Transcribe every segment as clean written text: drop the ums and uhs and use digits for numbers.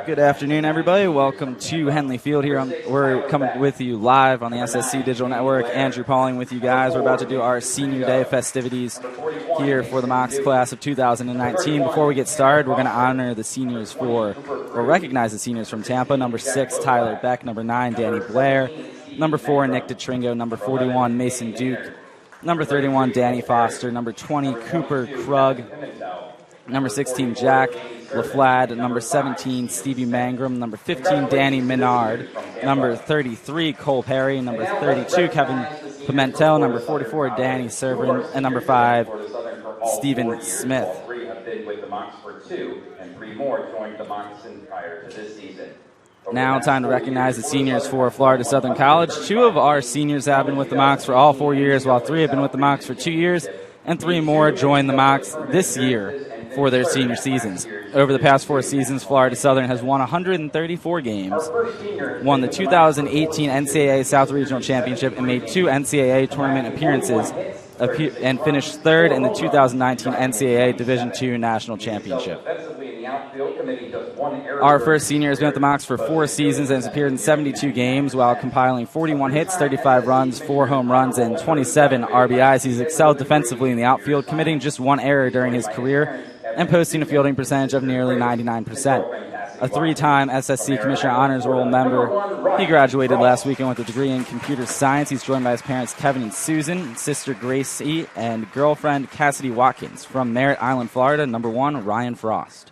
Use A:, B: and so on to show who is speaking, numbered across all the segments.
A: Good afternoon, everybody. Welcome to Henley Field here. We're coming with you live on the SSC Digital Network. Andrew Pauling with you guys. We're about to do our Senior Day festivities here for the Mocs class of 2019. Before we get started, we're going to honor the seniors or recognize the seniors from Tampa. Number 6, Tyler Beck. Number 9, Danny Blair. Number 4, Nick DeTringo. Number 41, Mason Duke. Number 31, Danny Foster. Number 20, Cooper Krug. Number 16, Jack LaFlad. Number 17, Stevie Mangrum. Number 15, Danny Menard. Number 33, Cole Perry. Number 32, Kevin Pimentel. Number 44, Danny Servin. And number 5, Stephen Smith. Now time to recognize the seniors for Florida Southern College. 2 of our seniors have been with the Mocs for all 4 years, while 3 have been with the Mocs for 2 years, and 3 more joined the Mocs this year for their senior seasons. Over the past 4 seasons, Florida Southern has won 134 games, won the 2018 NCAA South Regional Championship, and made 2 NCAA tournament appearances, and finished 3rd in the 2019 NCAA Division II National Championship. Our first senior has been with the Mocs for 4 seasons and has appeared in 72 games while compiling 41 hits, 35 runs, 4 home runs, and 27 RBIs. He's excelled defensively in the outfield, committing just 1 error during his career and posting a fielding percentage of nearly 99%. A 3-time SSC Commissioner Honors Roll member, he graduated last weekend with a degree in computer science. He's joined by his parents Kevin and Susan, sister Gracie, and girlfriend Cassidy Watkins. From Merritt Island, Florida, number 1, Ryan Frost.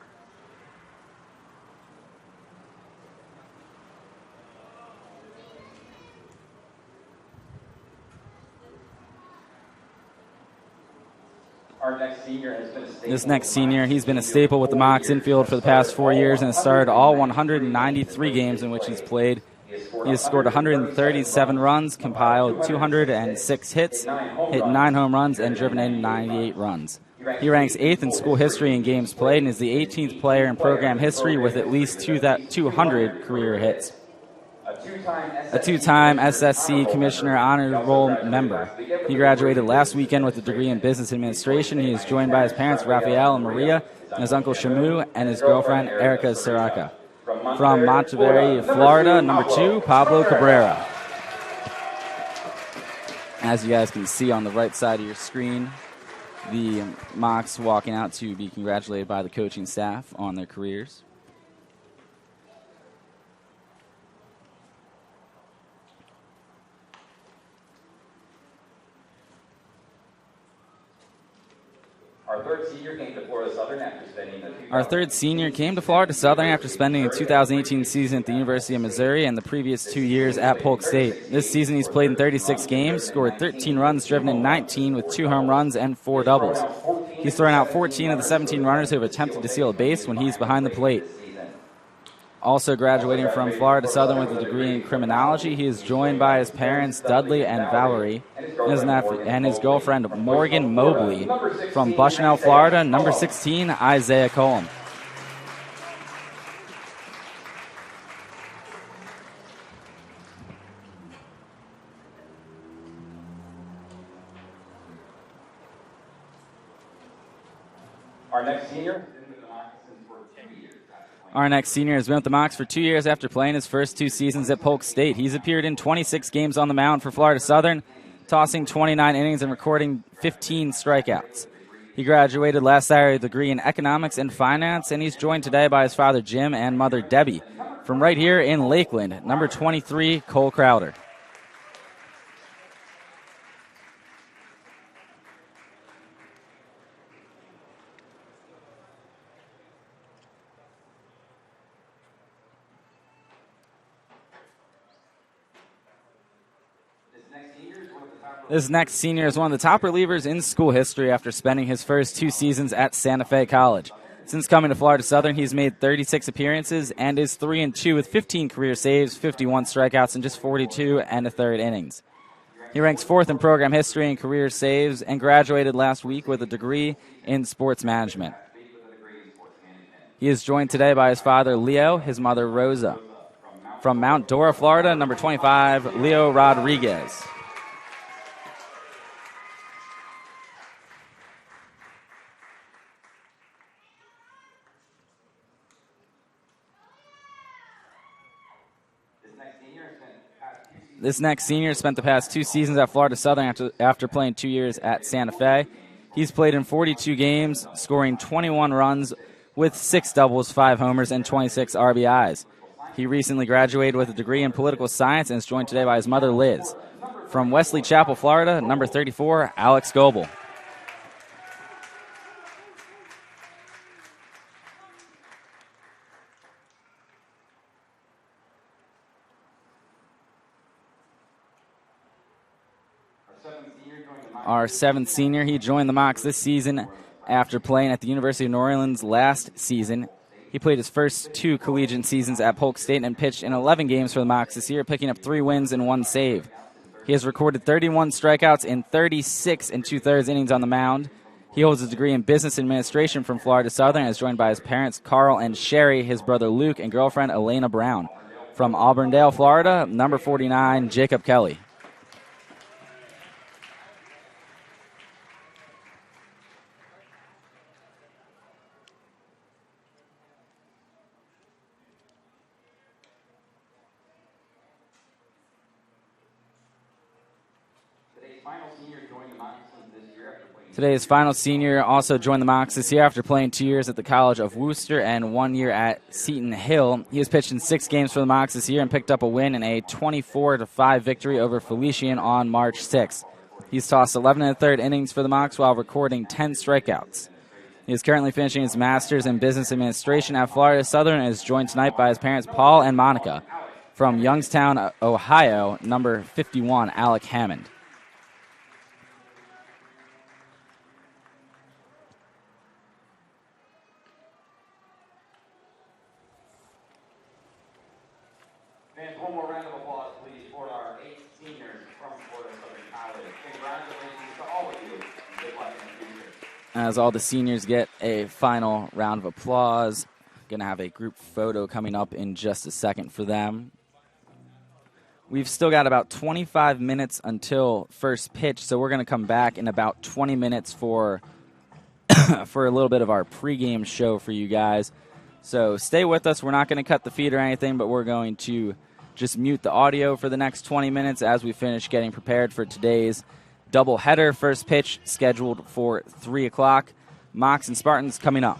A: This next senior, he's been a staple with the Mocs infield for the past 4 years and has started all 193 games in which he's played. He has scored 137 runs, compiled 206 hits, hit 9 home runs, and driven in 98 runs. He ranks 8th in school history in games played and is the 18th player in program history with at least 200 career hits. A 2-time SSC Commissioner Honor Roll member. He graduated last weekend with a degree in business administration. He is joined by his parents, Rafael and Maria, and his uncle Shamu, and his girlfriend, Erica Saraca. From Montevideo, Florida, number 2, Pablo Cabrera. As you guys can see on the right side of your screen, the Mocs walking out to be congratulated by the coaching staff on their careers. Our third senior came to Florida Southern after spending the 2018 season at the University of Missouri and the previous 2 years at Polk State. This season he's played in 36 games, scored 13 runs, driven in 19 with 2 home runs and 4 doubles. He's thrown out 14 of the 17 runners who have attempted to steal a base when he's behind the plate. Also graduating from Florida Southern with a degree in criminology, he is joined by his parents, Dudley and Valerie, and his girlfriend, Morgan Mobley, from Bushnell, Florida, number 16, Isaiah Colum. Our next senior has been with the Mocs for 2 years after playing his first 2 seasons at Polk State. He's appeared in 26 games on the mound for Florida Southern, tossing 29 innings and recording 15 strikeouts. He graduated last Saturday with a degree in economics and finance, and he's joined today by his father Jim and mother Debbie. From right here in Lakeland, number 23, Cole Crowder. This next senior is one of the top relievers in school history after spending his first 2 seasons at Santa Fe College. Since coming to Florida Southern, he's made 36 appearances and is 3-2 with 15 career saves, 51 strikeouts, and just 42 1/3 innings. He ranks 4th in program history in career saves and graduated last week with a degree in sports management. He is joined today by his father, Leo, his mother, Rosa. From Mount Dora, Florida, number 25, Leo Rodriguez. This next senior spent the past 2 seasons at Florida Southern after playing 2 years at Santa Fe. He's played in 42 games, scoring 21 runs with 6 doubles, 5 homers, and 26 RBIs. He recently graduated with a degree in political science and is joined today by his mother, Liz. From Wesley Chapel, Florida, number 34, Alex Coble. Our 7th senior, he joined the Mocs this season after playing at the University of New Orleans last season. He played his first 2 collegiate seasons at Polk State and pitched in 11 games for the Mocs this year, picking up 3 wins and 1 save. He has recorded 31 strikeouts in 36 2/3 innings on the mound. He holds a degree in business administration from Florida Southern and is joined by his parents, Carl and Sherry, his brother Luke, and girlfriend Elena Brown. From Auburndale, Florida, number 49, Jacob Kelly. Today's final senior also joined the Mocs this year after playing 2 years at the College of Worcester and 1 year at Seton Hill. He has pitched in 6 games for the Mocs this year and picked up a win in a 24-5 victory over Felician on March 6th. He's tossed 11 1/3 innings for the Mocs while recording 10 strikeouts. He is currently finishing his master's in business administration at Florida Southern and is joined tonight by his parents, Paul and Monica. From Youngstown, Ohio, number 51, Alec Hammond.
B: One more round of applause, please, for our 8 seniors from Florida Southern College. Congratulations to all of you. Good luck in the future.
A: As all the seniors get a final round of applause, going to have a group photo coming up in just a second for them. We've still got about 25 minutes until first pitch, so we're going to come back in about 20 minutes for for a little bit of our pregame show for you guys. So stay with us. We're not going to cut the feed or anything, but we're going to just mute the audio for the next 20 minutes as we finish getting prepared for today's doubleheader. First pitch scheduled for 3 o'clock. Mocs and Spartans coming up.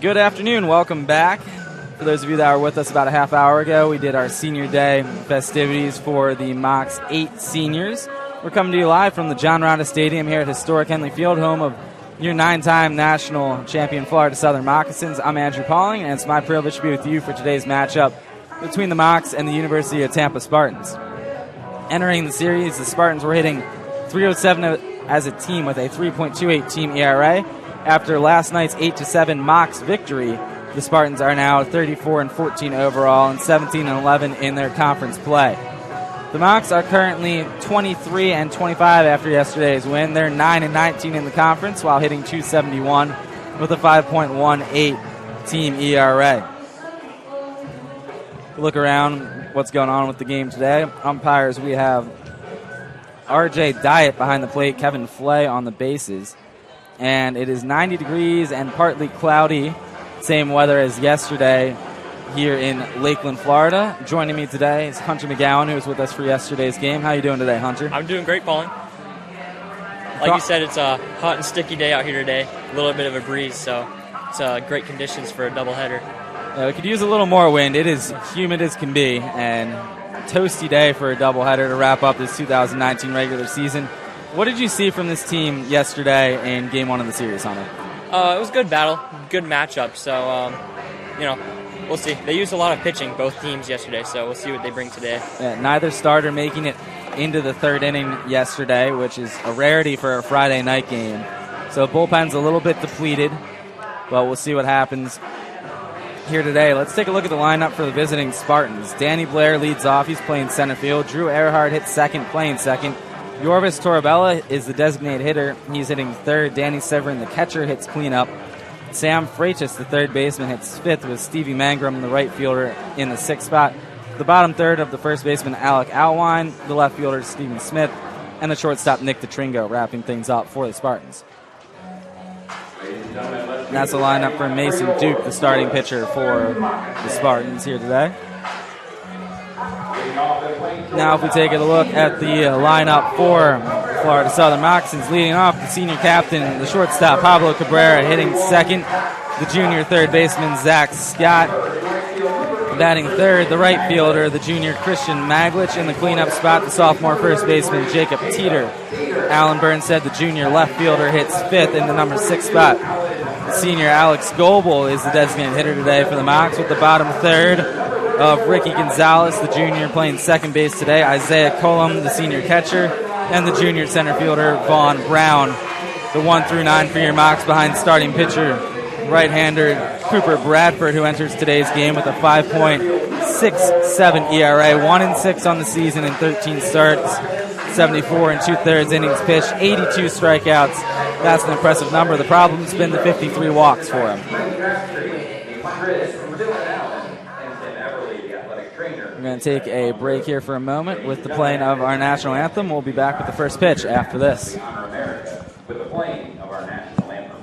A: Good afternoon. Welcome back. For those of you that were with us about a half hour ago, we did our senior day festivities for the Mocs 8 seniors. We're coming to you live from the John Ronda Stadium here at historic Henley Field, home of your 9-time national champion Florida Southern Moccasins. I'm Andrew Pauling, and it's my privilege to be with you for today's matchup between the Mocs and the University of Tampa Spartans. Entering the series, the Spartans were hitting .307 as a team with a 3.28 team ERA. After last night's 8-7 Mocs victory, the Spartans are now 34-14 overall and 17-11 in their conference play. The Mocs are currently 23-25 after yesterday's win. They're 9-19 in the conference while hitting .271 with a 5.18 team ERA. Look around what's going on with the game today. Umpires, we have RJ Diet behind the plate, Kevin Flay on the bases. And it is 90 degrees and partly cloudy. Same weather as yesterday here in Lakeland, Florida. Joining me today is Hunter Mcgowan, who was with us for yesterday's game. How are you doing today, Hunter?
C: I'm doing great, Pauling. Like you said, it's a hot and sticky day out here today. A little bit of a breeze, so it's great conditions for a doubleheader.
A: Yeah, we could use a little more wind. It is humid as can be, and toasty day for a doubleheader to wrap up this 2019 regular season. What did you see from this team yesterday in Game 1 of the series, Hunter?
C: It was a good battle, good matchup. So, we'll see. They used a lot of pitching, both teams, yesterday, so we'll see what they bring today.
A: Yeah, neither starter making it into the third inning yesterday, which is a rarity for a Friday night game. So bullpen's a little bit depleted, but we'll see what happens here today. Let's take a look at the lineup for the visiting Spartans. Danny Blair leads off. He's playing center field. Drew Earhart hits second, playing second. Yorvis Torabella is the designated hitter. He's hitting third. Danny Severin, the catcher, hits cleanup. Sam Freitas, the third baseman, hits fifth, with Stevie Mangrum, the right fielder, in the sixth spot. The bottom third of the first baseman, Alec Alwine, the left fielder, Stephen Smith, and the shortstop, Nick DeTringo, wrapping things up for the Spartans. And that's the lineup for Mason Duke, the starting pitcher for the Spartans here today. Now if we take a look at the lineup for Florida Southern Moccasins, leading off the senior captain, the shortstop, Pablo Cabrera, hitting second. The junior third baseman, Zach Scott, batting third. The right fielder, the junior Christian Maglich. In the cleanup spot, the sophomore first baseman, Jacob Teeter. Alan Burnstead, the junior left fielder, hits fifth in the number 6 spot. The senior Alex Coble is the designated hitter today for the Mocs, with the bottom third of Ricky Gonzalez, the junior, playing second base today. Isaiah Colum, the senior catcher, and the junior center fielder, Vaughn Brown. The 1 through 9 for your Mocs behind starting pitcher, right-hander Cooper Bradford, who enters today's game with a 5.67 ERA, 1-6 on the season in 13 starts, 74 2/3 innings pitched, 82 strikeouts. That's an impressive number. The problem's been the 53 walks for him. We're going to take a break here for a moment with the playing of our national anthem. We'll be back with the first pitch after this.
B: With the playing of our national anthem.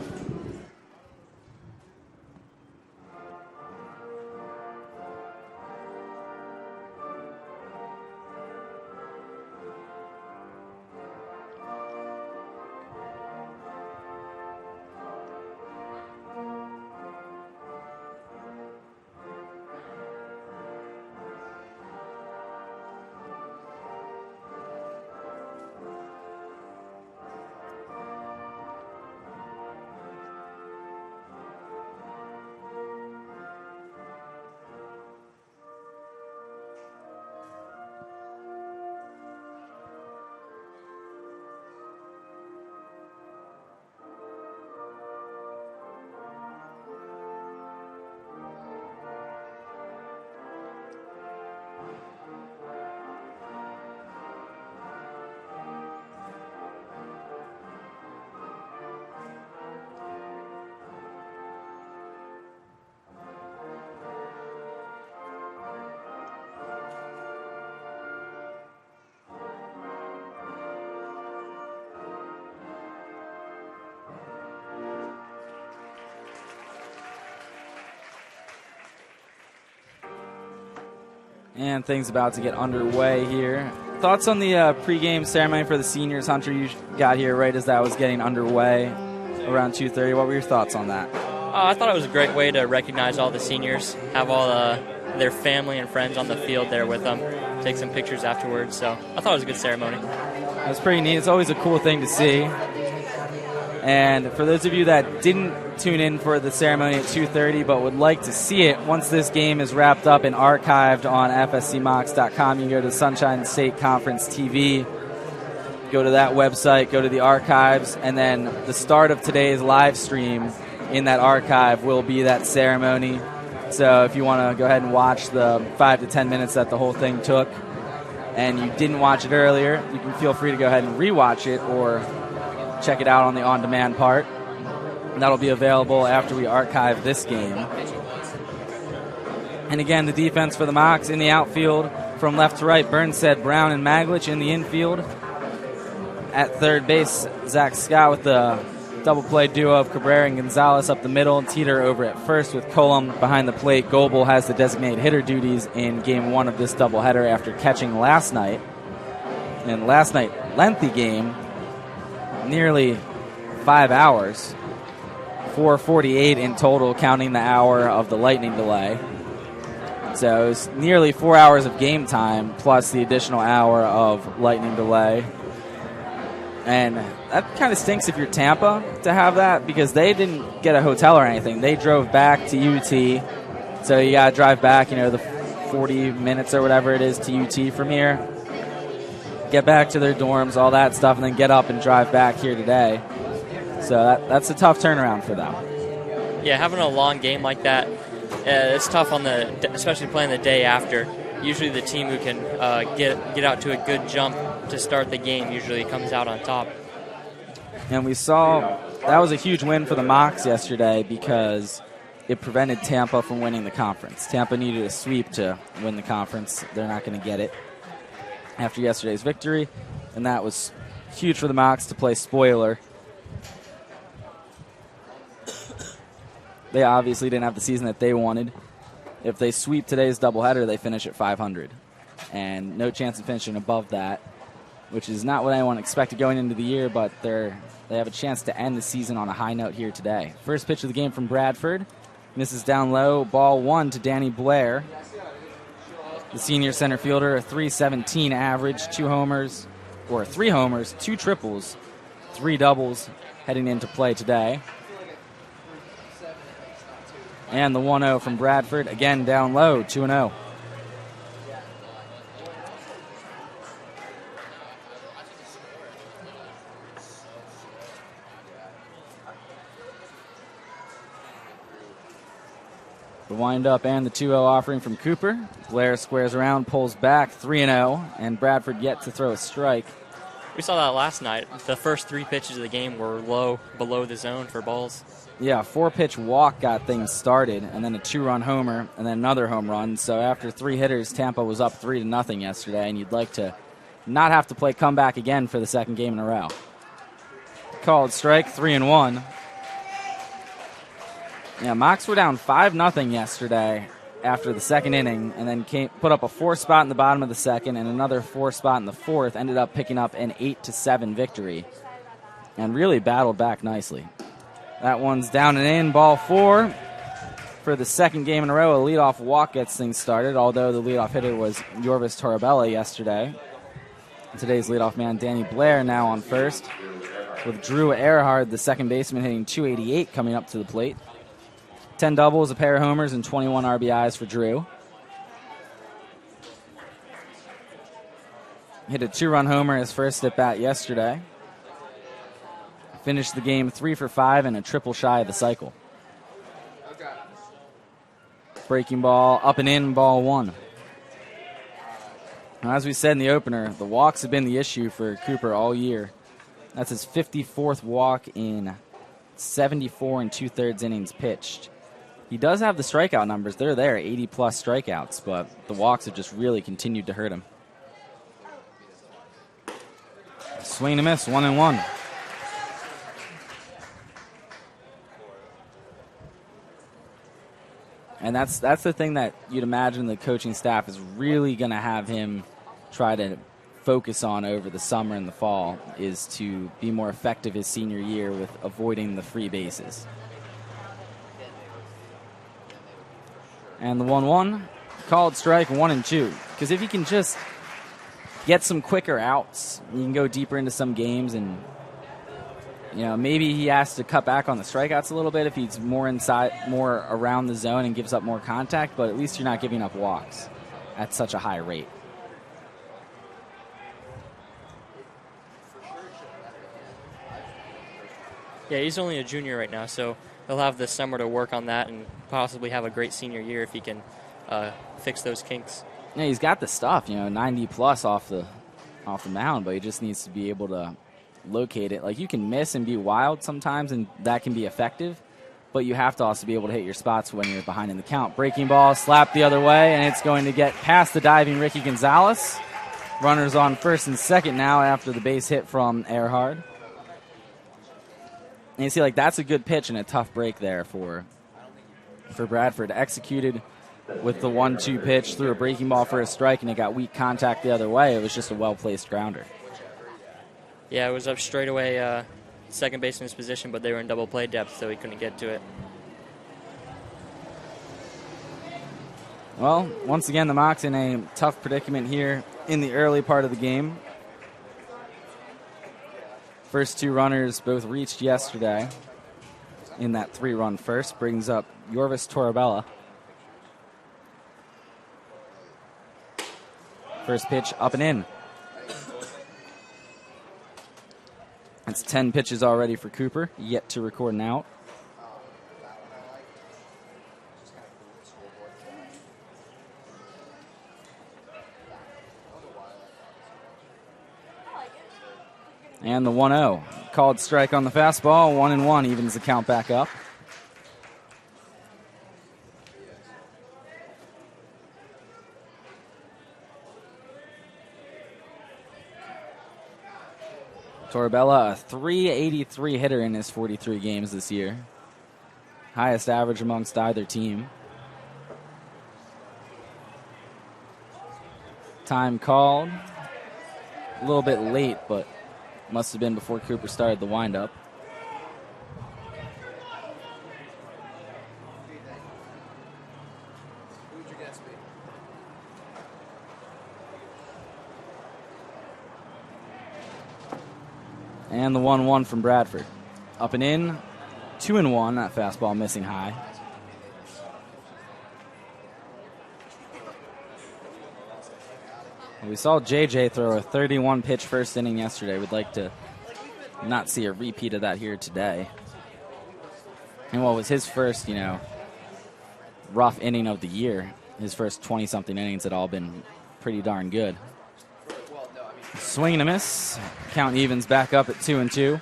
A: And things about to get underway here. Thoughts on the pregame ceremony for the seniors, Hunter? You got here right as that was getting underway around 2:30. What were your thoughts on that?
C: I thought it was a great way to recognize all the seniors, have all their family and friends on the field there with them, take some pictures afterwards. So I thought it was a good ceremony.
A: It was pretty neat. It's always a cool thing to see. And for those of you that didn't tune in for the ceremony at 2:30 but would like to see it, once this game is wrapped up and archived on fscmox.com, you can go to Sunshine State Conference TV, go to that website, go to the archives, and then the start of today's live stream in that archive will be that ceremony. So if you want to go ahead and watch the 5 to 10 minutes that the whole thing took and you didn't watch it earlier, you can feel free to go ahead and rewatch it or check it out on the on-demand part. And that'll be available after we archive this game. And again, the defense for the Mocs in the outfield from left to right, Burnstead, Brown, and Maglich in the infield. At third base, Zach Scott with the double play duo of Cabrera and Gonzalez up the middle, and Teeter over at first with Coble behind the plate. Coble has the designated hitter duties in game 1 of this doubleheader after catching last night. And last night, lengthy game, nearly 5 hours, 4:48 in total, counting the hour of the lightning delay. So it was nearly 4 hours of game time plus the additional hour of lightning delay. And that kind of stinks if you're Tampa to have that, because they didn't get a hotel or anything. They drove back to UT. So you got to drive back, the 40 minutes or whatever it is to UT from here. Get back to their dorms, all that stuff, and then get up and drive back here today. So that's a tough turnaround for them.
C: Yeah, having a long game like that, it's tough especially playing the day after. Usually the team who can get out to a good jump to start the game usually comes out on top.
A: And we saw that was a huge win for the Mocs yesterday because it prevented Tampa from winning the conference. Tampa needed a sweep to win the conference. They're not going to get it after yesterday's victory, and that was huge for the Mocs to play spoiler. They obviously didn't have the season that they wanted. If they sweep today's doubleheader, they finish at 500, and no chance of finishing above that, which is not what anyone expected going into the year, but they have a chance to end the season on a high note here today. First pitch of the game from Bradford. Misses down low, ball 1 to Danny Blair. The senior center fielder, a .317 average, 3 homers, 2 triples, 3 doubles heading into play today. And the 1-0 from Bradford, again down low, 2-0. The windup and the 2-0 offering from Cooper. Blair squares around, pulls back, 3-0, and Bradford yet to throw a strike.
C: We saw that last night. The first 3 pitches of the game were low, below the zone for balls.
A: Yeah, a 4-pitch walk got things started, and then a 2-run homer, and then another home run. So after 3 hitters, Tampa was up 3-0 yesterday, and you'd like to not have to play comeback again for the second game in a row. Called strike, 3-1. Yeah, Mocs were down 5-0 yesterday after the second inning, and then put up a 4 spot in the bottom of the second and another 4 spot in the fourth, ended up picking up an 8-7 victory, and really battled back nicely. That one's down and in, ball 4. For the second game in a row, a leadoff walk gets things started, although the leadoff hitter was Yorvis Torabella yesterday. Today's leadoff man, Danny Blair, now on first, with Drew Earhart, the second baseman, hitting .288 coming up to the plate. 10 doubles, a pair of homers, and 21 RBIs for Drew. Hit a 2-run homer his first at-bat yesterday. Finished the game 3 for 5 and a triple shy of the cycle. Breaking ball, up and in, ball 1. Now, as we said in the opener, the walks have been the issue for Cooper all year. That's his 54th walk in 74 2/3 innings pitched. He does have the strikeout numbers. They're there, 80-plus strikeouts, but the walks have just really continued to hurt him. Swing and miss, 1-1. And that's the thing that you'd imagine the coaching staff is really going to have him try to focus on over the summer and the fall, is to be more effective his senior year with avoiding the free bases. And the 1-1, called strike 1-2. Because if you can just get some quicker outs, you can go deeper into some games, and maybe he has to cut back on the strikeouts a little bit if he's more inside, more around the zone and gives up more contact, but at least you're not giving up walks at such a high rate.
C: Yeah, he's only a junior right now, so he'll have the summer to work on that and possibly have a great senior year if he can fix those kinks.
A: Yeah, he's got the stuff, 90 plus off the mound, but he just needs to be able to locate it. Like, you can miss and be wild sometimes, and that can be effective, but you have to also be able to hit your spots when you're behind in the count. Breaking ball, slap the other way, and it's going to get past the diving Ricky Gonzalez. Runners on first and second now after the base hit from Earhart. And you see, that's a good pitch and a tough break there for Bradford. Executed with the 1-2 pitch, threw a breaking ball for a strike, and it got weak contact the other way. It was just a well-placed grounder.
C: Yeah, it was up straight away, second baseman's position, but they were in double play depth, so he couldn't get to it.
A: Well, once again, the Mocs in a tough predicament here in the early part of the game. First two runners both reached yesterday in that 3-run first. Brings up Yorvis Torabella. First pitch up and in. It's 10 pitches already for Cooper, yet to record an out. And the 1-0. Called strike on the fastball. 1-1 evens the count back up. Torabella, a .383 hitter in his 43 games this year. Highest average amongst either team. Time called. A little bit late, but must have been before Cooper started the windup. And the 1-1 from Bradford. Up and in, 2-1. That fastball missing high. We saw JJ throw a 31-pitch first inning yesterday. We'd like to not see a repeat of that here today. And what was his first, rough inning of the year. His first 20-something innings had all been pretty darn good. Swing and a miss. Count evens back up at 2-2.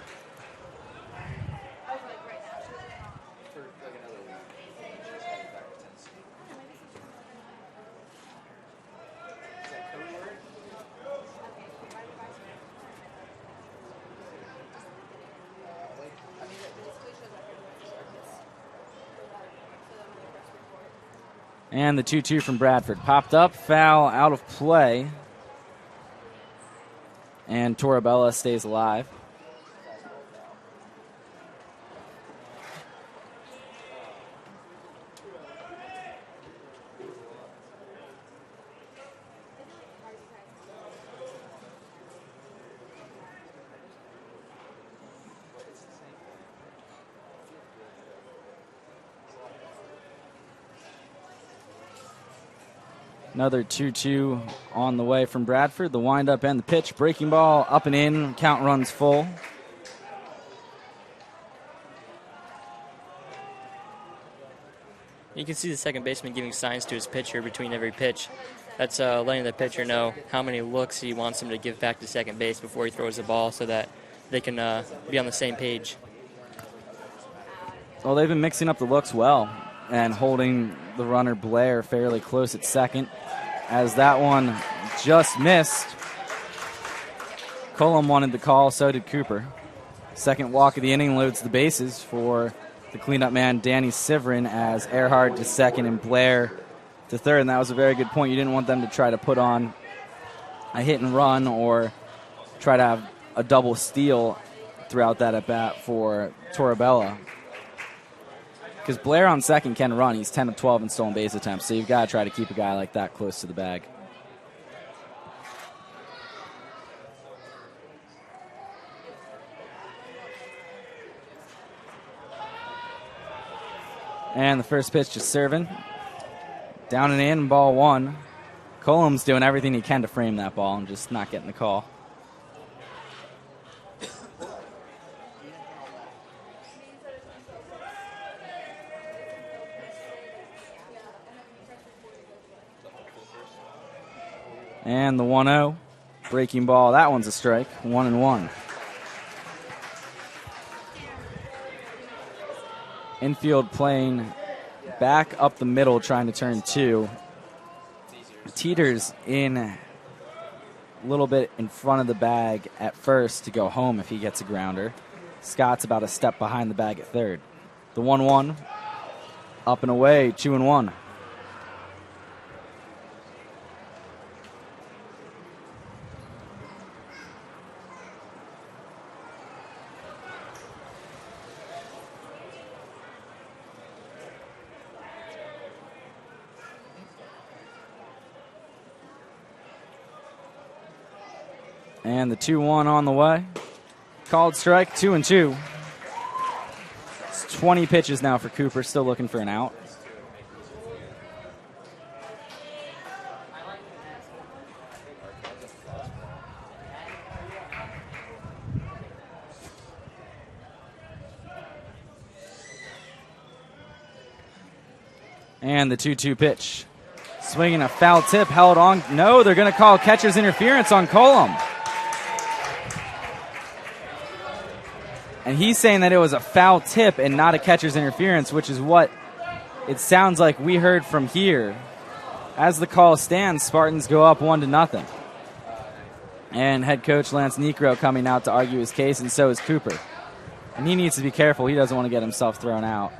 A: And the 2-2 from Bradford. Popped up, foul, out of play. And Torabella stays alive. Another 2-2 on the way from Bradford. The windup and the pitch. Breaking ball up and in. Count runs full.
C: You can see the second baseman giving signs to his pitcher between every pitch. That's letting the pitcher know how many looks he wants him to give back to second base before he throws the ball so that they can be on the same page.
A: Well, they've been mixing up the looks well and holding the runner Blair fairly close at second. As that one just missed. Cullum wanted the call, so did Cooper. Second walk of the inning loads the bases for the cleanup man, Danny Siverin, as Earhart to second and Blair to third. And that was a very good point. You didn't want them to try to put on a hit and run or try to have a double steal throughout that at-bat for Torabella. Because Blair on second can run. He's 10 of 12 in stolen base attempts, so you've got to try to keep a guy like that close to the bag. And the first pitch just serving. Down and in, ball one. Colum's doing everything he can to frame that ball and just not getting the call. And the 1-0. Breaking ball. That one's a strike. 1-1. Infield playing back up the middle, trying to turn two. Teeters in a little bit in front of the bag at first to go home if he gets a grounder. Scott's about a step behind the bag at third. The 1-1. Up and away. 2-1. And the 2-1 on the way. Called strike, 2-2. It's 20 pitches now for Cooper, still looking for an out. And the 2-2 pitch. Swinging a foul tip, held on. No, they're going to call catcher's interference on Coble. And he's saying that it was a foul tip and not a catcher's interference, which is what it sounds like we heard from here. As the call stands, Spartans go up 1-0. And head coach Lance Necro coming out to argue his case, and so is Cooper. And he needs to be careful. He doesn't want to get himself thrown out.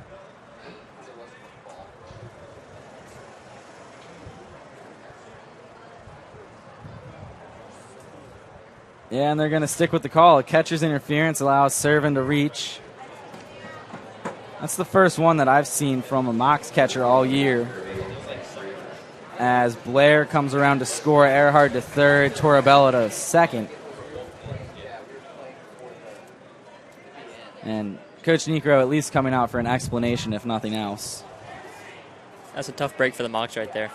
A: Yeah, and they're going to stick with the call. A catcher's interference allows Servin to reach. That's the first one that I've seen from a Mox catcher all year. As Blair comes around to score, Earhart to third, Torabella to second. And Coach Necro at least coming out for an explanation, if nothing else.
C: That's a tough break for the Mox right there.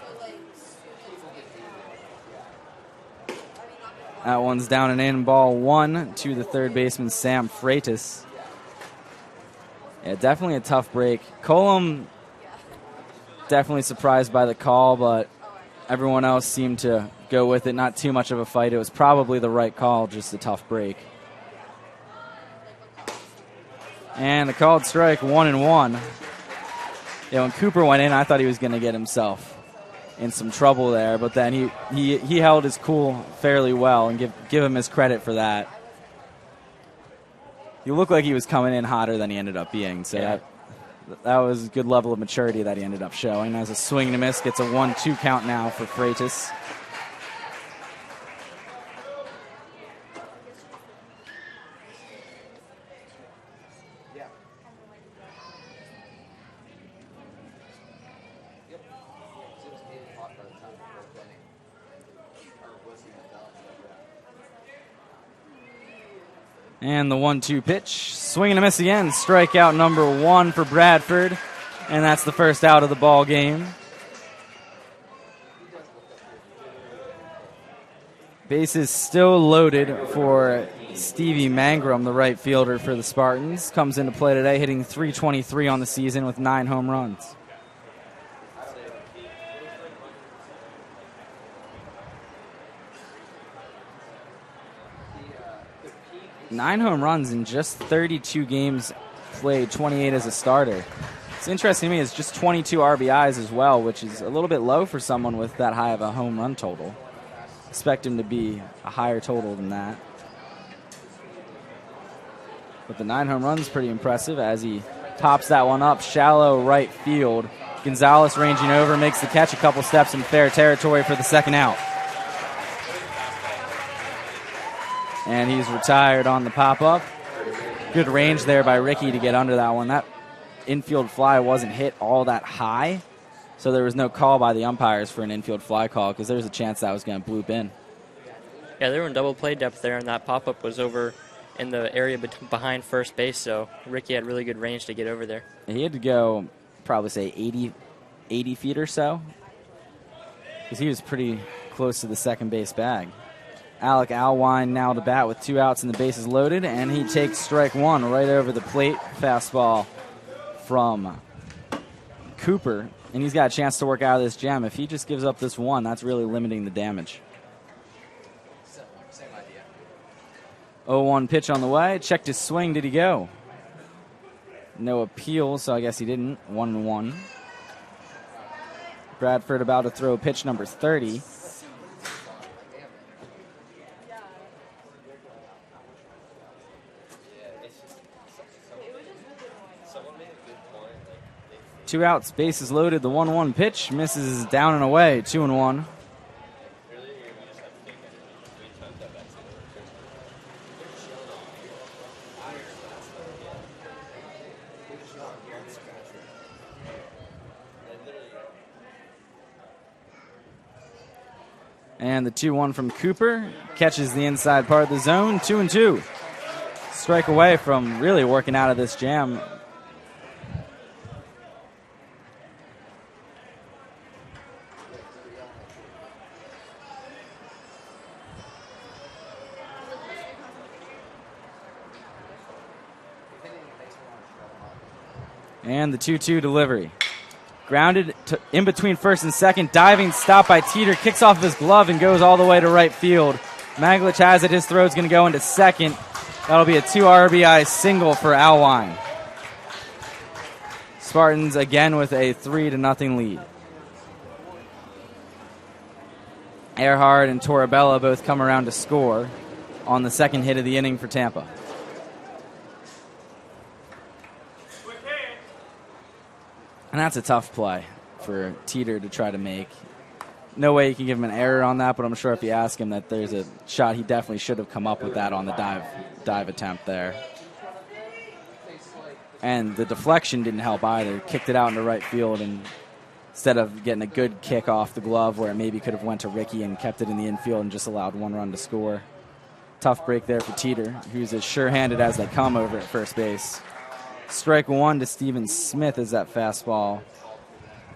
A: That one's down and in, ball one to the third baseman, Sam Freitas. Yeah, definitely a tough break. Colum definitely surprised by the call, but everyone else seemed to go with it. Not too much of a fight. It was probably the right call, just a tough break. And the called strike, 1-1. Yeah, when Cooper went in, I thought he was going to get himself in some trouble there, but then he held his cool fairly well, and give him his credit for that. He looked like he was coming in hotter than he ended up being, so
C: yeah.
A: that was a good level of maturity that he ended up showing. As a swing and a miss, gets a 1-2 count now for Freitas. And the 1-2 pitch. Swing and a miss again. Strikeout number one for Bradford. And that's the first out of the ball game. Bases still loaded for Stevie Mangrum, the right fielder for the Spartans. Comes into play today, hitting .323 on the season with 9 home runs. Nine home runs in just 32 games played, 28 as a starter. It's interesting to me, it's just 22 RBIs as well, which is a little bit low for someone with that high of a home run total. Expect him to be a higher total than that. But the 9 home runs pretty impressive as he pops that one up, shallow right field. Gonzalez ranging over, makes the catch a couple steps in fair territory for the second out. And he's retired on the pop-up. Good range there by Ricky to get under that one. That infield fly wasn't hit all that high, so there was no call by the umpires for an infield fly call because there was a chance that was going to bloop in.
C: Yeah, they were in double play depth there, and that pop-up was over in the area behind first base, so Ricky had really good range to get over there.
A: He had to go probably say 80 feet or so because he was pretty close to the second base bag. Alec Alwine now to bat with 2 outs and the bases loaded, and he takes strike 1 right over the plate. Fastball from Cooper, and he's got a chance to work out of this jam. If he just gives up this 1, that's really limiting the damage. 0-1 pitch on the way. Checked his swing. Did he go? No appeal, so I guess he didn't. 1-1. Bradford about to throw pitch number 30. Two outs, bases loaded. The 1-1 pitch misses down and away. 2-1. And the 2-1 from Cooper catches the inside part of the zone. 2-2. Strike away from really working out of this jam. And the 2-2 delivery. Grounded in between first and second. Diving stop by Teeter. Kicks off of his glove and goes all the way to right field. Maglich has it. His throw is going to go into second. That'll be a 2 RBI single for Alwine. Spartans again with a 3-0 lead. Earhart and Torabella both come around to score on the second hit of the inning for Tampa. And that's a tough play for Teeter to try to make. No way you can give him an error on that, but I'm sure if you ask him that there's a shot, he definitely should have come up with that on the dive attempt there. And the deflection didn't help either. Kicked it out into right field, and instead of getting a good kick off the glove where it maybe could have went to Ricky and kept it in the infield and just allowed 1 run to score. Tough break there for Teeter, who's as sure-handed as they come over at first base. Strike 1 to Steven Smith as that fastball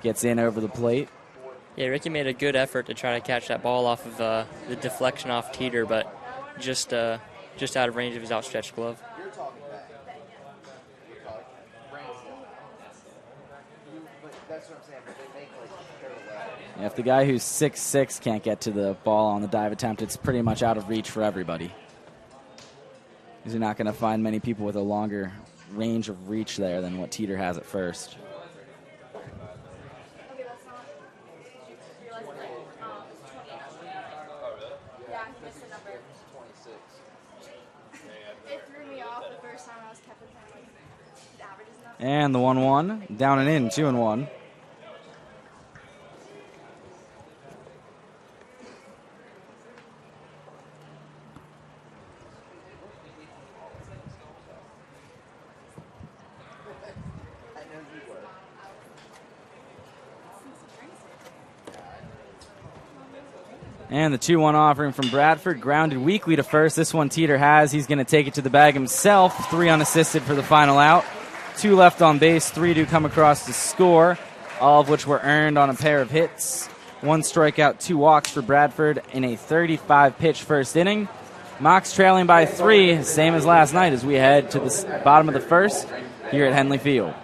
A: gets in over the plate.
C: Yeah, Ricky made a good effort to try to catch that ball off of the deflection off Teeter, but just out of range of his outstretched glove.
A: Yeah, if the guy who's 6'6" can't get to the ball on the dive attempt, it's pretty much out of reach for everybody. Because you're not going to find many people with a longer range of reach there than what Teeter has at first. And the 1-1, down and in, 2-1. And the 2-1 offering from Bradford, grounded weakly to first. This one Teeter has. He's going to take it to the bag himself. 3 unassisted for the final out. 2 left on base, 3 to come across to score, all of which were earned on a pair of hits. 1 strikeout, 2 walks for Bradford in a 35-pitch first inning. Mocs trailing by 3, same as last night as we head to the bottom of the first here at Henley Field.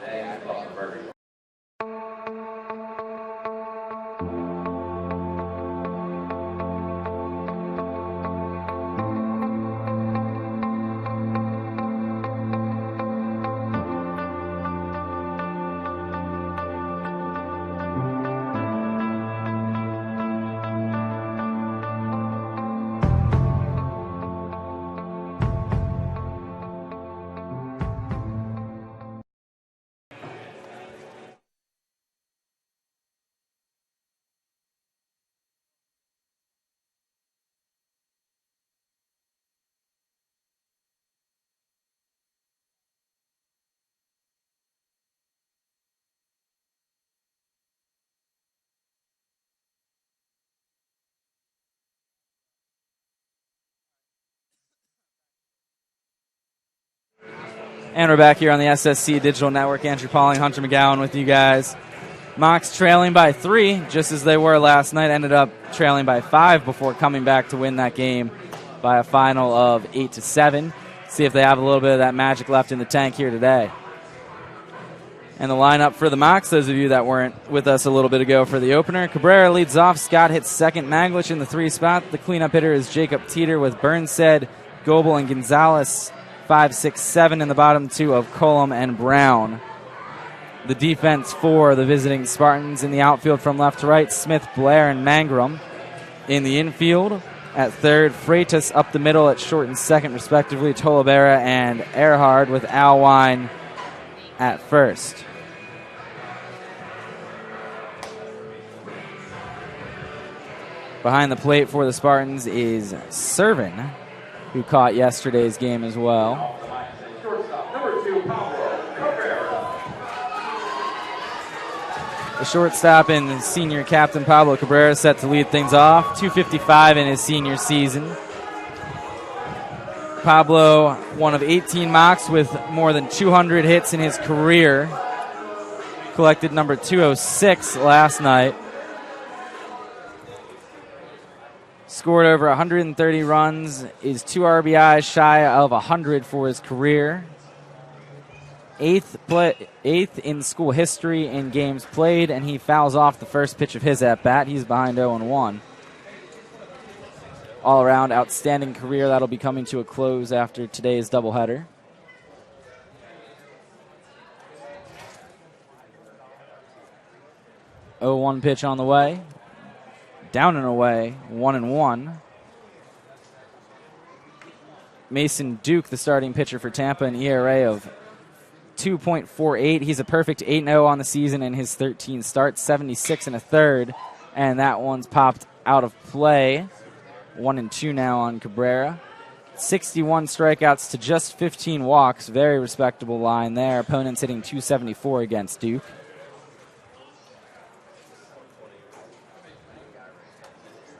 A: And we're back here on the SSC Digital Network. Andrew Pauling, Hunter McGowan with you guys. Mocs trailing by 3, just as they were last night. Ended up trailing by 5 before coming back to win that game by a final of 8-7. See if they have a little bit of that magic left in the tank here today. And the lineup for the Mocs, those of you that weren't with us a little bit ago for the opener. Cabrera leads off. Scott hits second. Maglich in the 3 spot. The cleanup hitter is Jacob Teeter with Burnstead, Coble, and Gonzalez. 5, 6, 7 in the bottom 2 of Cullum and Brown. The defense for the visiting Spartans in the outfield from left to right, Smith, Blair, and Mangrum. In the infield, at third, Freitas up the middle at short and second, respectively, Tolibera and Earhard with Alwine at first. Behind the plate for the Spartans is Servin, who caught yesterday's game as well. The shortstop and senior captain Pablo Cabrera set to lead things off. 255 in his senior season. Pablo, one of 18 Mocs with more than 200 hits in his career. Collected number 206 last night. Scored over 130 runs, is 2 RBIs shy of 100 for his career. Eighth in school history in games played, and he fouls off the first pitch of his at-bat. He's behind 0-1. All-around outstanding career. That'll be coming to a close after today's doubleheader. Oh, 1 pitch on the way. Down and away, 1-1. Mason Duke, the starting pitcher for Tampa, an ERA of 2.48. He's a perfect 8-0 on the season in his 13 starts, 76 1/3, and that one's popped out of play. 1-2 now on Cabrera. 61 strikeouts to just 15 walks. Very respectable line there. Opponents hitting 274 against Duke.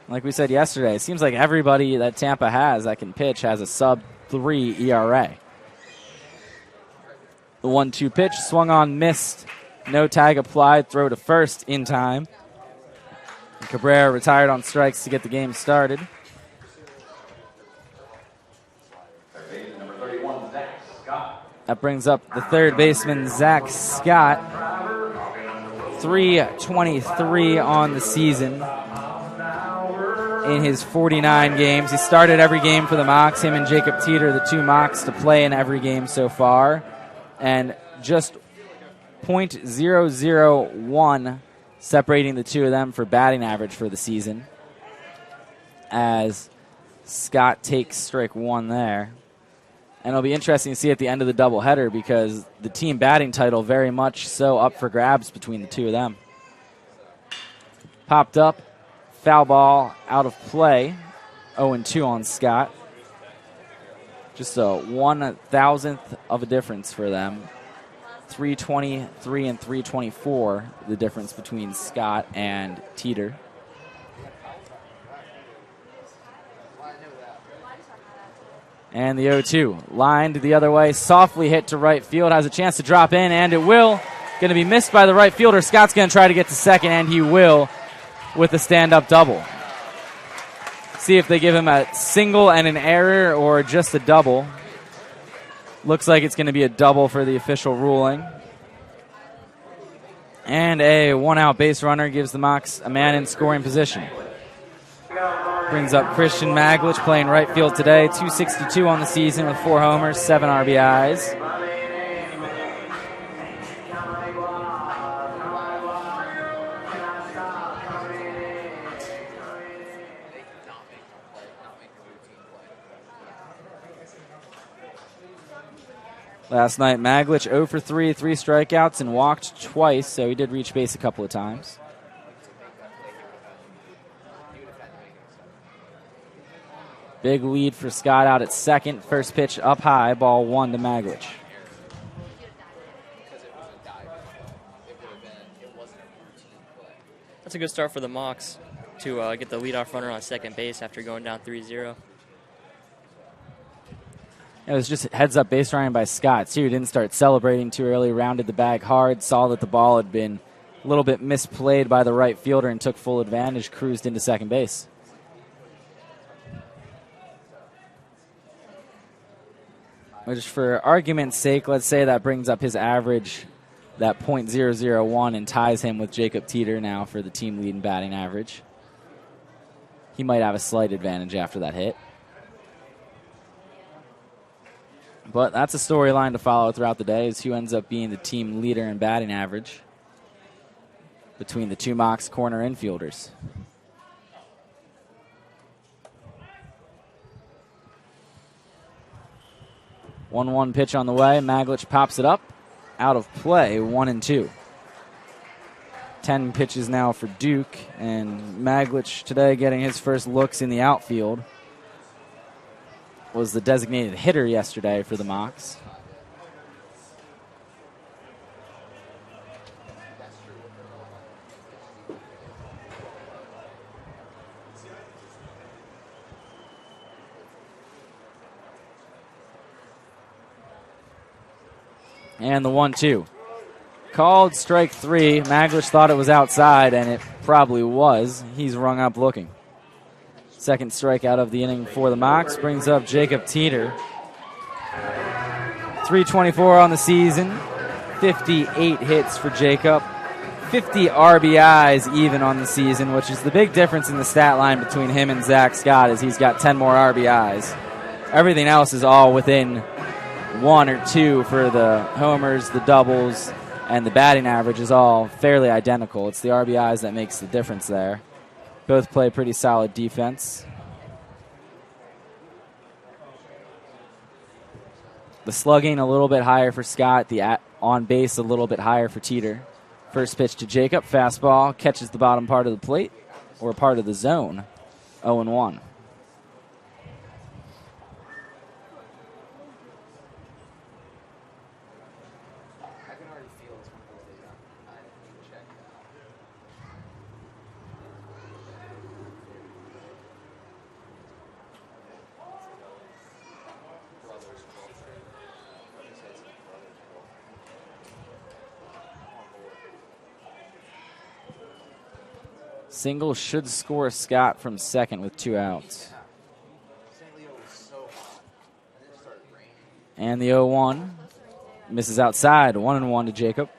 A: Like we said yesterday, it seems like everybody that Tampa has that can pitch has a sub-3 ERA. The 1-2 pitch, swung on, missed. No tag applied, throw to first in time. Cabrera retired on strikes to get the game started. That brings up the third baseman, Zach Scott. 323 on the season. In his 49 games. He started every game for the Mocs. Him and Jacob Teeter, the 2 Mocs to play in every game so far. And just .001 separating the 2 of them for batting average for the season. As Scott takes strike 1 there. And it'll be interesting to see at the end of the doubleheader because the team batting title very much so up for grabs between the 2 of them. Popped up. Foul ball out of play. 0-2 on Scott. Just a 1,000th of a difference for them. 323 and 324, the difference between Scott and Teeter. And the 0-2 lined the other way, softly hit to right field, has a chance to drop in, and it will. Going to be missed by the right fielder. Scott's going to try to get to second, and he will with a stand-up double. See if they give him a single and an error or just a double. Looks like it's going to be a double for the official ruling. And a 1-out base runner gives the Mocs a man in scoring position. Brings up Christian Maglich, playing right field today. 262 on the season with 4 homers, 7 RBIs. Last night, Maglich 0 for 3, 3 strikeouts, and walked twice, so he did reach base a couple of times. Big lead for Scott out at second. First pitch up high, ball 1 to Maglich.
C: That's a good start for the Mocs to get the leadoff runner on second base after going down 3-0.
A: It was just heads-up base running by Scott, too. Didn't start celebrating too early, rounded the bag hard, saw that the ball had been a little bit misplayed by the right fielder and took full advantage, cruised into second base. Which, for argument's sake, let's say that brings up his average, that .001, and ties him with Jacob Teeter now for the team lead in batting average. He might have a slight advantage after that hit. But that's a storyline to follow throughout the day, is who ends up being the team leader in batting average between the two Mocs corner infielders. 1-1 pitch on the way. Maglich pops it up. Out of play, 1-2. 10 pitches now for Duke, and Maglich today getting his first looks in the outfield. Was the designated hitter yesterday for the Mocs. And the 1-2. Called strike 3. Maglich thought it was outside, and it probably was. He's rung up looking. Second strikeout of the inning for the Mocs brings up Jacob Teeter. 324 on the season. 58 hits for Jacob. 50 RBIs even on the season, which is the big difference in the stat line between him and Zach Scott, is he's got 10 more RBIs. Everything else is all within 1 or 2 for the homers, the doubles, and the batting average is all fairly identical. It's the RBIs that makes the difference there. Both play pretty solid defense. The slugging a little bit higher for Scott. The on base a little bit higher for Teeter. First pitch to Jacob. Fastball catches the bottom part of the plate or part of the zone. 0-1. Single should score Scott from second with 2 outs. And the 0-1 misses outside. 1-1 to Jacob.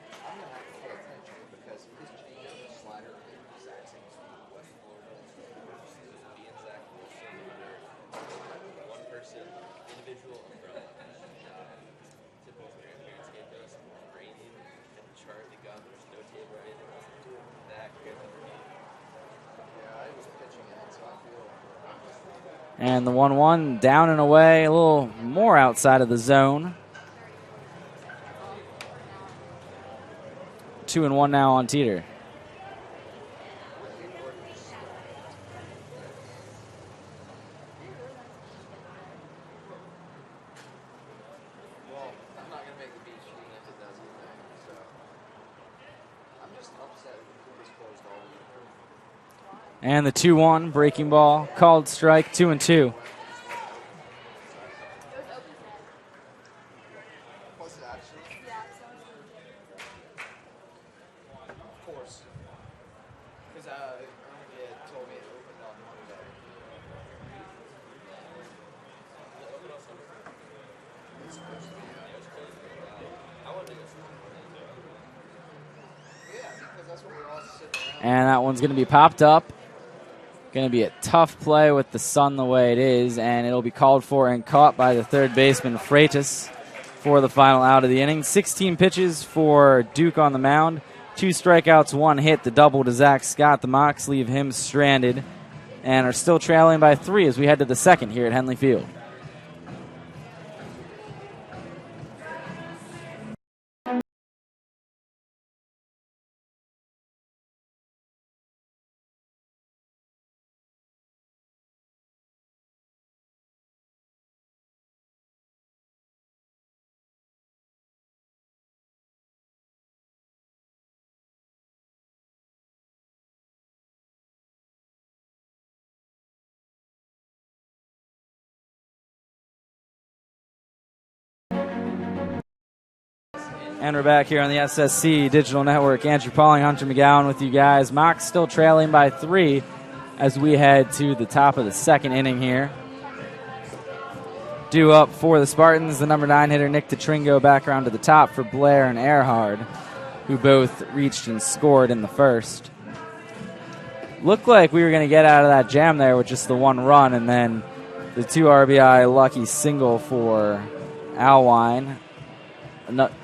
A: And the 1-1 down and away, a little more outside of the zone. 2-1 now on Teeter. And the 2-1 breaking ball, called strike, 2-2. And that one's going to be popped up. Going to be a tough play with the sun the way it is, and it'll be called for and caught by the third baseman, Freitas, for the final out of the inning. 16 pitches for Duke on the mound. 2 strikeouts, 1 hit, the double to Zach Scott. The Mocs leave him stranded and are still trailing by 3 as we head to the second here at Henley Field. And we're back here on the SSC Digital Network. Andrew Pauling, Hunter McGowan with you guys. Mocs still trailing by 3 as we head to the top of the second inning here. Due up for the Spartans, the number 9 hitter Nick DeTringo back around to the top for Blair and Earhart, who both reached and scored in the first. Looked like we were going to get out of that jam there with just the 1 run, and then the 2 RBI lucky single for Alwine.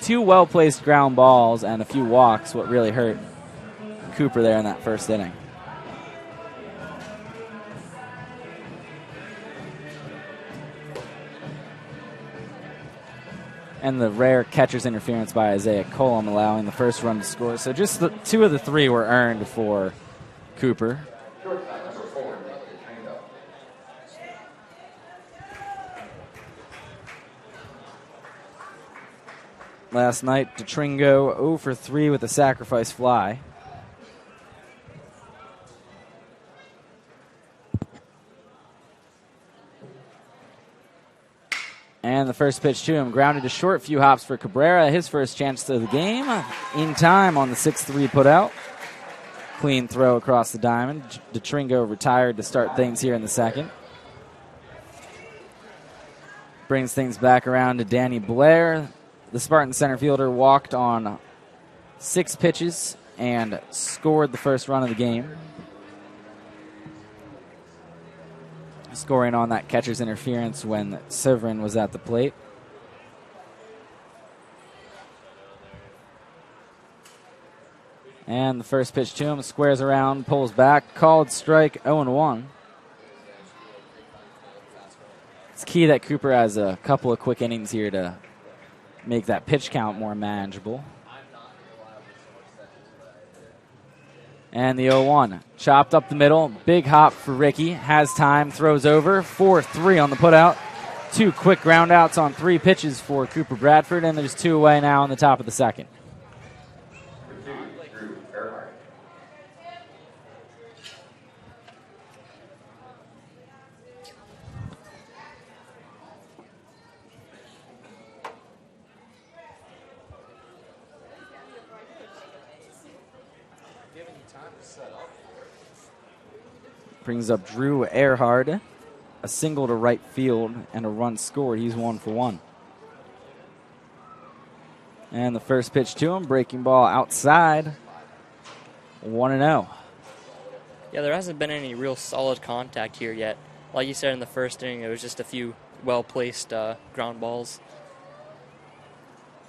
A: 2 well-placed ground balls and a few walks, what really hurt Cooper there in that first inning. And the rare catcher's interference by Isaiah Coble allowing the first run to score. So just 2 of the 3 were earned for Cooper. Last night, DeTringo 0 for 3 with a sacrifice fly. And the first pitch to him, grounded to short, few hops for Cabrera. His first chance of the game in time on the 6-3 putout. Clean throw across the diamond. DeTringo retired to start things here in the second. Brings things back around to Danny Blair. The Spartan center fielder walked on 6 pitches and scored the first run of the game. Scoring on that catcher's interference when Severin was at the plate. And the first pitch to him, squares around, pulls back, called strike, 0-1. It's key that Cooper has a couple of quick innings here to make that pitch count more manageable. And the 0-1, chopped up the middle, big hop for Ricky, has time, throws over, 4-3 on the putout. 2 quick ground outs on 3 pitches for Cooper Bradford, and there's 2 away now in the top of the second. Brings up Drew Earhart, a single to right field and a run scored. He's 1 for 1. And the first pitch to him, breaking ball outside, 1-0.
C: Yeah, there hasn't been any real solid contact here yet. Like you said in the first inning, it was just a few well-placed ground balls.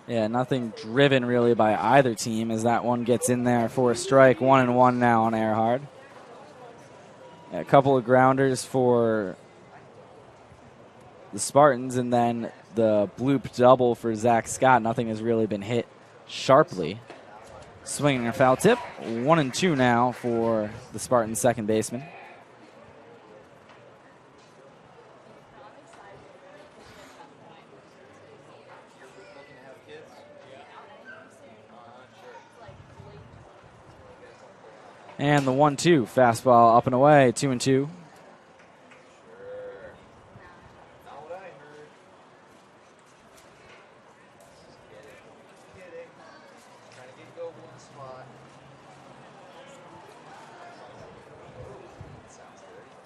A: Yeah, nothing driven really by either team as that one gets in there for a strike. 1-1 now on Earhart. A couple of grounders for the Spartans, and then the bloop double for Zach Scott. Nothing has really been hit sharply. Swinging a foul tip. 1-2 now for the Spartans second baseman. And the 1-2, fastball up and away, 2-2.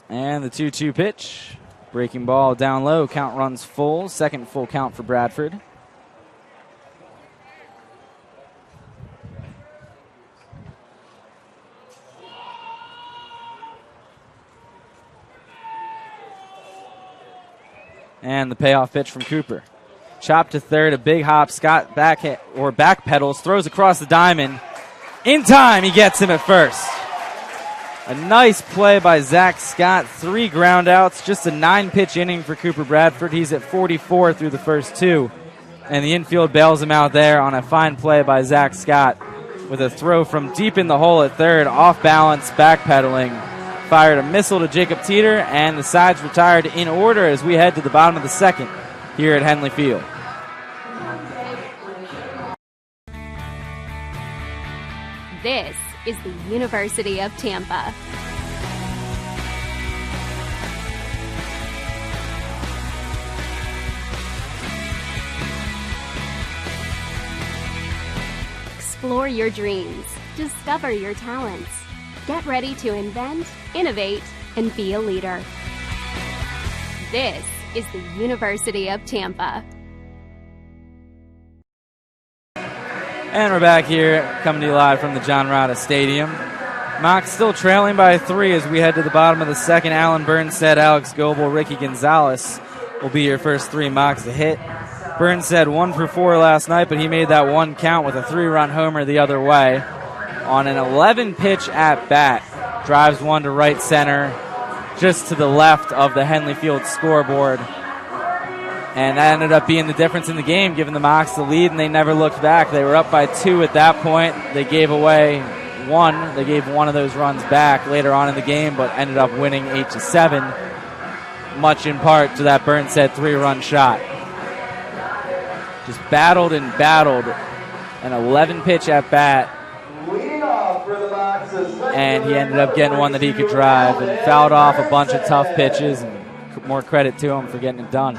A: And the 2-2 pitch, breaking ball down low, count runs full, second full count for Bradford. And the payoff pitch from Cooper. Chop to third, a big hop. Scott back pedals, throws across the diamond. In time, he gets him at first. A nice play by Zach Scott. 3 ground outs, just a 9-pitch inning for Cooper Bradford. He's at 44 through the first 2. And the infield bails him out there on a fine play by Zach Scott with a throw from deep in the hole at third, off balance, backpedaling. Fired a missile to Jacob Teeter, and the sides retired in order as we head to the bottom of the second here at Henley Field.
D: This is the University of Tampa. Explore your dreams. Discover your talents. Get ready to invent, innovate, and be a leader. This is the University of Tampa.
A: And we're back here, coming to you live from the John Rada Stadium. Mocs still trailing by 3 as we head to the bottom of the second. Alan Burnstead, Alex Coble, Ricky Gonzalez will be your first 3 Mocs to hit. Burnstead 1 for 4 last night, but he made that one count with a 3-run homer the other way on an 11-pitch at-bat. Drives one to right center, just to the left of the Henley Field scoreboard. And that ended up being the difference in the game, giving the Mocs the lead, and they never looked back. They were up by 2 at that point. They gave away 1. They gave one of those runs back later on in the game, but ended up winning 8-7, much in part to that Burnstead 3-run shot. Just battled and battled, an 11-pitch at-bat, and he ended up getting one that he could drive and fouled off a bunch of tough pitches, and more credit to him for getting it done.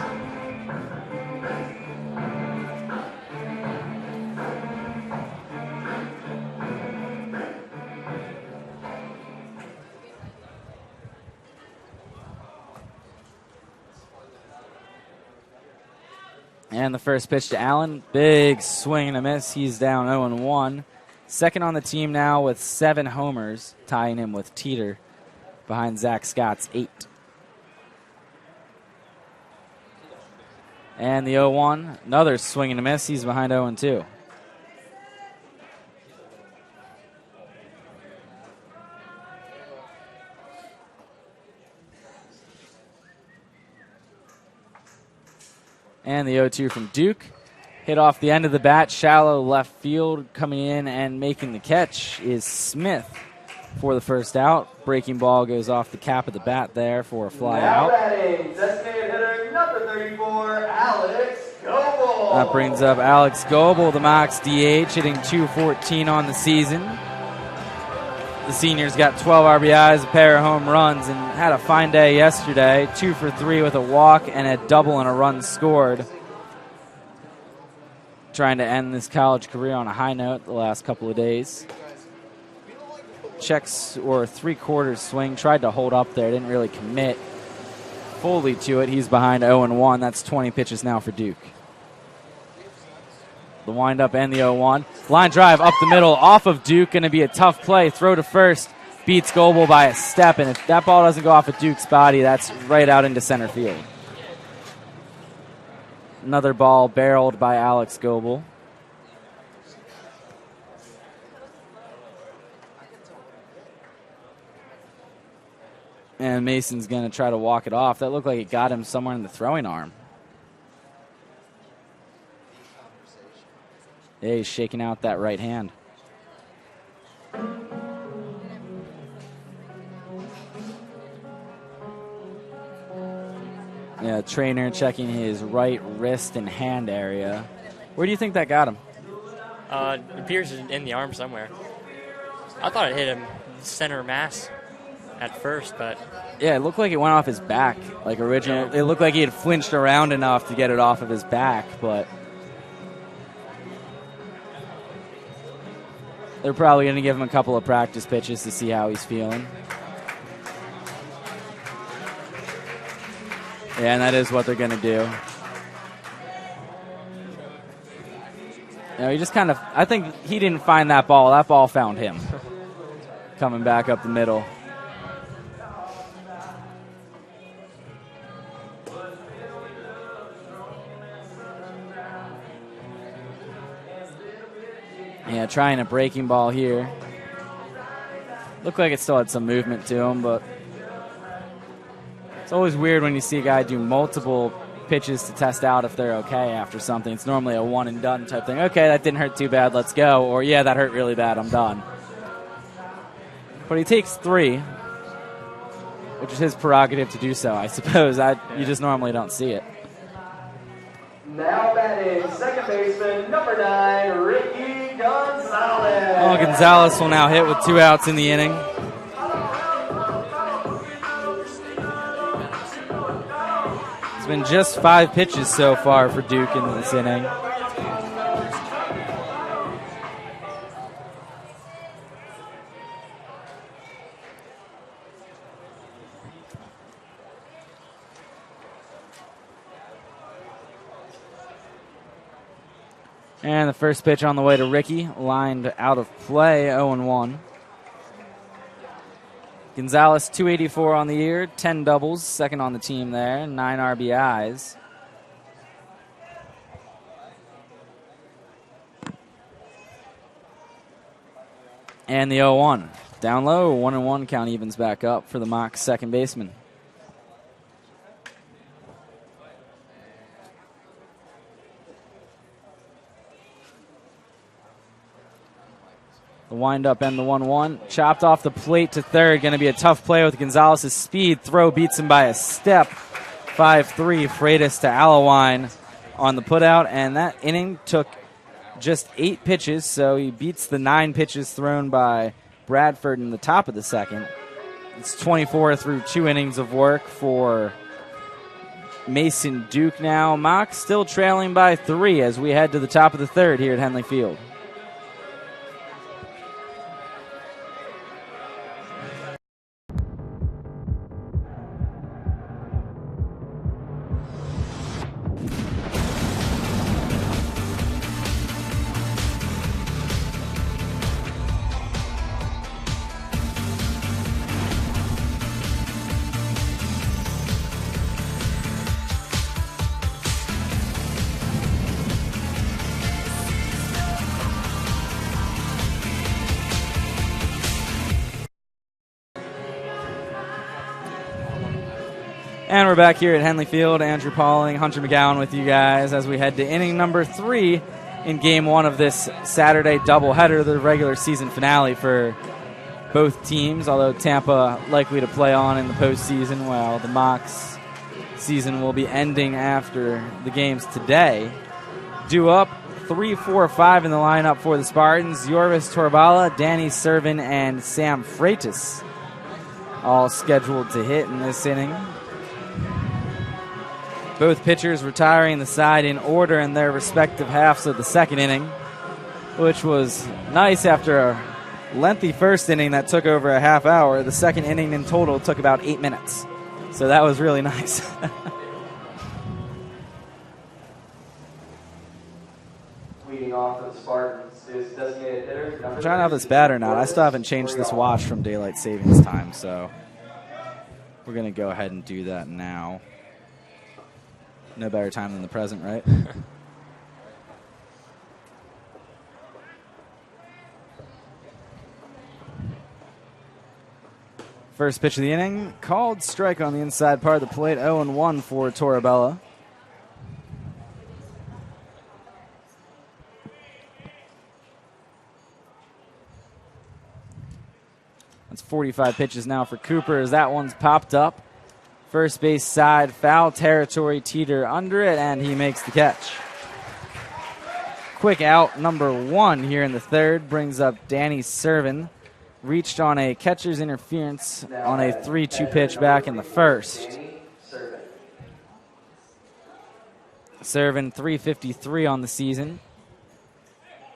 A: And the first pitch to Allen, big swing and a miss. He's down 0-1. Second on the team now with 7 homers, tying him with Teeter behind Zach Scott's 8. And the 0-1, another swing and a miss. He's behind 0-2. And the 0-2 from Duke. Hit off the end of the bat, shallow left field. Coming in and making the catch is Smith for the first out. Breaking ball goes off the cap of the bat there for a fly out.
B: Batting, designated hitter number 34, Alex Coble.
A: That brings up Alex Coble, the Mocs DH, hitting .214 on the season. The senior's got 12 RBIs, a pair of home runs, and had a fine day yesterday. 2 for 3 with a walk and a double and a run scored. Trying to end this college career on a high note the last couple of days. Checks or 3/4 swing, tried to hold up there, didn't really commit fully to it. He's behind 0-1. That's 20 pitches now for Duke. The windup and the 0-1. Line drive up the middle off of Duke. Going to be a tough play. Throw to first. Beats Coble by a step. And if that ball doesn't go off of Duke's body, that's right out into center field. Another ball barreled by Alex Coble. And Mason's going to try to walk it off. That looked like it got him somewhere in the throwing arm. Yeah, he's shaking out that right hand. Yeah, trainer checking his right wrist and hand area. Where do you think that got him?
C: It appears in the arm somewhere. I thought it hit him center mass at first, but...
A: Yeah, it looked like it went off his back. Like originally, it looked like he had flinched around enough to get it off of his back, but... They're probably going to give him a couple of practice pitches to see how he's feeling. Yeah, and that is what they're going to do. You know, he just kind of, I think he didn't find that ball. That ball found him. Coming back up the middle. Yeah, trying a breaking ball here. Looked like it still had some movement to him, but it's always weird when you see a guy do multiple pitches to test out if they're okay after something. It's normally a one and done type thing. Okay, that didn't hurt too bad, let's go. Or, yeah, that hurt really bad, I'm done. But he takes 3, which is his prerogative to do so, I suppose. You just normally don't see it.
B: Now batting, second baseman, number 9, Ricky Gonzalez.
A: Oh, Gonzalez will now hit with 2 outs in the inning. It's been just 5 pitches so far for Duke in this inning. And the first pitch on the way to Ricky, lined out of play, 0-1. Gonzalez, 284 on the year, 10 doubles, second on the team there, 9 RBIs. And the 0-1. Down low, 1-1, count evens back up for the Mocs second baseman. The windup and the 1-1. Chopped off the plate to third. Going to be a tough play with Gonzalez's speed. Throw beats him by a step. 5-3. Freitas to Allowine on the putout. And that inning took just 8 pitches. So he beats the 9 pitches thrown by Bradford in the top of the second. It's 24 through 2 innings of work for Mason Duke now. Mocs still trailing by 3 as we head to the top of the third here at Henley Field. And we're back here at Henley Field. Andrew Pauling, Hunter McGowan with you guys as we head to inning number 3 in game 1 of this Saturday doubleheader, the regular season finale for both teams, although Tampa likely to play on in the postseason while the Mocs season will be ending after the games today. Due up 3, 4, 5 in the lineup for the Spartans. Yorvis Torbala, Danny Servin, and Sam Freitas all scheduled to hit in this inning. Both pitchers retiring the side in order in their respective halves of the second inning, which was nice after a lengthy first inning that took over a half hour. The second inning in total took about 8 minutes. So that was really nice.
B: Leading off for the Spartans is designated hitter.
A: I'm trying out this bat or not. I still haven't changed this watch from daylight savings time, so we're going to go ahead and do that now. No better time than the present, right? First pitch of the inning, called strike on the inside part of the plate, 0-1 for Torabella. That's 45 pitches now for Cooper as that one's popped up. First base side, foul territory, teeter under it, and he makes the catch. Quick out number 1 here in the third brings up Danny Servin. Reached on a catcher's interference on a 3-2 pitch back in the first. Servin, 353 on the season.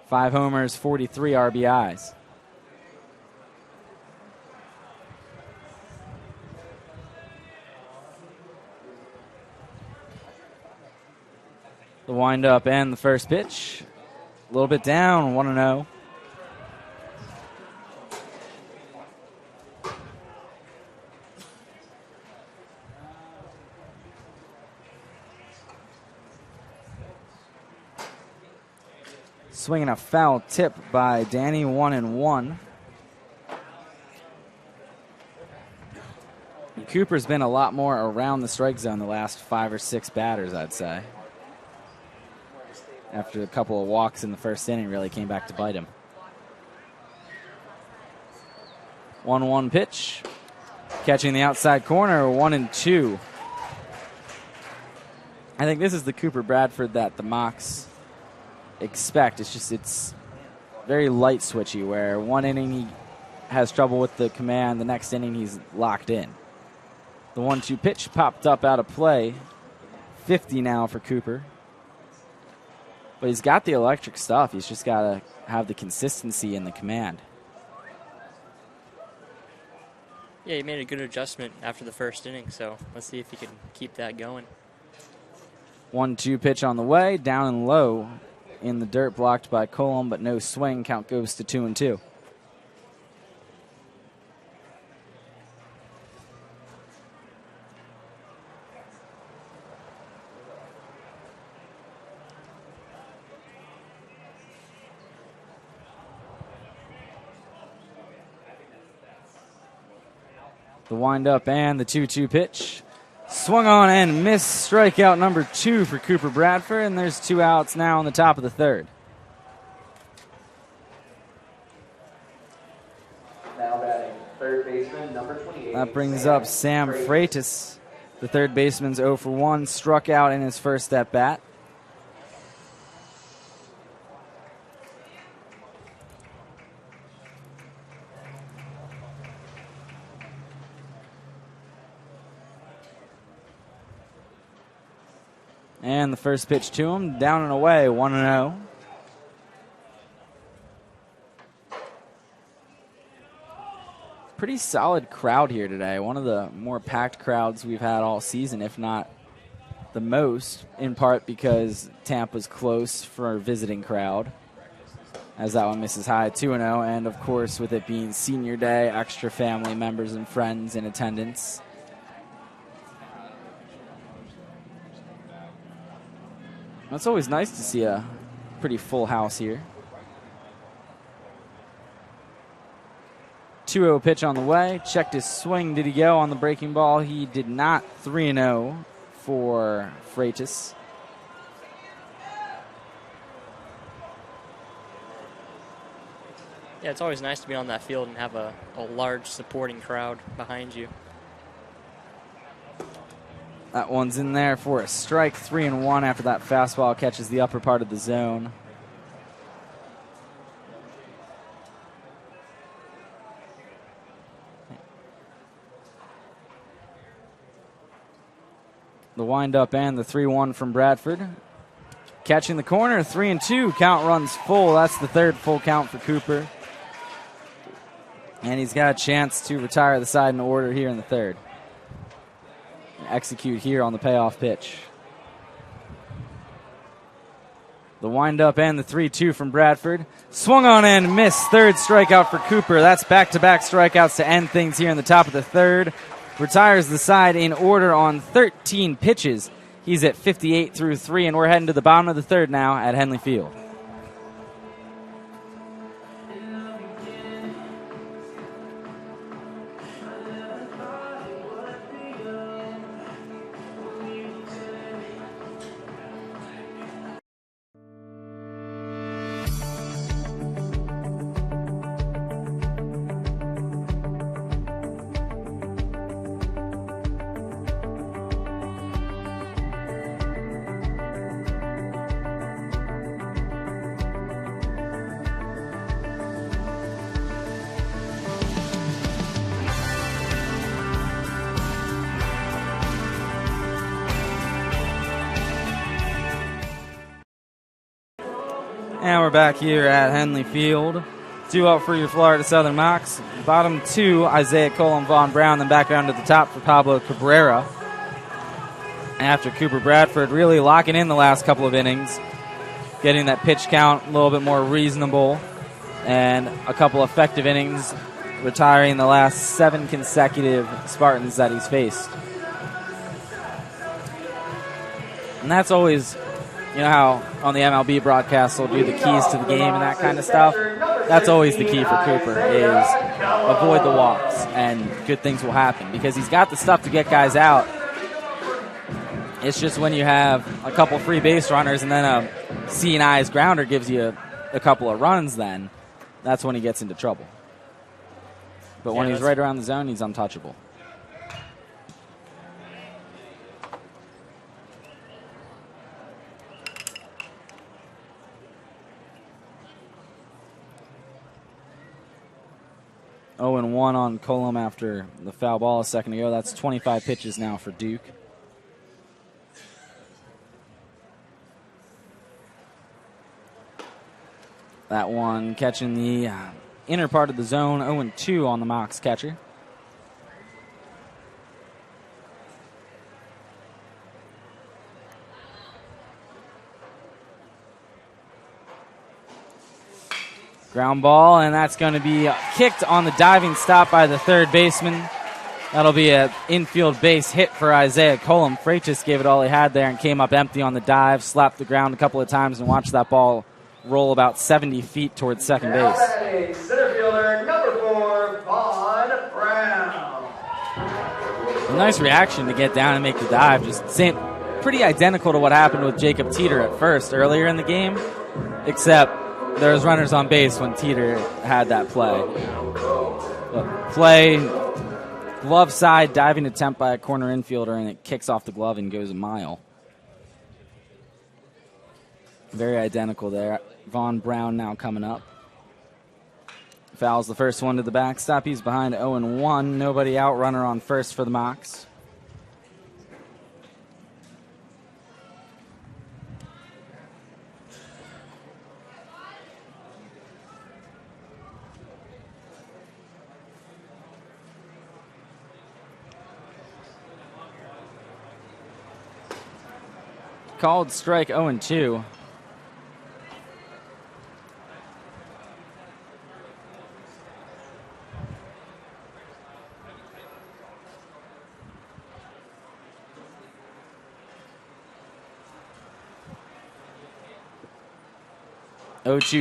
A: 5 homers, 43 RBIs. The windup and the first pitch. A little bit down, 1-0. Swinging a foul tip by Danny, 1-1. Cooper's been a lot more around the strike zone the last 5 or 6 batters, I'd say. After a couple of walks in the first inning, really came back to bite him. 1-1 pitch. Catching the outside corner, 1-2. I think this is the Cooper Bradford that the Mocs expect. It's very light switchy, where one inning he has trouble with the command, the next inning he's locked in. The 1-2 pitch popped up out of play. 50 now for Cooper. But he's got the electric stuff. He's just got to have the consistency in the command.
C: Yeah, he made a good adjustment after the first inning, so let's see if he can keep that going.
A: 1-2 pitch on the way, down and low. in the dirt, blocked by Coble, but no swing. Count goes to 2-2. The windup and the 2-2 pitch. Swung on and missed. Strikeout number 2 for Cooper Bradford, and there's 2 outs now on the top of the third.
B: Now batting third baseman, number 28.
A: That brings up Sam Freitas. The third baseman's 0 for 1, struck out in his first at bat. And the first pitch to him, down and away, 1-0. Pretty solid crowd here today. One of the more packed crowds we've had all season, if not the most, in part because Tampa's close for a visiting crowd, as that one misses high, 2-0. And, of course, with it being senior day, extra family members and friends in attendance. It's always nice to see a pretty full house here. 2-0 pitch on the way. Checked his swing. Did he go on the breaking ball? He did not. 3-0 for Freitas.
C: Yeah, it's always nice to be on that field and have a large supporting crowd behind you.
A: That one's in there for a strike. 3-1 after that fastball catches the upper part of the zone. The windup and the 3-1 from Bradford. Catching the corner, 3-2. Count runs full. That's the third full count for Cooper. And he's got a chance to retire the side in order here in the third. Execute here on the payoff pitch. The windup and the 3-2 from Bradford. Swung on and missed. Third strikeout for Cooper. That's back-to-back strikeouts to end things here in the top of the third. Retires the side in order on 13 pitches. He's at 58 through 3, and we're heading to the bottom of the third now at Henley Field. And we're back here at Henley Field. 2 out for your Florida Southern Mocs. Bottom 2, Isaiah Cole and Vaughn Brown. Then back down to the top for Pablo Cabrera. After Cooper Bradford really locking in the last couple of innings, getting that pitch count a little bit more reasonable, and a couple effective innings, retiring the last 7 consecutive Spartans that he's faced. And that's always, you know how on the MLB broadcast they'll do the keys to the game and that kind of stuff? That's always the key for Cooper, is avoid the walks, and good things will happen because he's got the stuff to get guys out. It's just when you have a couple free base runners and then a C&I's grounder gives you a couple of runs, then that's when he gets into trouble. But when he's right around the zone, he's untouchable. Oh, and 1 on Colum after the foul ball a second ago. That's 25 pitches now for Duke. That one catching the inner part of the zone. 0-2 on the Mocs catcher. Ground ball, and that's going to be kicked on the diving stop by the third baseman. That'll be an infield base hit for Isaiah Colum. Freitas gave it all he had there and came up empty on the dive, slapped the ground a couple of times, and watched that ball roll about 70 feet towards second base.
B: Center fielder, number 4, Vaughn Brown.
A: A nice reaction to get down and make the dive. Just pretty identical to what happened with Jacob Teeter at first earlier in the game, except there was runners on base when Teeter had that play. Glove side, diving attempt by a corner infielder, and it kicks off the glove and goes a mile. Very identical there. Vaughn Brown now coming up. Fouls the first one to the backstop. He's behind 0-1. Nobody out. Runner on first for the Mocs. Called strike 0-2.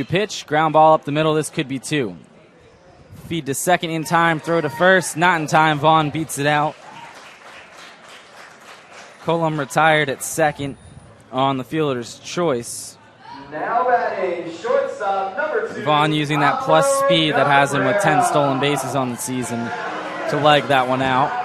A: Pitch, ground ball up the middle. This could be 2. Feed to second in time, throw to first. Not in time. Vaughn beats it out. Colum retired at second on the fielder's choice.
B: Now batting, shortstop, number 2.
A: Vaughn using that plus speed that has him with 10 stolen bases on the season to leg that one out.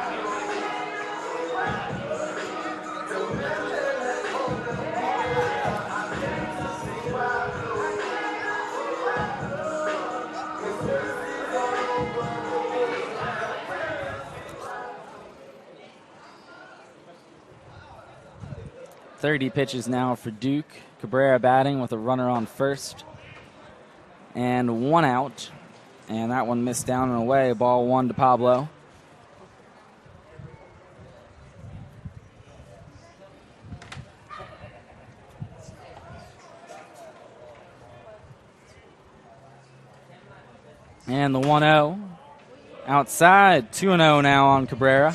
A: Pitches now for Duke. Cabrera batting with a runner on first. And 1 out. And that one missed down and away. Ball 1 to Pablo. And the 1-0. Outside. 2-0 now on Cabrera.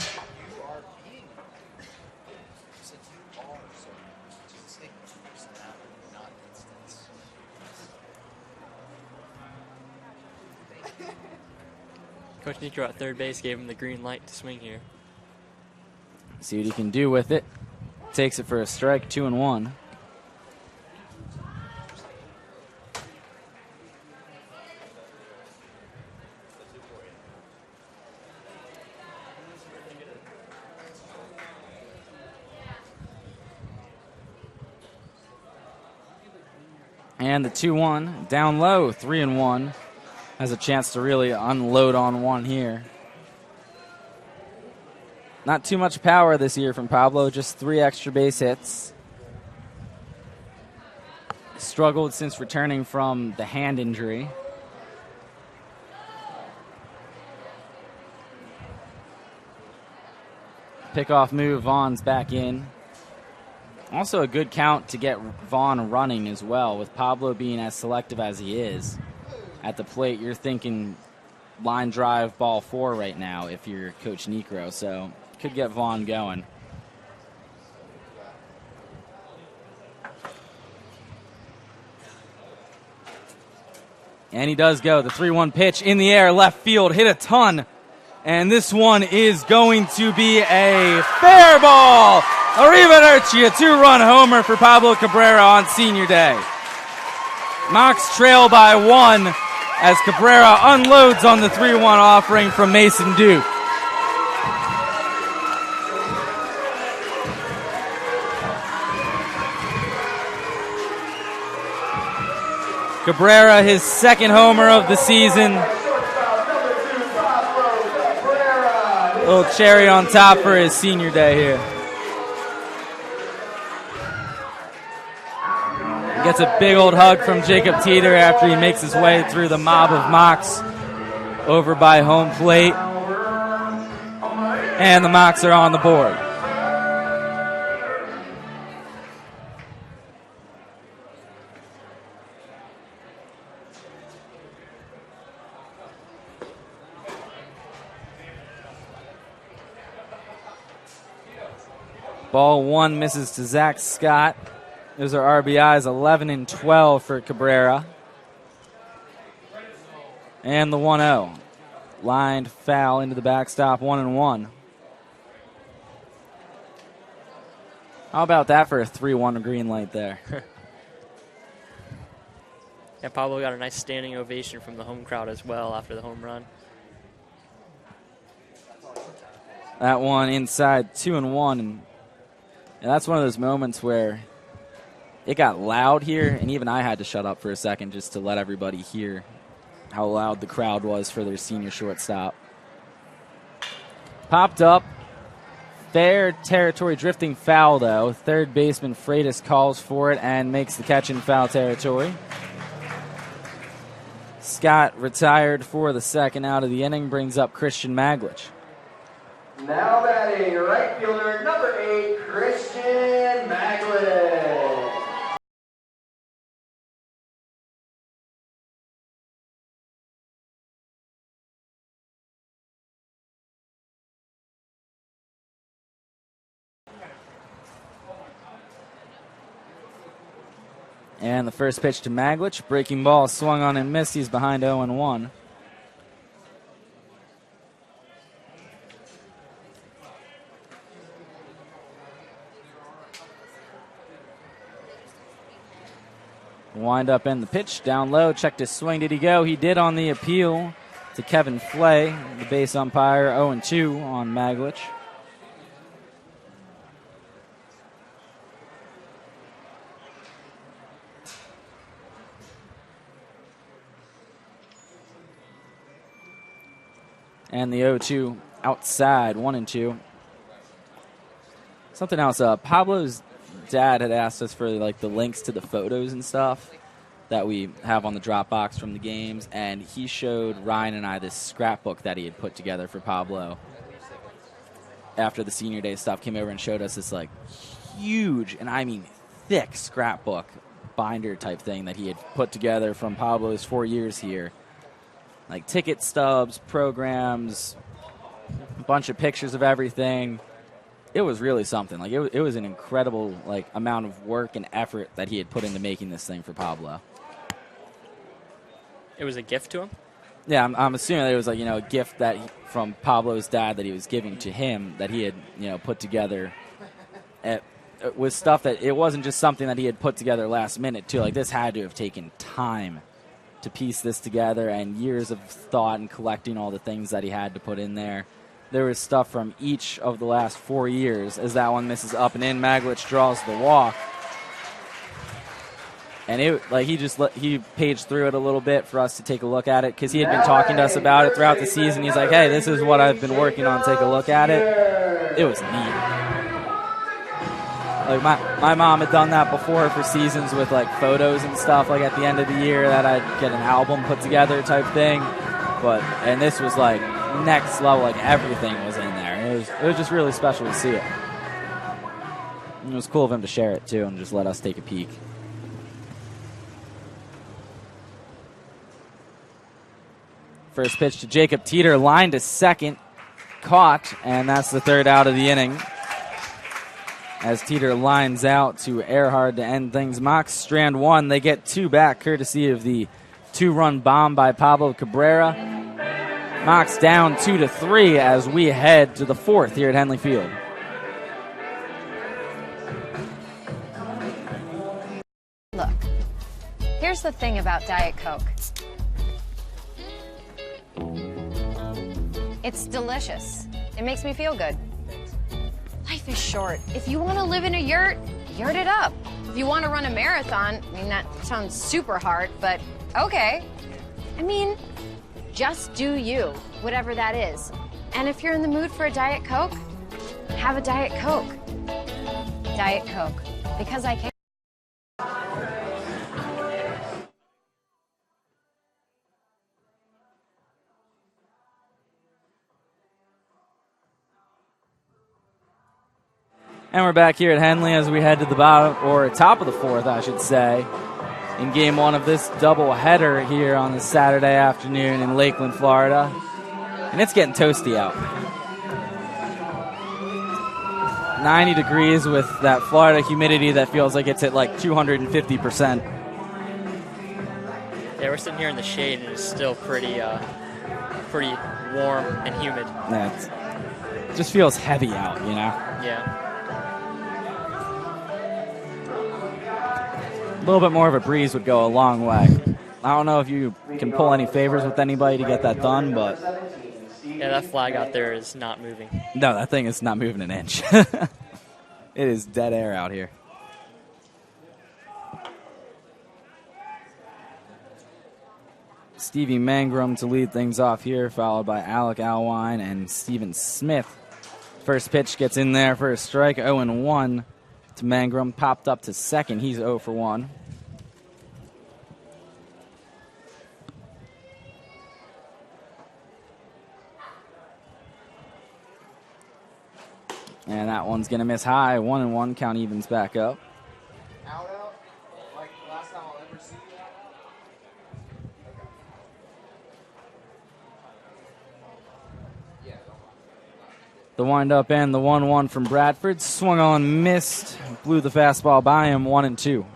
C: Coach Nitro at third base gave him the green light to swing here.
A: See what he can do with it. Takes it for a strike, 2-1. And the 2-1 down low, 3-1. Has a chance to really unload on one here. Not too much power this year from Pablo, just 3 extra base hits. Struggled since returning from the hand injury. Pickoff move, Vaughn's back in. Also a good count to get Vaughn running as well, with Pablo being as selective as he is. At the plate, you're thinking line drive, ball 4 right now if you're Coach Necro, so could get Vaughn going. And he does go. The 3-1 pitch in the air, left field, hit a ton. And this one is going to be a fair ball. Arrivederci, a 2-run homer for Pablo Cabrera on senior day. Mocs trail by 1 as Cabrera unloads on the 3-1 offering from Mason Duke. Cabrera, his second homer of the season. Little cherry on top for his senior day here. Gets a big old hug from Jacob Teeter after he makes his way through the mob of Mocs over by home plate. And the Mocs are on the board. Ball one misses to Zach Scott. Those are RBIs, 11 and 12 for Cabrera. And the 1-0. Lined foul into the backstop, 1-1. How about that for a 3-1 green light there?
C: Yeah, Pablo got a nice standing ovation from the home crowd as well after the home run.
A: That one inside, 2-1. And that's one of those moments where it got loud here, and even I had to shut up for a second just to let everybody hear how loud the crowd was for their senior shortstop. Popped up. Fair territory drifting foul, though. Third baseman Freitas calls for it and makes the catch in foul territory. Scott retired for the second out of the inning, brings up Christian Maglich.
B: Now batting right fielder number 8, Christian Maglich.
A: And the first pitch to Maglich. Breaking ball swung on and missed. He's behind 0-1. Wind up in the pitch. Down low. Checked his swing. Did he go? He did on the appeal to Kevin Flay, the base umpire. 0-2 on Maglich. And the 0-2 outside, 1-2. Something else. Pablo's dad had asked us for like the links to the photos and stuff that we have on the Dropbox from the games, and he showed Ryan and I this scrapbook that he had put together for Pablo after the senior day stuff. Came over and showed us this like huge, and I mean thick scrapbook binder type thing that he had put together from Pablo's 4 years here. Like ticket stubs, programs, a bunch of pictures of everything. It was really something. Like it was an incredible like amount of work and effort that he had put into making this thing for Pablo.
C: It was a gift to him?
A: Yeah, I'm assuming that it was like, a gift that from Pablo's dad that he was giving to him that he had, put together. It was stuff that it wasn't just something that he had put together last minute too. Like this had to have taken time to piece this together and years of thought and collecting all the things that he had to put in there. There was stuff from each of the last 4 years. As that one misses up and in, Maglich draws the walk. And he paged through it a little bit for us to take a look at it because he had been talking to us about it throughout the season. He's like, hey, this is what I've been working on. Take a look at it. It was neat. Like my mom had done that before for seasons with like photos and stuff. Like at the end of the year, that I'd get an album put together type thing. And this was like next level. Like everything was in there. It was just really special to see it. And it was cool of him to share it too and just let us take a peek. First pitch to Jacob Teeter, line to second, caught, and that's the third out of the inning. As Teeter lines out to Earhart to end things. Mocs strand one. They get two back courtesy of the two-run bomb by Pablo Cabrera. Mocs down 2-3 as we head to the fourth here at Henley Field.
E: Look, here's the thing about Diet Coke. It's delicious. It makes me feel good. Life is short. If you want to live in a yurt it up. If you want to run a marathon, I mean, that sounds super hard, but okay. I mean, just do you, whatever that is. And if you're in the mood for a Diet Coke, have a Diet Coke. Diet Coke, because I can.
A: And we're back here at Henley as we head to the bottom, or top of the fourth, I should say, in game one of this doubleheader here on this Saturday afternoon in Lakeland, Florida. And it's getting toasty out. 90 degrees with that Florida humidity that feels like it's at like 250%.
C: Yeah, we're sitting here in the shade, and it's still pretty warm and humid.
A: Yeah, it just feels heavy out, you know?
C: Yeah.
A: A little bit more of a breeze would go a long way. I don't know if you can pull any favors with anybody to get that done, but...
C: Yeah, that flag out there is not moving.
A: No, that thing is not moving an inch. It is dead air out here. Stevie Mangrum to lead things off here, followed by Alec Alwine and Steven Smith. First pitch gets in there for a strike, 0-1 to Mangrum. Popped up to second. He's 0 for 1. And that one's going to miss high. 1-1. Count evens back up.
F: Out, like last time I'll ever see you.
A: The windup and the 1-1 from Bradford. Swung on, missed. Blew the fastball by him, 1-2.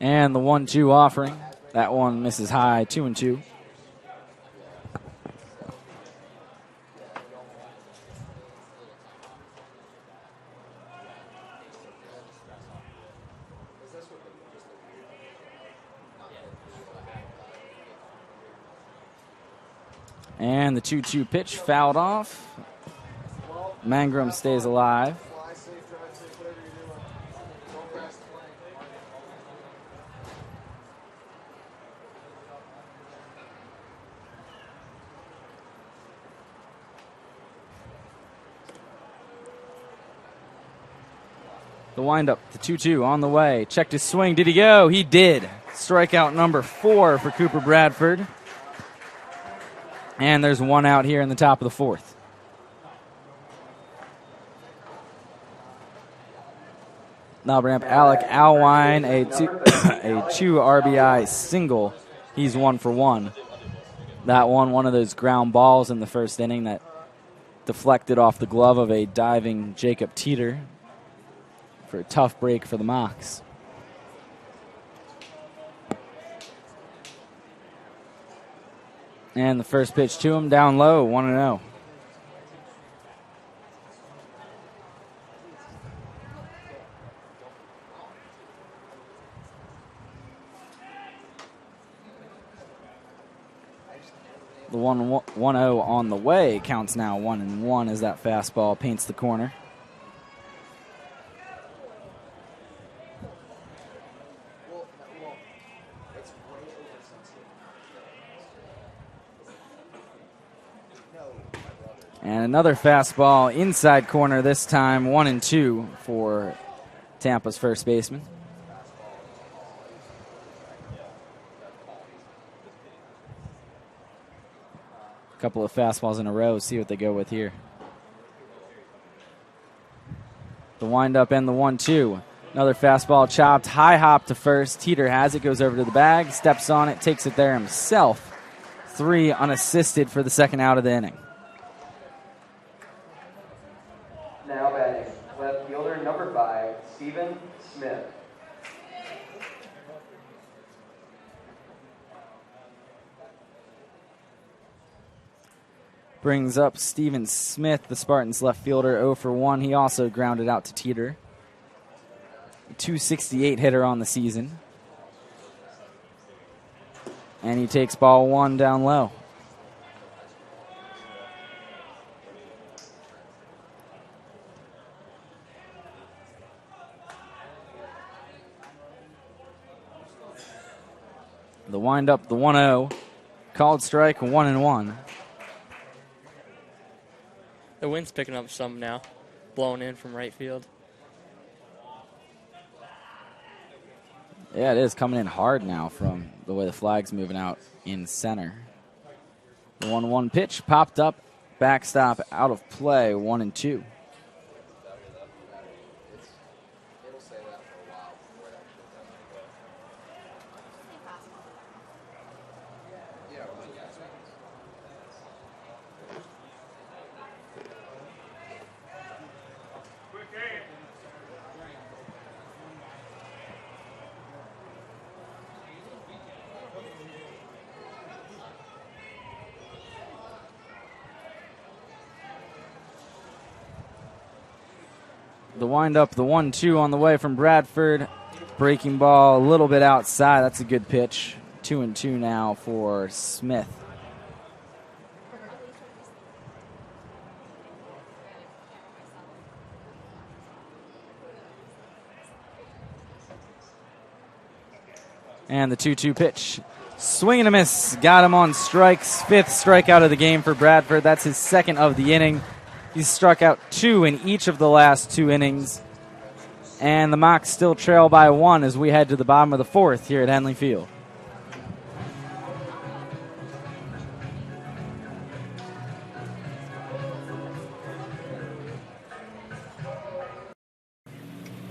A: And the 1-2 offering. That one misses high, 2-2. And the 2-2 pitch fouled off. Mangrum stays alive. The windup, the 2-2 on the way. Checked his swing. Did he go? He did. Strikeout number 4 for Cooper Bradford. And there's one out here in the top of the fourth. Now bring up Alec Alwine, a 2 RBI single. He's 1 for 1. That one of those ground balls in the first inning that deflected off the glove of a diving Jacob Teeter for a tough break for the Mocs. And the first pitch to him down low, 1-0. The 1-0 on the way counts now 1-1 as that fastball paints the corner. And another fastball inside corner this time, 1-2 for Tampa's first baseman. A couple of fastballs in a row, see what they go with here. The windup and the 1-2. Another fastball chopped, high hop to first. Teeter has it, goes over to the bag, steps on it, takes it there himself. 3 unassisted for the second out of the inning.
G: Now batting, left fielder number 5, Steven Smith.
A: Brings up Steven Smith, the Spartans left fielder, 0 for 1. He also grounded out to Teeter. A .268 hitter on the season. And he takes ball 1 down low. The windup, the 1-0. Called strike, 1-1.
C: The wind's picking up some now, blowing in from right field.
A: Yeah, it is coming in hard now from the way the flag's moving out in center. The 1-1 pitch popped up, backstop out of play, 1-2. The windup, the 1-2 on the way from Bradford. Breaking ball a little bit outside. That's a good pitch. 2-2 now for Smith. And the 2-2 pitch. Swing and a miss. Got him on strikes. 5th strikeout of the game for Bradford. That's his 2nd of the inning. He's struck out 2 in each of the last 2 innings. And the Mocs still trail by 1 as we head to the bottom of the 4th here at Henley Field.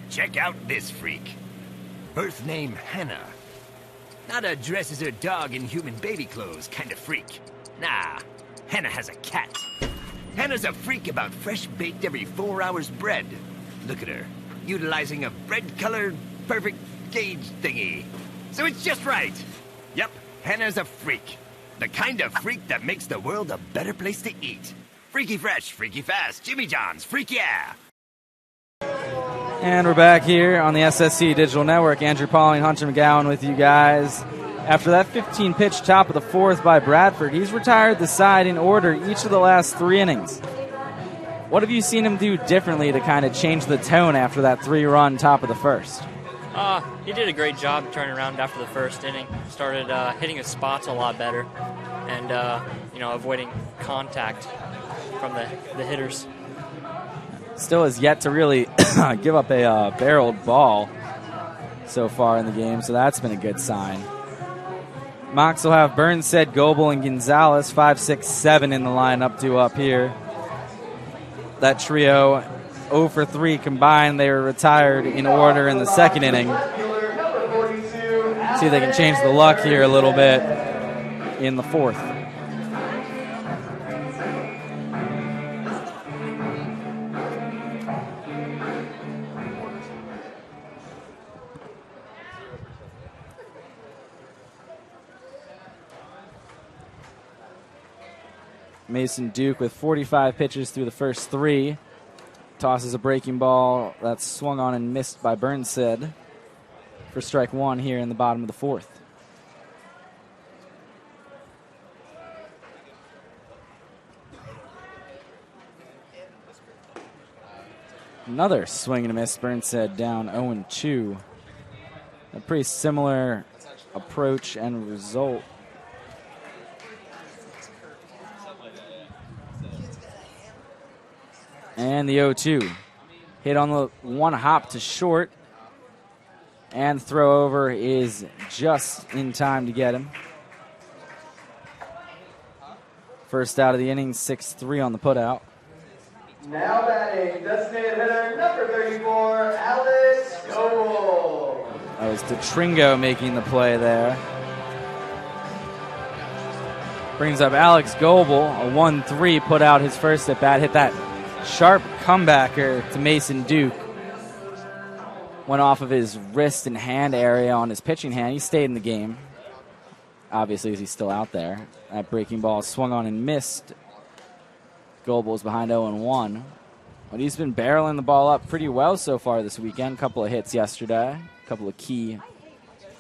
H: Check out this freak. Birth name Hannah. Not a dresses her dog in human baby clothes kind of freak. Nah, Hannah has a cat. Hannah's a freak about fresh baked every 4 hours bread. Look at her, utilizing a bread-colored perfect gauge thingy. So it's just right. Yep, Hannah's a freak. The kind of freak that makes the world a better place to eat. Freaky fresh, freaky fast, Jimmy John's, freak yeah.
A: And we're back here on the SSC Digital Network. Andrew Pauling, Hunter McGowan with you guys. After that 15-pitch top of the 4th by Bradford, he's retired the side in order each of the last 3 innings. What have you seen him do differently to kind of change the tone after that 3-run top of the 1st?
C: He did a great job turning around after the 1st inning. Started hitting his spots a lot better and, avoiding contact from the hitters.
A: Still has yet to really give up a barreled ball so far in the game, so that's been a good sign. Mocs will have Burnside, Coble, and Gonzalez, 5, 6, 7 in the lineup due up here. That trio, 0 for 3 combined. They were retired in order in the 2nd inning. See if they can change the luck here a little bit in the 4th. Mason Duke with 45 pitches through the first 3. Tosses a breaking ball that's swung on and missed by Burnside for strike 1 here in the bottom of the 4th. Another swing and a miss. Burnside down 0-2. A pretty similar approach and result. And the 0-2. Hit on the 1 hop to short. And throw over is just in time to get him. First out of the inning, 6-3 on the putout.
G: Now batting, designated hitter number 34, Alex Coble.
A: That was DeTringo making the play there. Brings up Alex Coble, a 1-3, put out his first at bat, hit that sharp comebacker to Mason Duke. Went off of his wrist and hand area on his pitching hand. He stayed in the game, obviously, as he's still out there. That breaking ball swung on and missed. Coble is behind 0-1. But he's been barreling the ball up pretty well so far this weekend. Couple of hits yesterday, a couple of key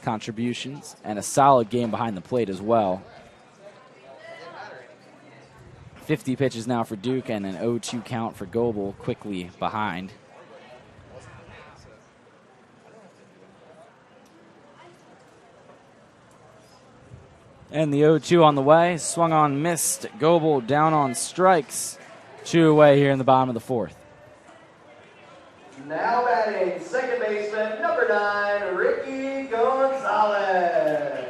A: contributions, and a solid game behind the plate as well. 50 pitches now for Duke and an 0-2 count for Coble, quickly behind. And the 0-2 on the way. Swung on, missed. Coble down on strikes. 2 away here in the bottom of the 4th.
G: Now batting, second baseman, number 9, Ricky Gonzalez.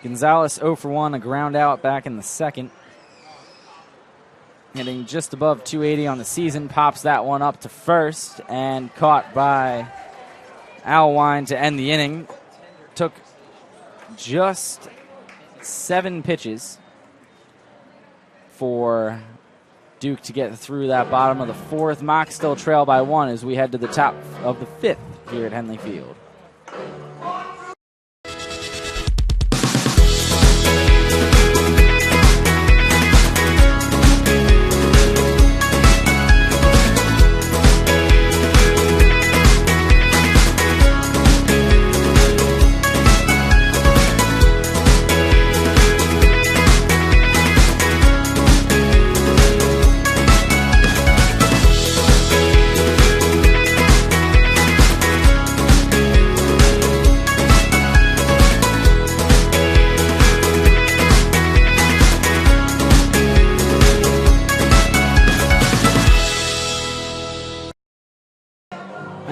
A: Gonzalez 0 for 1, a ground out back in the 2nd. Hitting just above 280 on the season, pops that one up to first and caught by Alwine to end the inning. Took just 7 pitches for Duke to get through that bottom of the fourth. Mocs still trail by 1 as we head to the top of the fifth here at Henley Field.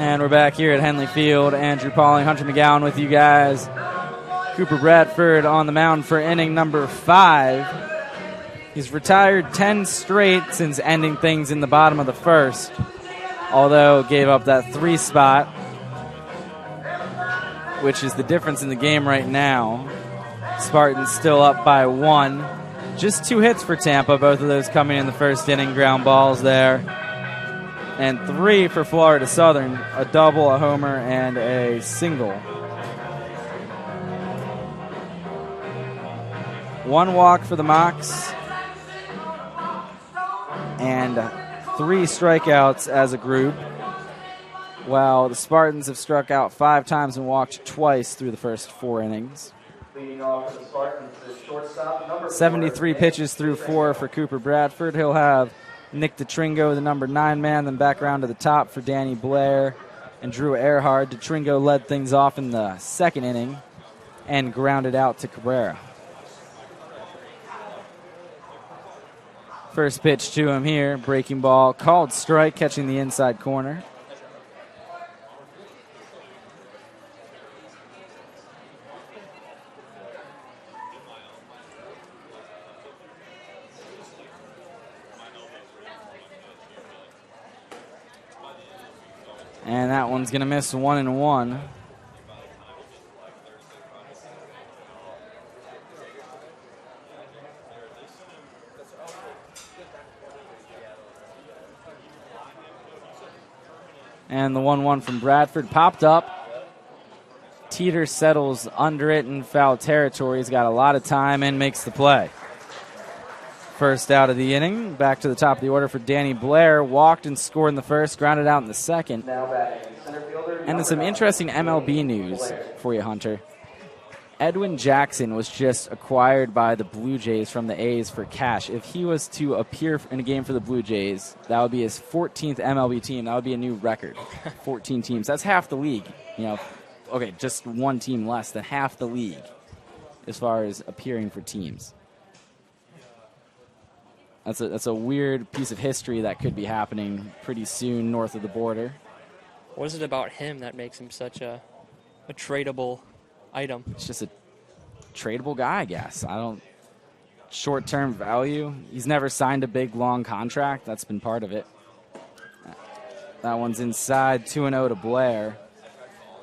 A: And we're back here at Henley Field. Andrew Pauling, Hunter McGowan with you guys. Cooper Bradford on the mound for inning number 5. He's retired 10 straight since ending things in the bottom of the first, although gave up that 3 spot, which is the difference in the game right now. Spartans still up by 1. Just 2 hits for Tampa, both of those coming in the first inning, ground balls there. And 3 for Florida Southern, a double, a homer, and a single. 1 walk for the Mocs, and 3 strikeouts as a group, while the Spartans have struck out 5 times and walked twice through the first 4 innings.
G: Leading off for the Spartans is shortstop number
A: 73 pitches through 4 for Cooper Bradford. He'll have Nick DeTringo, the number 9 man, then back around to the top for Danny Blair and Drew Earhart. DeTringo led things off in the 2nd inning and grounded out to Cabrera. First pitch to him here, breaking ball, called strike, catching the inside corner. And that one's going to miss 1-1. And the 1-1 from Bradford popped up. Teeter settles under it in foul territory. He's got a lot of time and makes the play. First out of the inning. Back to the top of the order for Danny Blair. Walked and scored in the first, grounded out in the second. And then some interesting MLB news for you, Hunter. Edwin Jackson was just acquired by the Blue Jays from the A's for cash. If he was to appear in a game for the Blue Jays, that would be his 14th MLB team. That would be a new record. 14 teams. That's half the league. Okay, just 1 team less than half the league as far as appearing for teams. That's a weird piece of history that could be happening pretty soon north of the border.
C: What is it about him that makes him such a tradable item?
A: It's just a tradable guy, I guess. Short-term value. He's never signed a big, long contract. That's been part of it. That one's inside, 2-0 to Blair.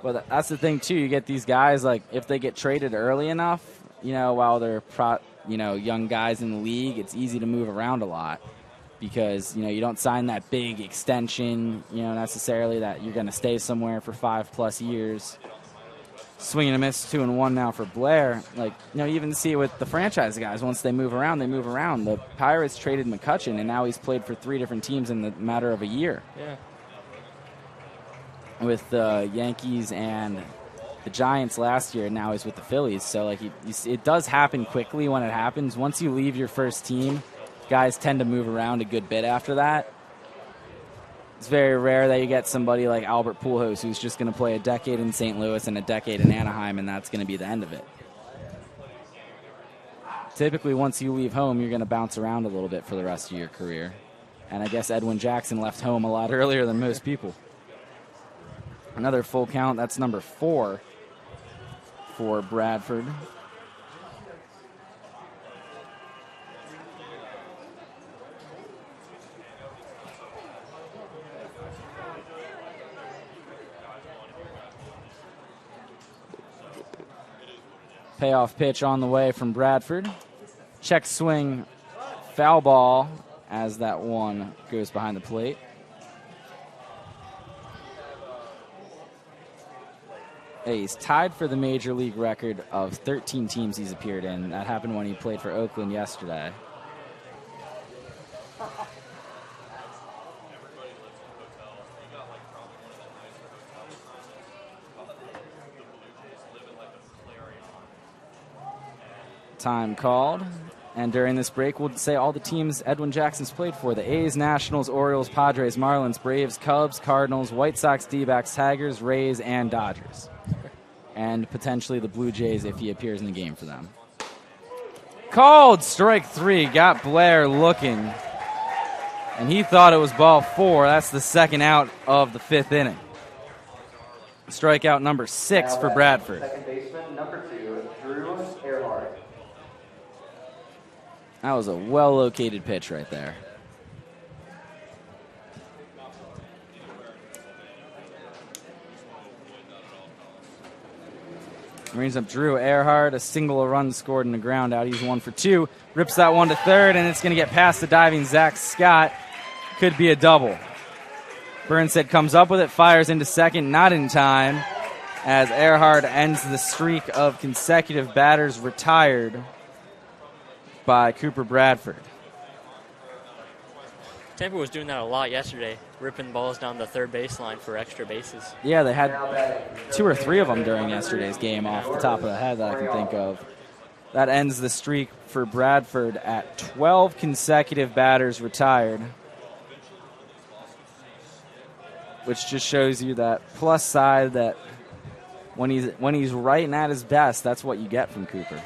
A: But that's the thing, too. You get these guys, like, if they get traded early enough, while they're young guys in the league, it's easy to move around a lot because, you don't sign that big extension, necessarily that you're going to stay somewhere for 5+ years. Swing and a miss, 2-1 now for Blair. You even see it with the franchise guys. Once they move around, they move around. The Pirates traded McCutchen, and now he's played for 3 different teams in the matter of a year.
C: Yeah.
A: With the Yankees and the Giants last year, and now he's with the Phillies. So, it does happen quickly when it happens. Once you leave your first team, guys tend to move around a good bit after that. It's very rare that you get somebody like Albert Pujols who's just going to play a decade in St. Louis and a decade in Anaheim, and that's going to be the end of it. Typically, once you leave home, you're going to bounce around a little bit for the rest of your career. And I guess Edwin Jackson left home a lot earlier than most people. Another full count. That's number 4 for Bradford. Payoff pitch on the way from Bradford. Check swing, foul ball, as that one goes behind the plate. He's tied for the major league record of 13 teams he's appeared in. That happened when he played for Oakland yesterday. Time called. And during this break, we'll say all the teams Edwin Jackson's played for: the A's, Nationals, Orioles, Padres, Marlins, Braves, Cubs, Cardinals, White Sox, D-backs, Tigers, Rays, and Dodgers. And potentially the Blue Jays if he appears in the game for them. Called strike 3. Got Blair looking. And he thought it was ball 4. That's the second out of the 5th inning. Strikeout number 6 for Bradford.
G: Second baseman, number 2, Drew Earhart.
A: That was a well-located pitch right there. Brings up Drew Earhart, a single, a run scored, and a ground out. He's 1 for 2. Rips that one to third, and it's going to get past the diving Zach Scott. Could be a double. Burnstead comes up with it, fires into second, not in time, as Earhart ends the streak of consecutive batters retired by Cooper Bradford.
C: Tampa was doing that a lot yesterday, ripping balls down the third baseline for extra bases.
A: Yeah, they had 2 or 3 of them during yesterday's game off the top of the head that I can think of. That ends the streak for Bradford at 12 consecutive batters retired, which just shows you that plus side that when he's right and at his best, that's what you get from Cooper.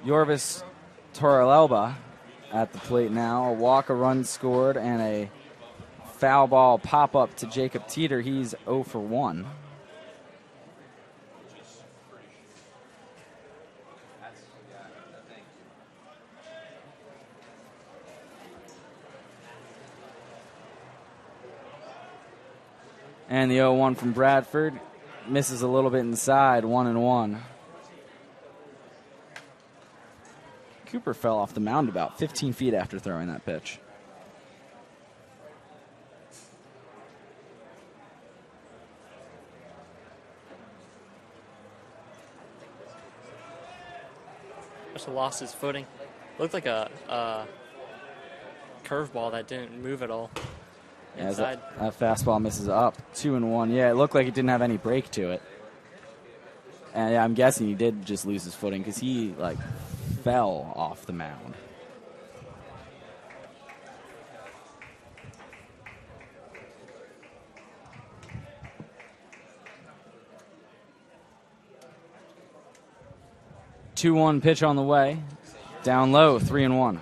A: Yorvis Torrelba at the plate now. A walk, a run scored, and a foul ball pop-up to Jacob Teeter. He's 0 for 1. And the 0-1 from Bradford misses a little bit inside, 1-1. Cooper fell off the mound about 15 feet after throwing that pitch.
C: Must have lost his footing. Looked like a curveball that didn't move at all.
A: Yeah, that fastball misses up. 2-1. Yeah, it looked like it didn't have any break to it. And yeah, I'm guessing he did just lose his footing because he fell off the mound. Two-one pitch on the way. Down low, 3-1.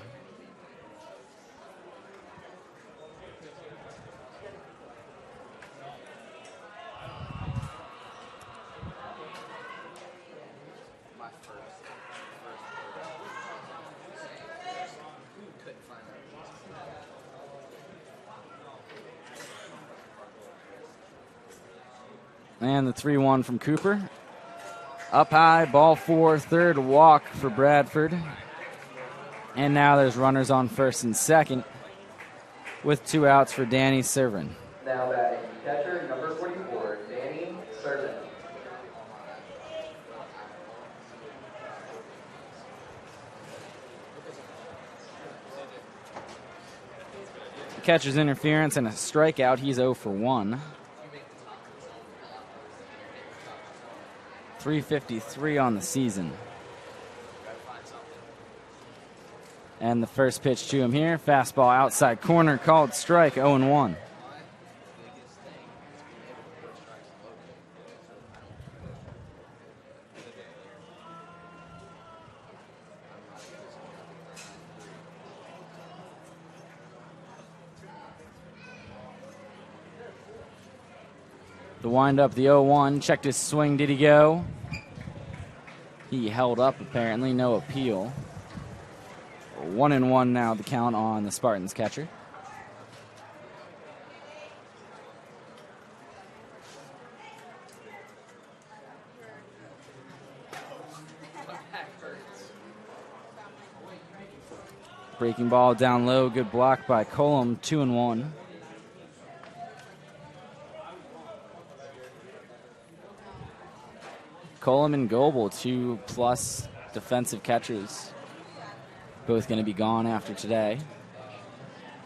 A: And the 3-1 from Cooper. Up high, ball 4, third walk for Bradford. And now there's runners on first and second with 2 outs for Danny Servin.
G: Now batting catcher number 44, Danny Servin.
A: Catcher's interference and a strikeout. He's 0 for 1. 353 on the season. And the first pitch to him here, fastball outside corner, called strike, 0-1. The windup, the 0-1, checked his swing, did he go? He held up apparently, no appeal. 1-1 now, the count on the Spartans catcher. Breaking ball down low. Good block by Coble. 2-1. Coble and Coble, 2+ defensive catchers. Both going to be gone after today.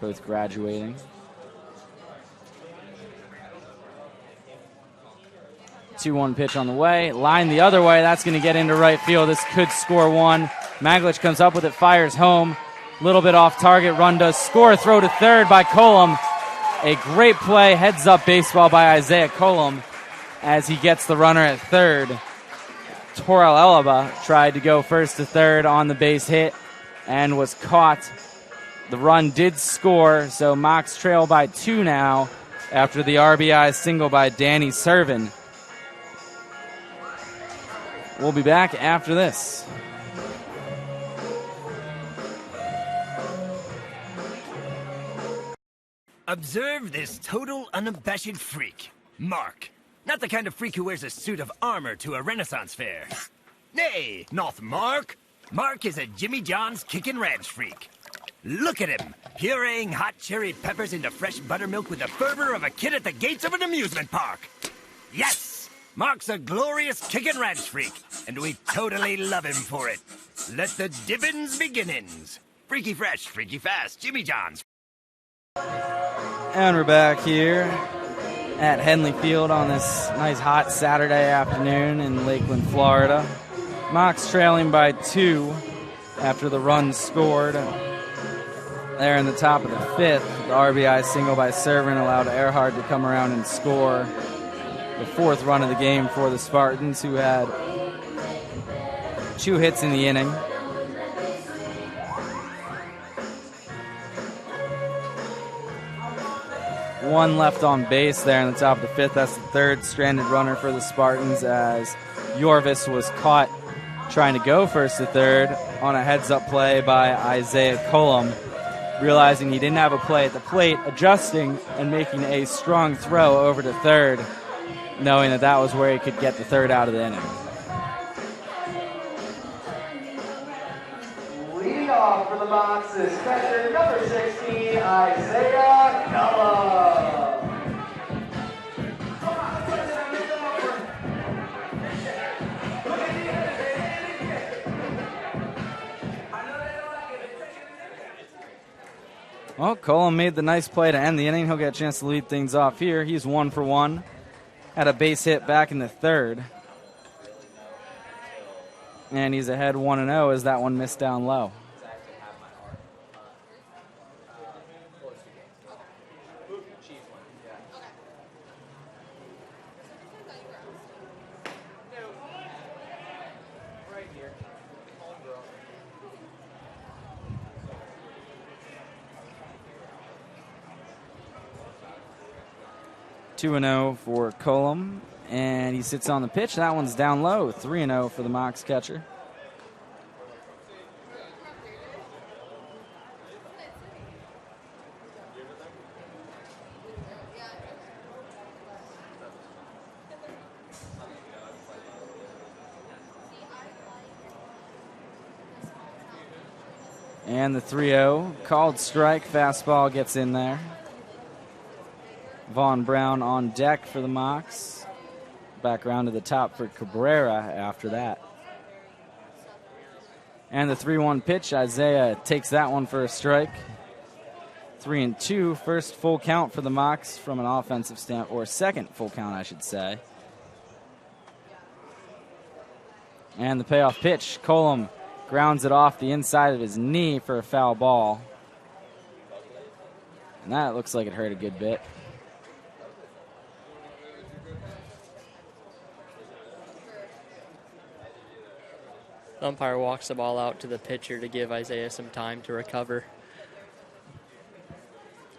A: Both graduating. 2-1 pitch on the way. Line the other way. That's going to get into right field. This could score one. Maglich comes up with it, fires home. A little bit off target. Run does score. Throw to third by Coble. A great play. Heads up baseball by Isaiah Coble as he gets the runner at third. Torel Elaba tried to go first to third on the base hit and was caught. The run did score, so Mocs trail by 2 now after the RBI single by Danny Servin. We'll be back after this.
H: Observe this total unabashed freak, Mark. Not the kind of freak who wears a suit of armor to a Renaissance fair. Nay, not Mark. Mark is a Jimmy John's kickin' ranch freak. Look at him, pureeing hot cherry peppers into fresh buttermilk with the fervor of a kid at the gates of an amusement park. Yes, Mark's a glorious kickin' ranch freak, and we totally love him for it. Let the dippin's beginnings. Freaky fresh, freaky fast, Jimmy John's.
A: And we're back here at Henley Field on this nice hot Saturday afternoon in Lakeland, Florida. Mocs trailing by 2 after the run scored. There in the top of the 5th, the RBI single by Servin allowed Earhart to come around and score the 4th run of the game for the Spartans, who had 2 hits in the inning. One left on base there in the top of the 5th. That's the 3rd stranded runner for the Spartans as Yorvis was caught trying to go first to third on a heads-up play by Isaiah Coble. Realizing he didn't have a play at the plate, adjusting and making a strong throw over to third, knowing that that was where he could get the third out of the inning.
G: Leading off for the Mocs is catcher number 16, Isaiah Coble.
A: Well, Coble made the nice play to end the inning. He'll get a chance to lead things off here. He's 1 for 1. Had a base hit back in the 3rd. And he's ahead 1-0 as that one missed down low. Two and 0 for Coble, and he sits on the pitch. That one's down low. 3-0 for the Mocs catcher. And the 3-0 called strike. Fastball gets in there. Vaughn Brown on deck for the Mocs. Back around to the top for Cabrera after that. And the 3-1 pitch. Isaiah takes that one for a strike. 3-2. First full count for the Mocs from an offensive stand, or second full count, I should say. And the payoff pitch. Coble grounds it off the inside of his knee for a foul ball. And that looks like it hurt a good bit.
C: The umpire walks the ball out to the pitcher to give Isaiah some time to recover.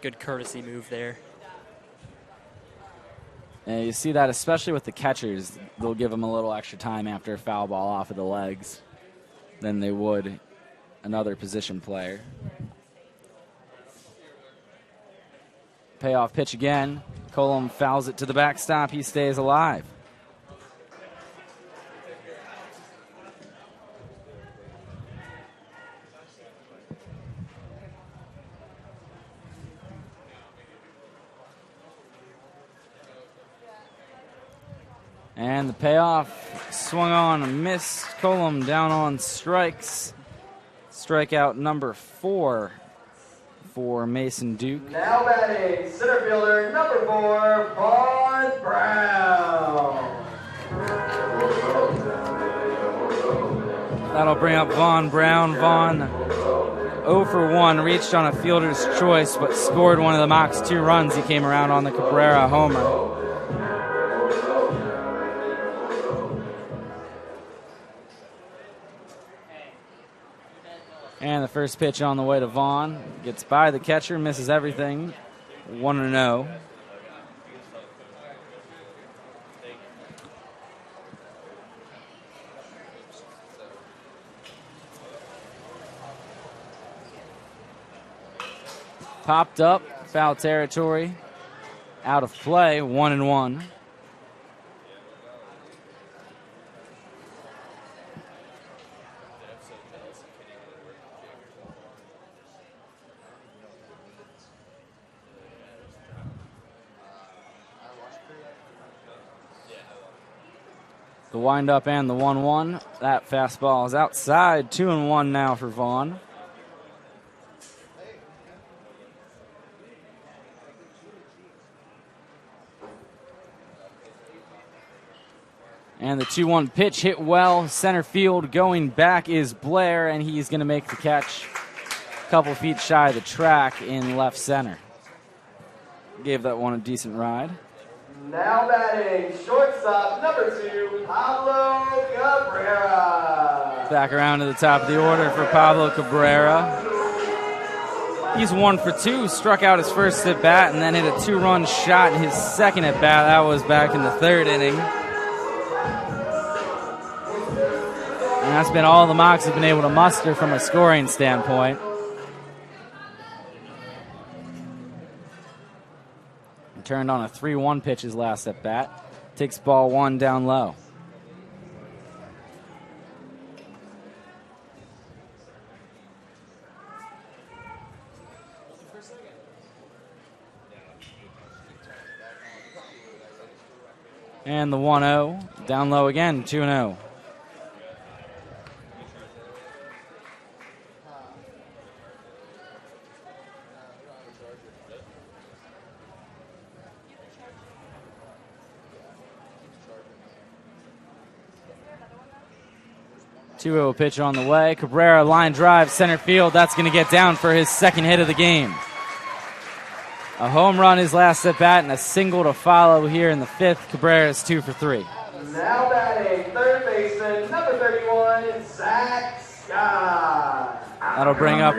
C: Good courtesy move there.
A: And you see that especially with the catchers. They'll give them a little extra time after a foul ball off of the legs than they would another position player. Payoff pitch again. Coble fouls it to the backstop. He stays alive. And the payoff swung on a miss. Coble down on strikes. Strikeout number 4 for Mason Duke.
G: Now batting, center fielder number 4, Vaughn Brown.
A: That'll bring up Vaughn Brown. Vaughn 0 for 1, reached on a fielder's choice, but scored one of the Mocs 2 runs. He came around on the Cabrera homer. And the first pitch on the way to Vaughn. Gets by the catcher, misses everything. 1-0. Popped up, foul territory. Out of play, 1-1. The windup and the 1-1. That fastball is outside. 2-1 now for Vaughn. And the 2-1 pitch hit well. Center field going back is Blair, and he's going to make the catch a couple feet shy of the track in left center. Gave that one a decent ride.
G: Now batting, shortstop number 2, Pablo Cabrera.
A: Back around to the top of the order for Pablo Cabrera. He's 1 for 2, struck out his first at bat, and then hit a 2-run shot in his second at bat. That was back in the 3rd inning. And that's been all the Mocs have been able to muster from a scoring standpoint. Turned on a 3-1 pitch his last at bat. Takes ball 1 down low. And the 1-0. Down low again, 2-0. Pitch on the way. Cabrera line drive, center field. That's going to get down for his second hit of the game. A home run his last at bat and a single to follow here in the 5th. Cabrera is 2 for 3.
G: Now batting, third baseman number 31, Zach Scott.
A: That'll bring up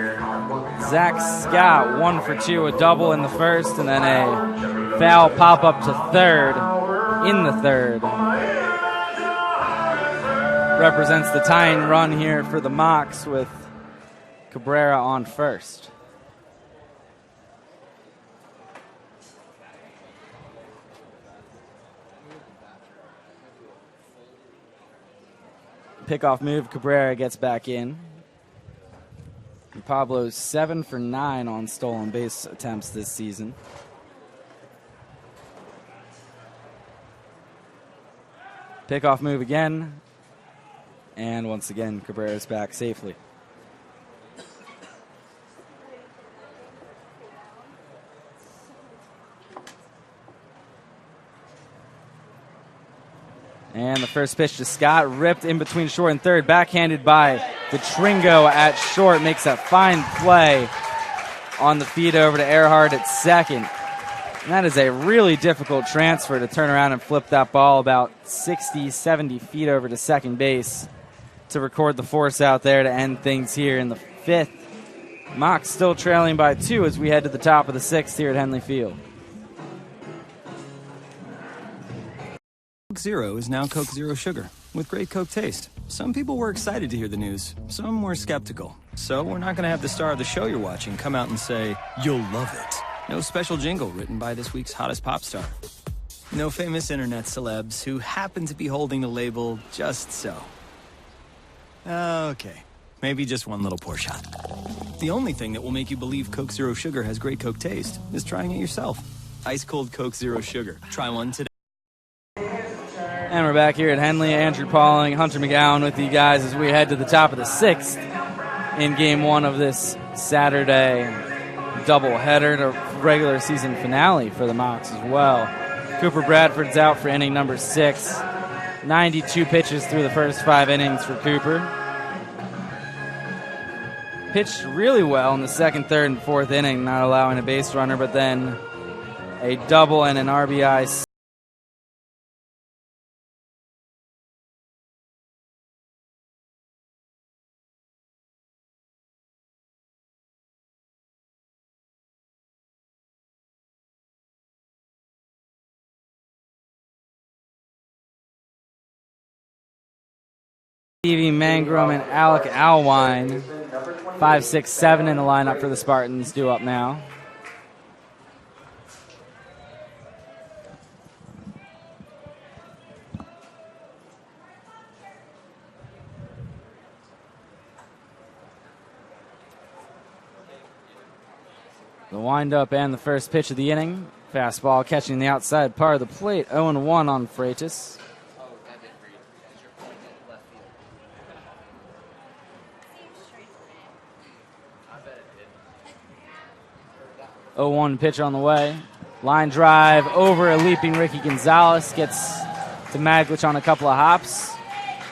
A: Zach Scott, 1 for 2, a double in the first, and then a foul pop up to third in the 3rd. Represents the tying run here for the Mocs with Cabrera on first. Pickoff move, Cabrera gets back in. And Pablo's 7 for 9 on stolen base attempts this season. Pickoff move again. And once again, Cabrera's back safely. And the first pitch to Scott, ripped in between short and third, backhanded by Tringo at short, makes a fine play on the feed over to Earhart at second. And that is a really difficult transfer to turn around and flip that ball about 60, 70 feet over to second base to record the force out there to end things here in the 5th. Mocs still trailing by 2 as we head to the top of the 6th here at Henley Field.
I: Coke Zero is now Coke Zero Sugar, with great Coke taste. Some people were excited to hear the news. Some were skeptical. So we're not going to have the star of the show you're watching come out and say, "You'll love it." No special jingle written by this week's hottest pop star. No famous internet celebs who happen to be holding the label just so. Okay, maybe just one little pour shot. The only thing that will make you believe Coke Zero Sugar has great Coke taste is trying it yourself. Ice cold Coke Zero Sugar. Try one today.
A: And we're back here at Henley. Andrew Pauling, Hunter McGowan with you guys as we head to the top of the 6th in Game 1 of this Saturday doubleheader to regular season finale for the Mocs as well. Cooper Bradford's out for inning number 6. 92 pitches through the first 5 innings for Cooper. Pitched really well in the 2nd, 3rd, and 4th inning, not allowing a base runner, but then a double and an RBI. Stevie Mangrum and Alec Alwine, 5, 6, 7 in the lineup for the Spartans, due up now. The windup and the first pitch of the inning. Fastball catching the outside part of the plate. 0-1 on Freitas. 0-1 pitch on the way. Line drive over a leaping Ricky Gonzalez. Gets to Maglich on a couple of hops.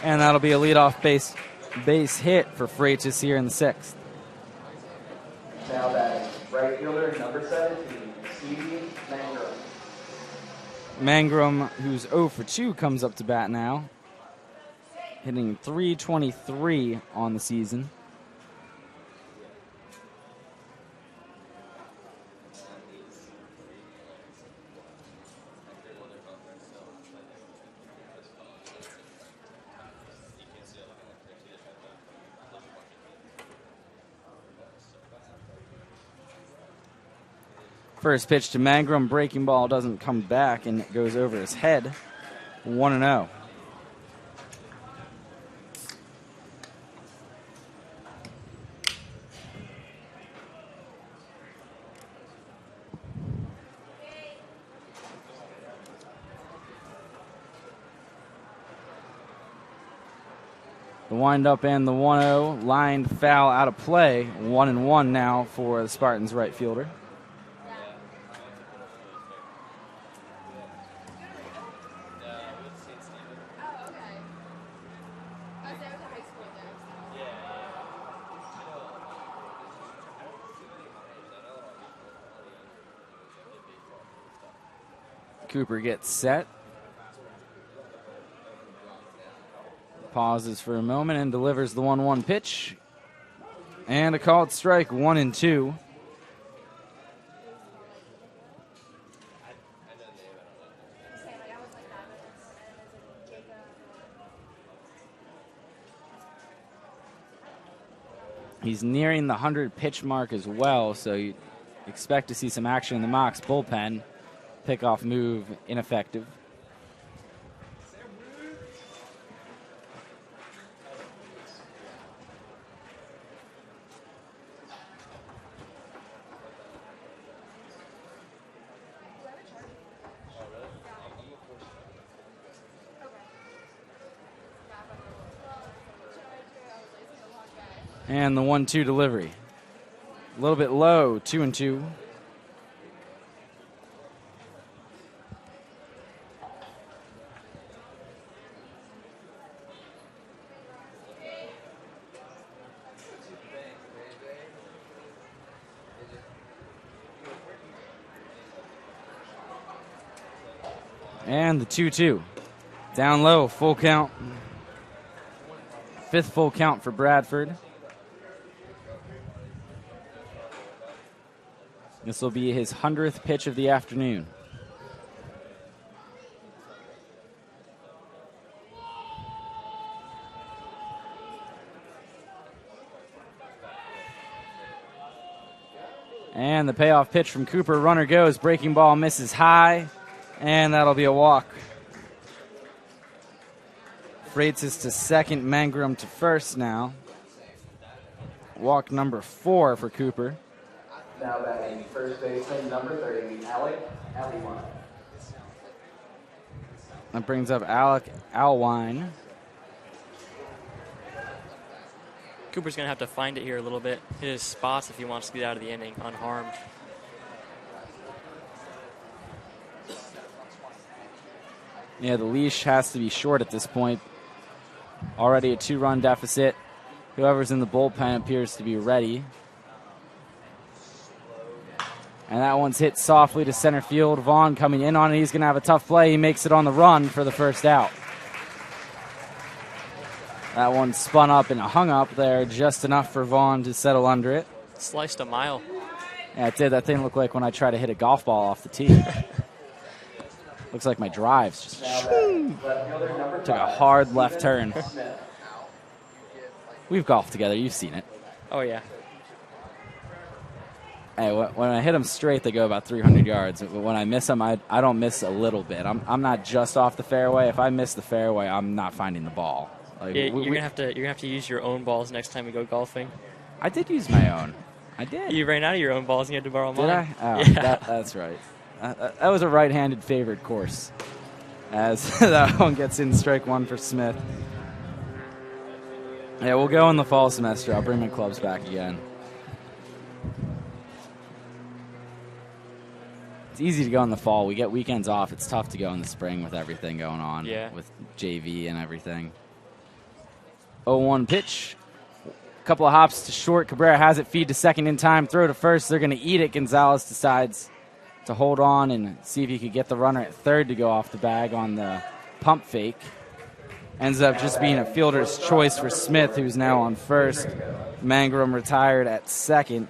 A: And that'll be a leadoff base hit for Freitas here in the 6th.
G: Now batting, right fielder, number 17, Stevie Mangrum.
A: Mangrum, who's 0 for 2, comes up to bat now. Hitting .323 on the season. First pitch to Mangrum, breaking ball doesn't come back, and it goes over his head. 1-0. The windup and the 1-0, lined foul out of play. 1-1 now for the Spartans right fielder. Cooper gets set. Pauses for a moment and delivers the 1-1 pitch. And a called strike, 1-2. He's nearing the 100 pitch mark as well, so you expect to see some action in the Mocs bullpen. Pickoff move ineffective. And the 1-2 delivery. A little bit low, 2-2. And the 2-2. Down low, full count. 5th full count for Bradford. This will be his 100th pitch of the afternoon. And the payoff pitch from Cooper. Runner goes. Breaking ball misses high. And that'll be a walk. Freitas to second. Mangrum to first now. Walk number 4 for Cooper.
G: Now batting first baseman, number 30, Alec Alwine.
A: That brings up Alec Alwine.
C: Cooper's going to have to find it here a little bit, hit his spots if he wants to get out of the inning unharmed.
A: Yeah, the leash has to be short at this point. Already a 2-run deficit. Whoever's in the bullpen appears to be ready. And that one's hit softly to center field. Vaughn coming in on it. He's going to have a tough play. He makes it on the run for the first out. That one spun up and hung up there just enough for Vaughn to settle under it.
C: Sliced a mile.
A: Yeah, it did. That thing looked like when I try to hit a golf ball off the tee. Looks like my drives just took a hard left turn. We've golfed together. You've seen it.
C: Oh, yeah.
A: Hey, when I hit them straight, they go about 300 yards. But when I miss them, I don't miss a little bit. I'm not just off the fairway. If I miss the fairway, I'm not finding the ball. Like,
C: yeah, you're gonna have to use your own balls next time we go golfing.
A: I did use my own. I did.
C: You ran out of your own balls and you had to borrow mine.
A: Did I? Oh,
C: yeah.
A: That's right. That was a right-handed favored course. As that one gets in strike one for Smith. Yeah, we'll go in the fall semester. I'll bring my clubs back again. It's easy to go in the fall. We get weekends off. It's tough to go in the spring with everything going on.
C: Yeah.
A: With JV and everything. 0-1 pitch. A couple of hops to short. Cabrera has it. Feed to second in time. Throw to first. They're going to eat it. Gonzalez decides to hold on and see if he could get the runner at third to go off the bag on the pump fake. Ends up just being a fielder's choice for Smith, who's now on first. Mangrum retired at second.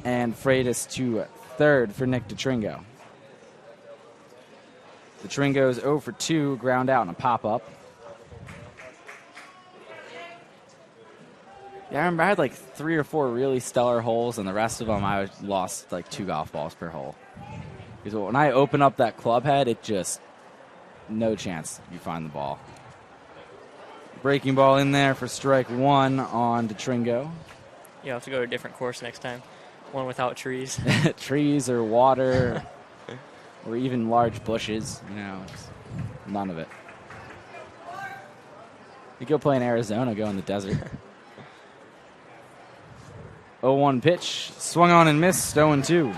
A: And Freitas to third for Nick DeTringo. DeTringo's 0 for 2, ground out and a pop-up. Yeah, I remember I had like 3 or 4 really stellar holes, and the rest of them I lost like 2 golf balls per hole. Because when I open up that club head, it just, no chance you find the ball. Breaking ball in there for strike one on DeTringo.
C: You have to go to a different course next time. One without trees.
A: Trees or water or even large bushes, it's none of it. You go play in Arizona, go in the desert. 0-1 pitch, swung on and missed, 0-2.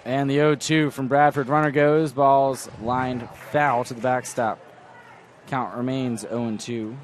A: And the 0-2 from Bradford. Runner goes. Ball's lined foul to the backstop. Count remains 0-2.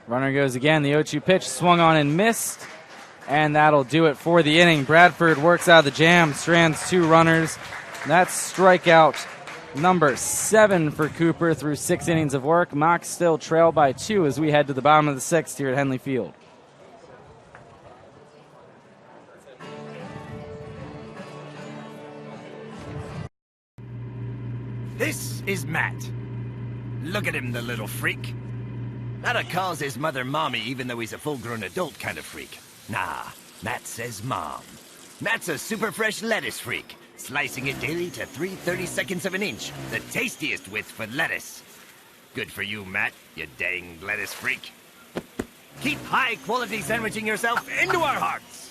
A: Runner goes again. The 0-2 pitch swung on and missed. And that'll do it for the inning. Bradford works out of the jam, strands 2 runners. That's strikeout number 7 for Cooper through 6 innings of work. Mocs still trail by 2 as we head to the bottom of the 6th here at Henley Field.
H: This is Matt. Look at him, the little freak. Nada calls his mother mommy even though he's a full-grown adult kind of freak. Nah, Matt says mom. Matt's a super fresh lettuce freak, slicing it daily to 3/32 of an inch, the tastiest width for lettuce. Good for you, Matt, you dang lettuce freak. Keep high-quality sandwiching yourself into our hearts.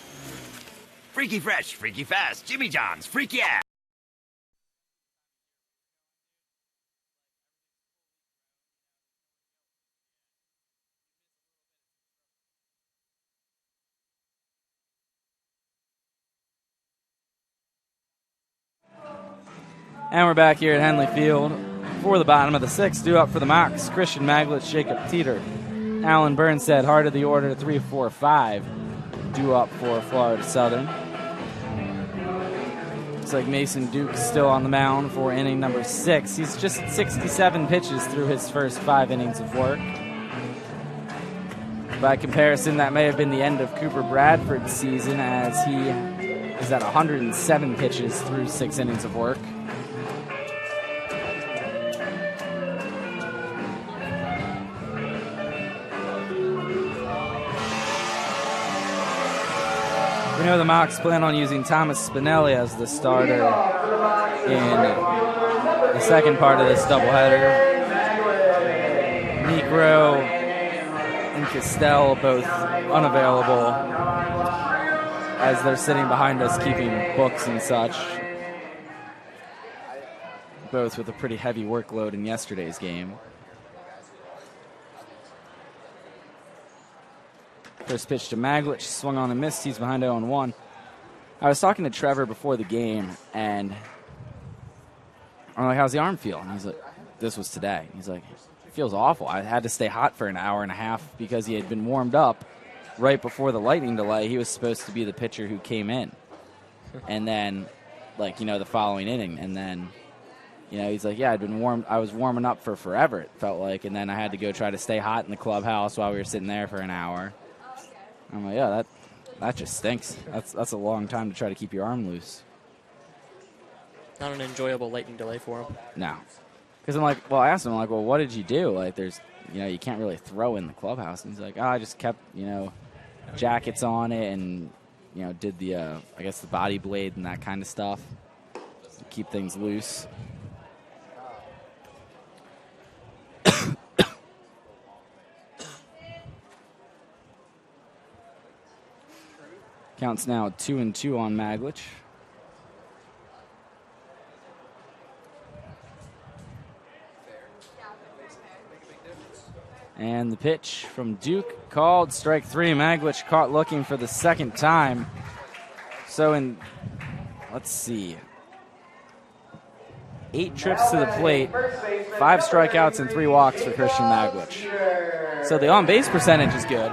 H: Freaky fresh, freaky fast, Jimmy John's, freaky ass.
A: And we're back here at Henley Field for the bottom of the 6th. Due up for the Mocs, Christian Maglich, Jacob Teeter, Alan Burnstead, heart of the order, 3, 4, 5. Due up for Florida Southern. Looks like Mason Duke's still on the mound for inning number 6. He's just 67 pitches through his first 5 innings of work. By comparison, that may have been the end of Cooper Bradford's season, as he is at 107 pitches through 6 innings of work. We know the Mocs plan on using Thomas Spinelli as the starter in the second part of this doubleheader. Negro and Castell both unavailable as they're sitting behind us keeping books and such. Both with a pretty heavy workload in yesterday's game. First pitch to Maglich, swung on and missed. He's behind 0-1. I was talking to Trevor before the game, and I'm like, how's the arm feel? And he's like, this was today. He's like, it feels awful. I had to stay hot for an hour and a half because he had been warmed up right before the lightning delay. He was supposed to be the pitcher who came in. And then, the following inning. And then, he's like, yeah, I was warming up for forever, it felt like. And then I had to go try to stay hot in the clubhouse while we were sitting there for an hour. I'm like, yeah, that just stinks. That's a long time to try to keep your arm loose.
C: Not an enjoyable lightning delay for him.
A: No. Because I asked him, what did you do? There's, you can't really throw in the clubhouse. And he's like, I just kept, jackets on it and, did the, the body blade and that kind of stuff to keep things loose. Counts now 2-2 on Maglich. And the pitch from Duke called strike 3. Maglich caught looking for the second time. So let's see, 8 trips to the plate, 5 strikeouts and 3 walks for Christian Maglich. So the on-base percentage is good.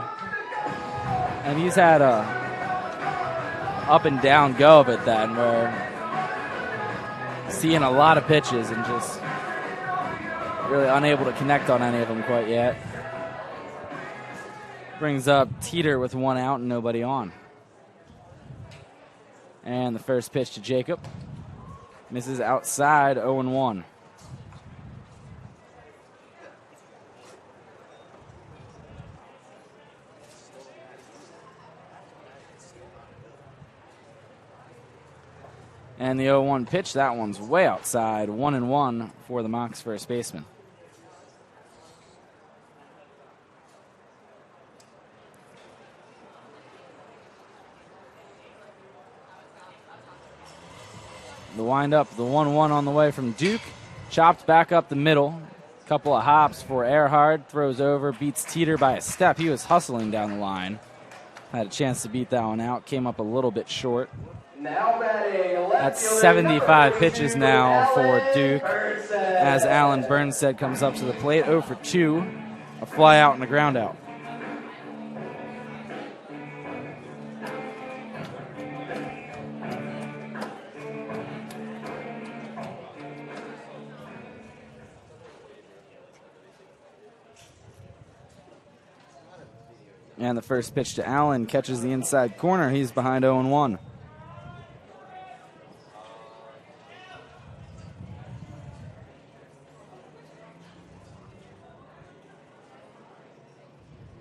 A: And he's had a up and down go of it then, where seeing a lot of pitches and just really unable to connect on any of them quite yet. Brings up Teeter with 1 out and nobody on. And the first pitch to Jacob misses outside, 0-1. And the 0-1 pitch, that one's way outside. 1-1 for the Mocs first baseman. The windup, the 1-1 on the way from Duke. Chopped back up the middle. Couple of hops for Earhart. Throws over, beats Teeter by a step. He was hustling down the line. Had a chance to beat that one out. Came up a little bit short. That's 75 pitches now for Duke as Alan Burnstead comes up to the plate. 0 for 2, a fly out and a ground out. And the first pitch to Allen catches the inside corner. He's behind 0-1.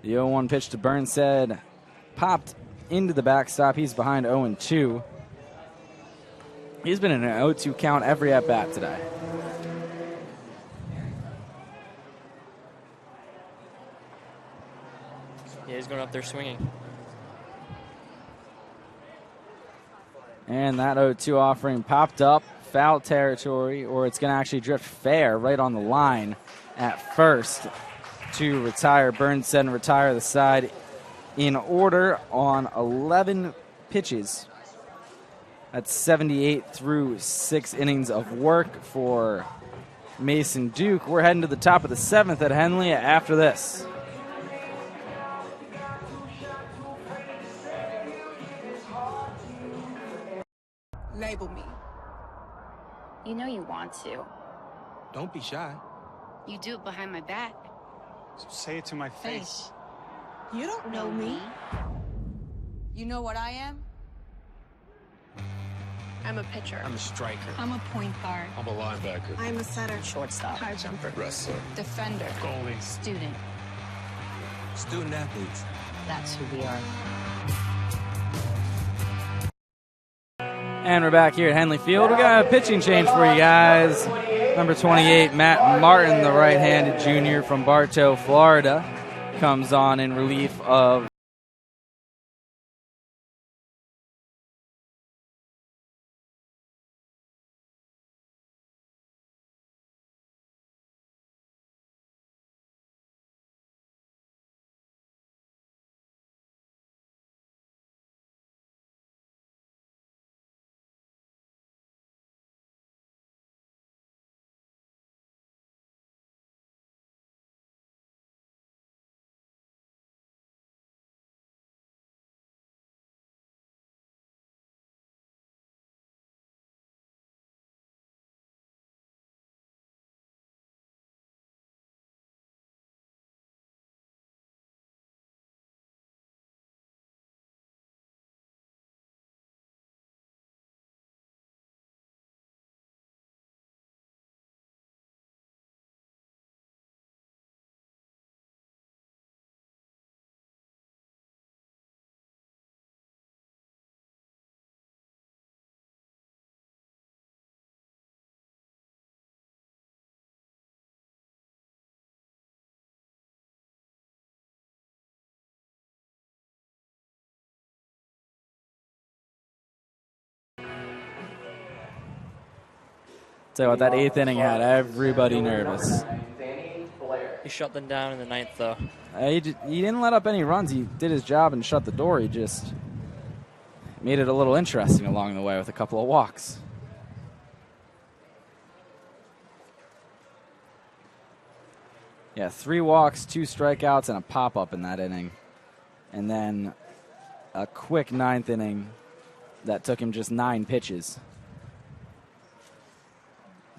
A: The 0-1 pitch to Burnside popped into the backstop. He's behind 0-2. He's been in an 0-2 count every at-bat today.
C: Yeah, he's going up there swinging.
A: And that 0-2 offering popped up, foul territory, or it's going to actually drift fair right on the line at first to retire Burnside and retire the side in order on 11 pitches. That's 78 through 6 innings of work for Mason Duke. We're heading to the top of the 7th at Henley after this.
J: Label me. You know you want to.
K: Don't be shy.
J: You do it behind my back.
K: So say it to my face.
J: You don't know me.
L: You know what I am?
J: I'm a pitcher.
K: I'm a striker.
J: I'm a point guard.
K: I'm a linebacker.
J: I'm a setter. Shortstop. High jumper.
K: Wrestler.
J: Defender.
K: Goalie.
J: Student.
K: Student athletes.
J: That's who we are.
A: And we're back here at Henley Field. We got a pitching change for you guys. Number 28, Matt Martin, the right-handed junior from Bartow, Florida, comes on in relief of So that 8th inning had everybody nervous.
C: He shut them down in the 9th, though.
A: He didn't let up any runs. He did his job and shut the door. He just made it a little interesting along the way with a couple of walks. Yeah, 3 walks, 2 strikeouts, and a pop-up in that inning. And then a quick 9th inning that took him just 9 pitches.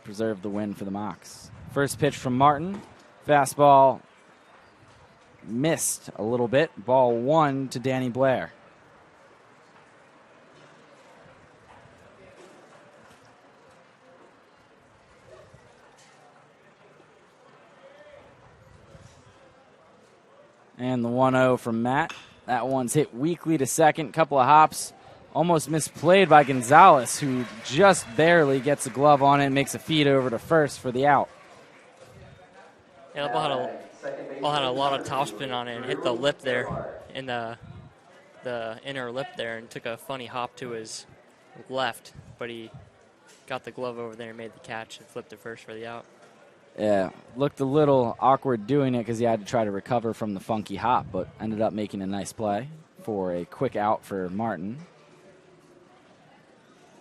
A: Preserved the win for the Mocs. First pitch from Martin. Fastball missed a little bit. Ball 1 to Danny Blair. And the 1-0 from Matt. That one's hit weakly to second. Couple of hops. Almost misplayed by Gonzalez, who just barely gets a glove on it and makes a feed over to first for the out.
C: Yeah, the ball had a lot of topspin on it and hit the lip there, in the inner lip there, and took a funny hop to his left, but he got the glove over there and made the catch and flipped it first for the out.
A: Yeah, looked a little awkward doing it because he had to try to recover from the funky hop, but ended up making a nice play for a quick out for Martin.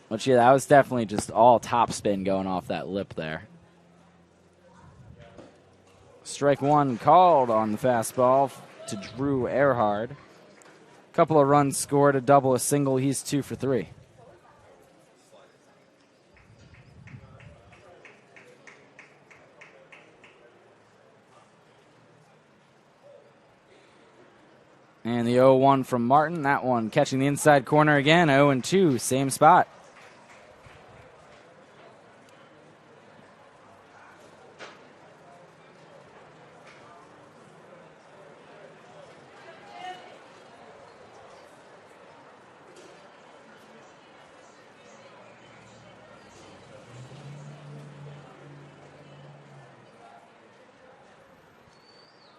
A: But yeah, that was definitely just all topspin going off that lip there. Strike 1 called on the fastball to Drew Earhart. Couple of runs scored, a double, a single. He's 2 for 3. And the 0-1 from Martin. That one catching the inside corner again. 0-2, same spot.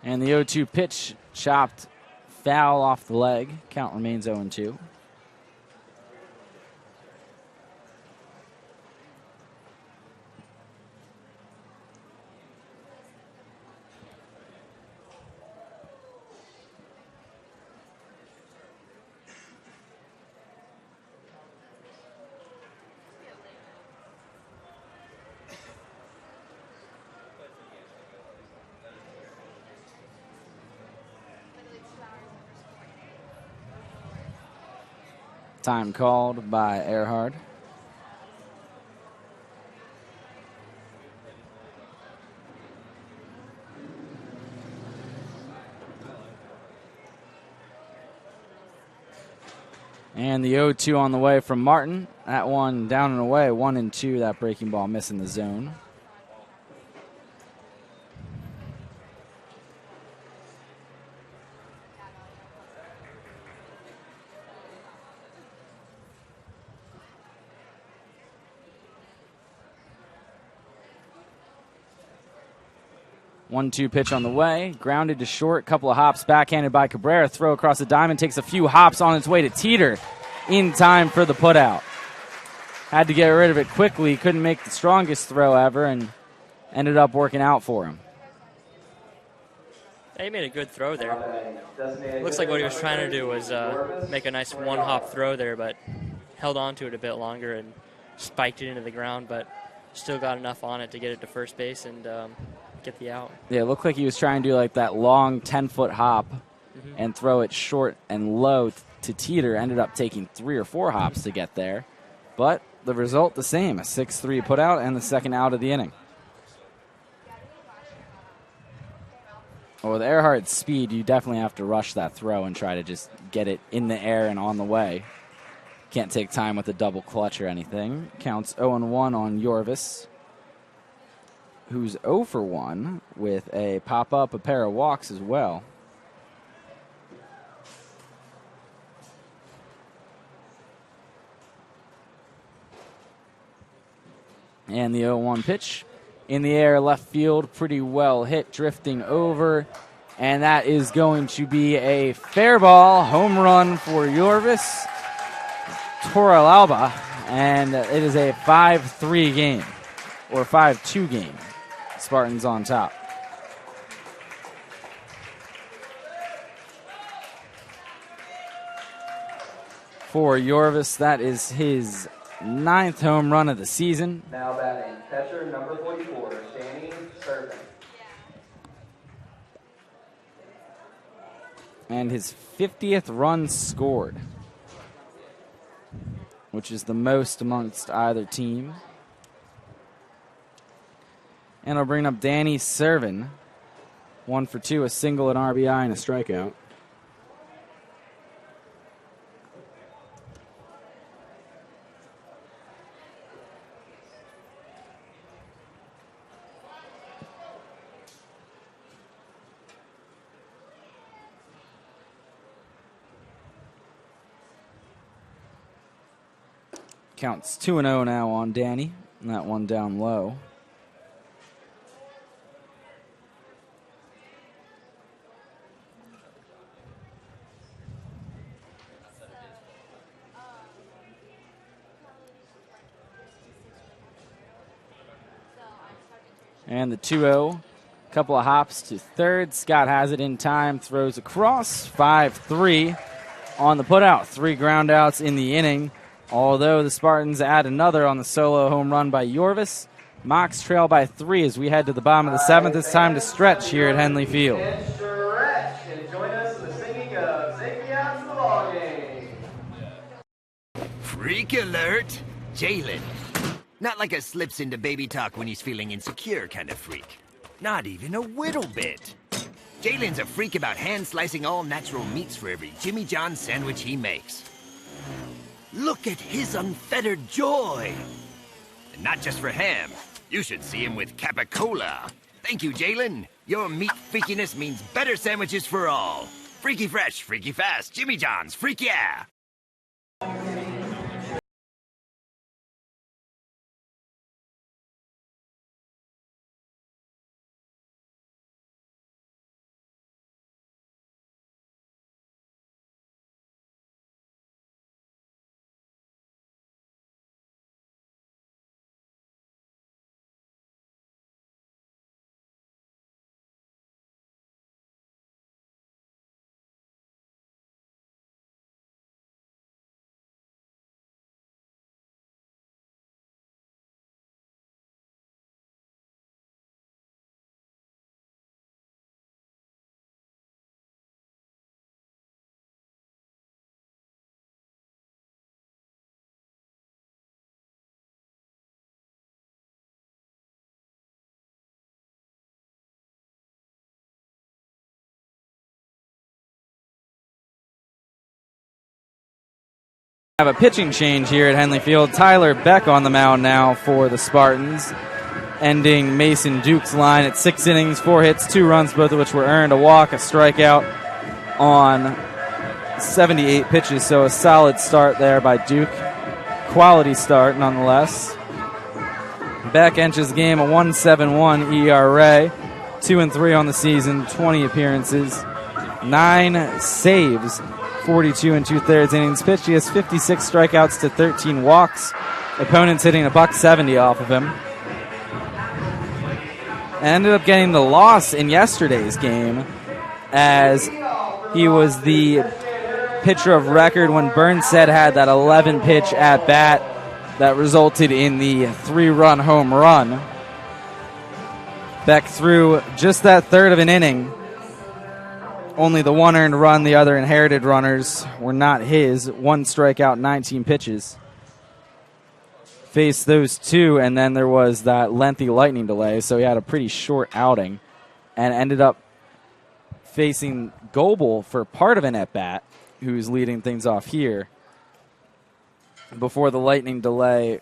A: And the 0-2 pitch chopped foul off the leg. Count remains 0-2. Time called by Earhart. And the 0-2 on the way from Martin. That one down and away, 1-2. That breaking ball missing the zone. One-two pitch on the way. Grounded to short. Couple of hops backhanded by Cabrera. Throw across the diamond. Takes a few hops on its way to Teeter. In time for the putout. Had to get rid of it quickly. Couldn't make the strongest throw ever and ended up working out for him.
C: He made a good throw there. Looks like what he was trying to do was make a nice one-hop throw there, but held on to it a bit longer and spiked it into the ground, but still got enough on it to get it to first base and get the out.
A: Yeah, it looked like he was trying to do like that long 10-foot hop and throw it short and low to Teeter. Ended up taking 3 or 4 hops to get there. But the result the same, a 6-3 putout and the second out of the inning. Well, with Earhart's speed, you definitely have to rush that throw and try to just get it in the air and on the way. Can't take time with a double clutch or anything. Counts 0-1 on Yorvis, who's 0 for 1 with a pop-up, a pair of walks as well. And the 0-1 pitch in the air, left field, pretty well hit, drifting over. And that is going to be a fair ball, home run for Yorvis Torrealba. And it is a 5-3 game, or 5-2 game. Spartans on top. For Yorvis, that is his 9th home run of the season.
G: Now batting, catcher number 44, Danny Servin.
A: And his 50th run scored, which is the most amongst either team. And I'll bring up Danny Servin, 1 for 2, a single, an RBI, and a strikeout. Counts 2-0 now on Danny, and that one down low. And the 2-0, couple of hops to third. Scott has it in time, throws across, 5-3 on the putout. 3 groundouts in the inning. Although the Spartans add another on the solo home run by Yorvis. Mocs trail by 3 as we head to the bottom of the 7th. It's time to stretch here at Henley Field.
G: And stretch, and join us in the singing of Take Me Out to the Ball Game.
H: Freak alert! Jalen. Not like a slips into baby talk when he's feeling insecure kind of freak. Not even a whittle bit. Jalen's a freak about hand-slicing all natural meats for every Jimmy John sandwich he makes. Look at his unfettered joy. And not just for ham. You should see him with Capicola. Thank you, Jalen. Your meat freakiness means better sandwiches for all. Freaky fresh, freaky fast, Jimmy John's, freak yeah!
A: Have a pitching change here at Henley Field. Tyler Beck on the mound now for the Spartans, ending Mason Duke's line at 6 innings, 4 hits, 2 runs, both of which were earned, a walk, a strikeout on 78 pitches. So a solid start there by Duke. Quality start nonetheless. Beck enters the game a 1.71 ERA, 2-3 on the season, 20 appearances, 9 saves, 42 2/3 innings pitched. He has 56 strikeouts to 13 walks. Opponents hitting a $170 off of him. And ended up getting the loss in yesterday's game as he was the pitcher of record when Burnstead had that 11-pitch at-bat that resulted in the 3-run home run. Beck threw just that third of an inning. Only the 1 earned run, the other inherited runners were not his. 1 strikeout, 19 pitches. Faced those 2, and then there was that lengthy lightning delay, so he had a pretty short outing and ended up facing Coble for part of an at-bat, who's leading things off here. Before the lightning delay,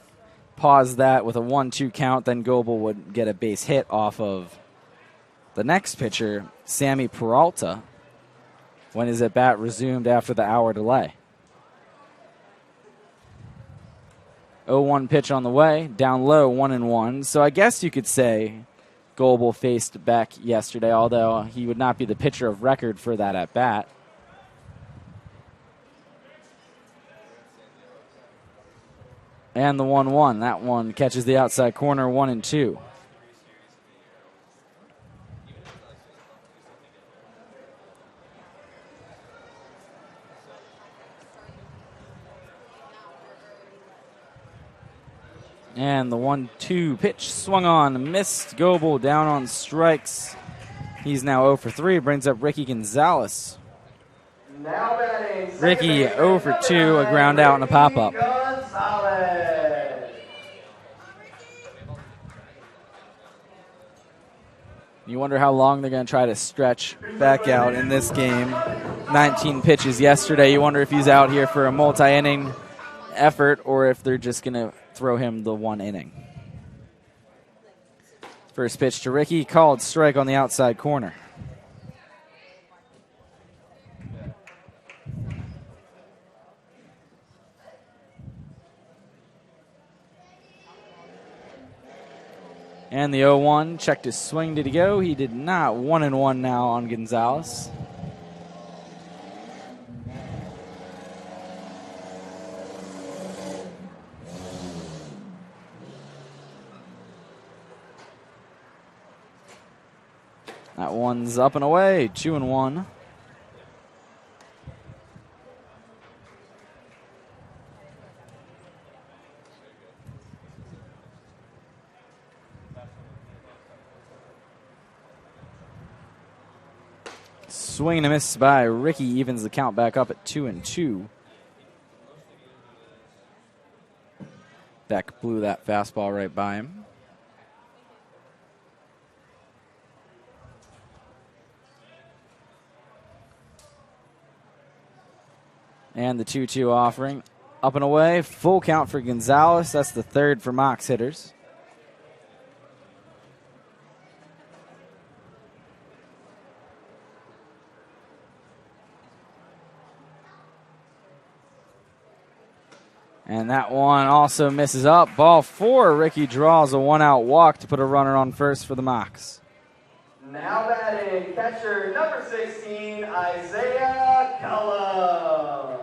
A: paused that with a 1-2 count, then Coble would get a base hit off of the next pitcher, Sammy Peralta, when his at-bat resumed after the hour delay. 0-1 pitch on the way, down low, 1-1. So I guess you could say Coble faced Beck yesterday, although he would not be the pitcher of record for that at-bat. And the 1-1. That one catches the outside corner, 1-2. And the 1-2 pitch swung on, missed. Coble down on strikes. He's now 0 for 3. Brings up Ricky Gonzalez. Ricky 0 for 2, a ground out and a pop-up. You wonder how long they're going to try to stretch back out in this game. 19 pitches yesterday. You wonder if he's out here for a multi-inning effort or if they're just going to throw him the 1 inning. First pitch to Ricky, called strike on the outside corner. And the 0-1, checked his swing. Did he go? He did not. 1-1 now on Gonzalez. That one's up and away, 2-1. Swing and a miss by Ricky evens the count back up at 2-2. Beck blew that fastball right by him. And the 2-2 offering. Up and away, full count for Gonzalez. That's the 3rd for Mox hitters. And that one also misses up. Ball 4. Ricky draws a 1-out walk to put a runner on first for the Mox.
G: Now batting, catcher number 16, Isaiah Cullum.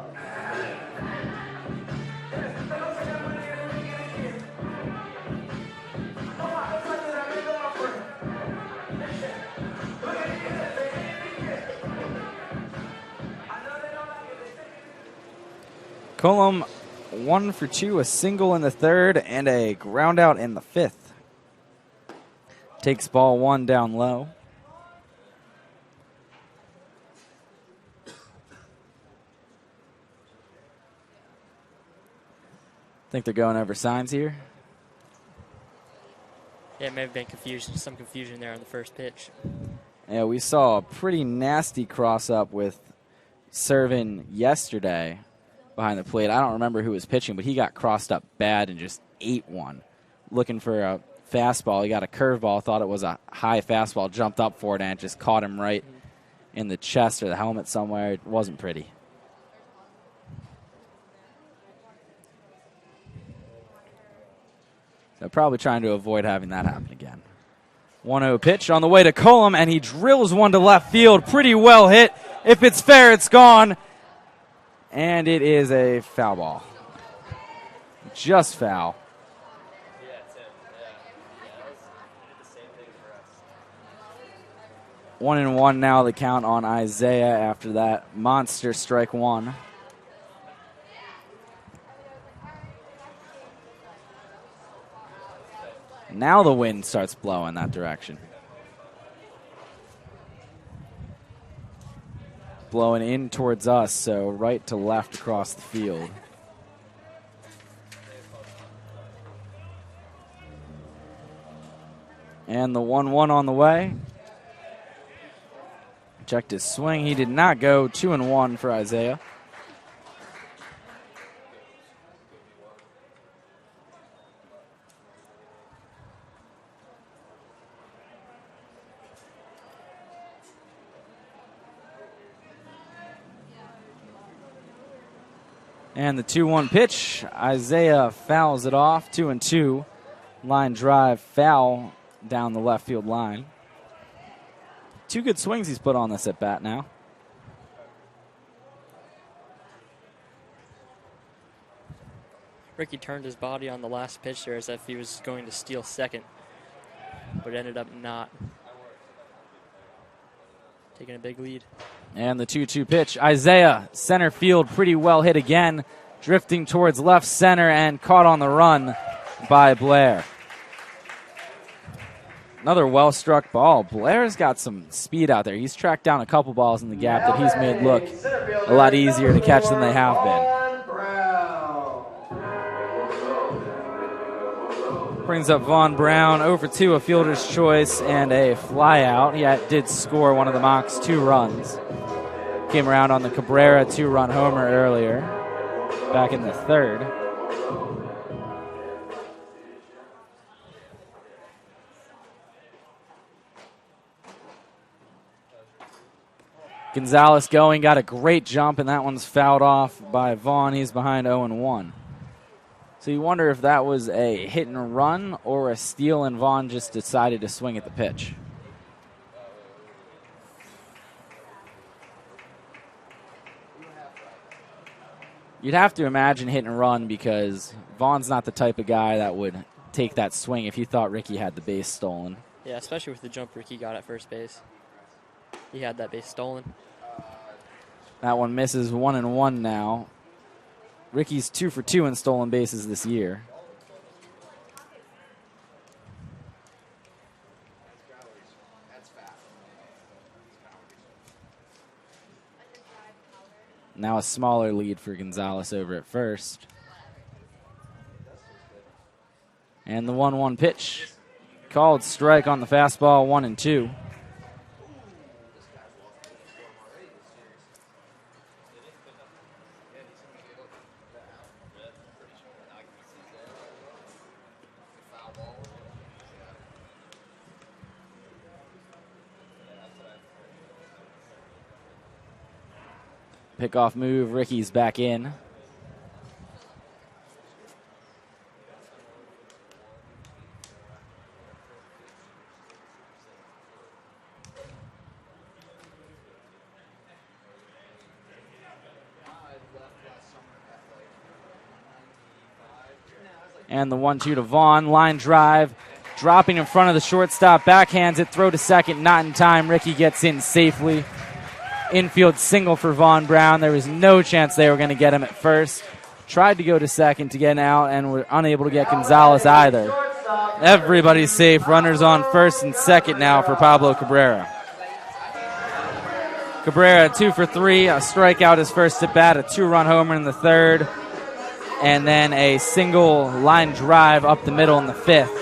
A: Cullum 1 for 2, a single in the 3rd and a ground out in the 5th. Takes ball 1 down low. Think they're going over signs here.
C: Yeah, it may have been some confusion there on the first pitch.
A: Yeah, we saw a pretty nasty cross-up with Servin yesterday behind the plate. I don't remember who was pitching, but he got crossed up bad and just ate one. Looking for a fastball. He got a curveball, thought it was a high fastball, jumped up for it, and it just caught him right in the chest or the helmet somewhere. It wasn't pretty. So probably trying to avoid having that happen again. 1-0 pitch on the way to Coble, and he drills one to left field. Pretty well hit. If it's fair, it's gone. And it is a foul ball. Just foul. 1-1 now, the count on Isaiah after that monster strike one. Now the wind starts blowing that direction. Blowing in towards us, so right to left across the field. And the 1-1 on the way. Checked his swing. He did not go. 2-1 for Isaiah. And the 2-1 pitch. Isaiah fouls it off. 2-2. Line drive foul down the left field line. Two good swings he's put on this at bat now.
C: Ricky turned his body on the last pitch there as if he was going to steal second, but ended up not. Taking a big lead.
A: And the 2-2 pitch. Isaiah, center field, pretty well hit again. Drifting towards left center and caught on the run by Blair. Another well-struck ball. Blair's got some speed out there. He's tracked down a couple balls in the gap that he's made look a lot easier to catch than they have been. Brings up Vaughn Brown, 0-2, a fielder's choice, and a flyout. He did score one of the Mocs 2 runs. Came around on the Cabrera 2-run homer earlier, back in the third. Gonzalez going, got a great jump, and that one's fouled off by Vaughn. He's behind 0-1. So you wonder if that was a hit and run or a steal, and Vaughn just decided to swing at the pitch. You'd have to imagine hit and run because Vaughn's not the type of guy that would take that swing if he thought Ricky had the base stolen.
C: Yeah, especially with the jump Ricky got at first base. He had that base stolen.
A: That one misses. 1-1 now. Ricky's 2 for 2 in stolen bases this year. Now a smaller lead for Gonzalez over at first. And the 1-1 pitch. Called strike on the fastball, 1-2. Pickoff move, Ricky's back in. And the 1-2 to Vaughn. Line drive. Dropping in front of the shortstop. Backhands it. Throw to second. Not in time. Ricky gets in safely. Infield single for Vaughn Brown. There was no chance they were going to get him at first. Tried to go to second to get out and were unable to get Gonzalez either. Everybody's safe. Runners on first and second now for Pablo Cabrera. Cabrera 2 for 3. A strikeout his first at bat. A 2-run homer in the third. And then a single line drive up the middle in the fifth.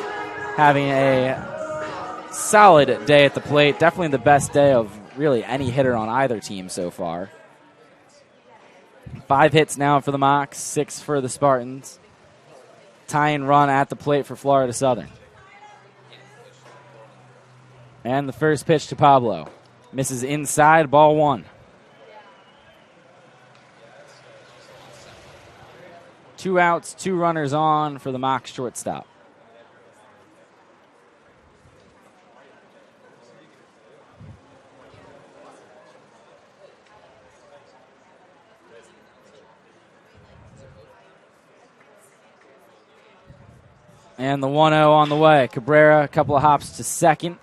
A: Having a solid day at the plate. Definitely the best day of really any hitter on either team so far. 5 hits now for the Mocs, 6 for the Spartans. Tying run at the plate for Florida Southern. And the first pitch to Pablo. Misses inside, ball 1. 2 outs, 2 runners on for the Mocs shortstop. And the 1-0 on the way. Cabrera, a couple of hops to second.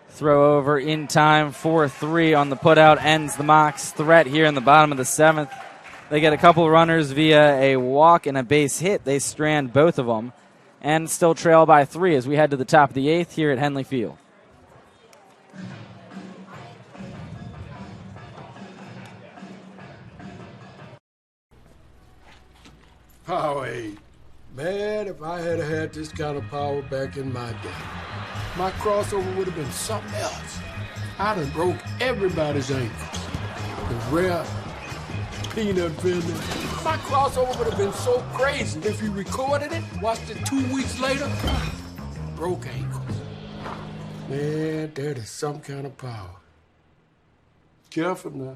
A: Throw over in time, 4-3 on the putout. Ends the Mocs' threat here in the bottom of the 7th. They get a couple of runners via a walk and a base hit. They strand both of them and still trail by 3 as we head to the top of the 8th here at Henley Field.
M: Power 8. Man, if I had had this kind of power back in my day, my crossover would have been something else. I'd have broke everybody's ankles. The rare peanut vendor. My crossover would have been so crazy. If you recorded it, watched it 2 weeks later, broke ankles. Man, that is some kind of power. Careful now.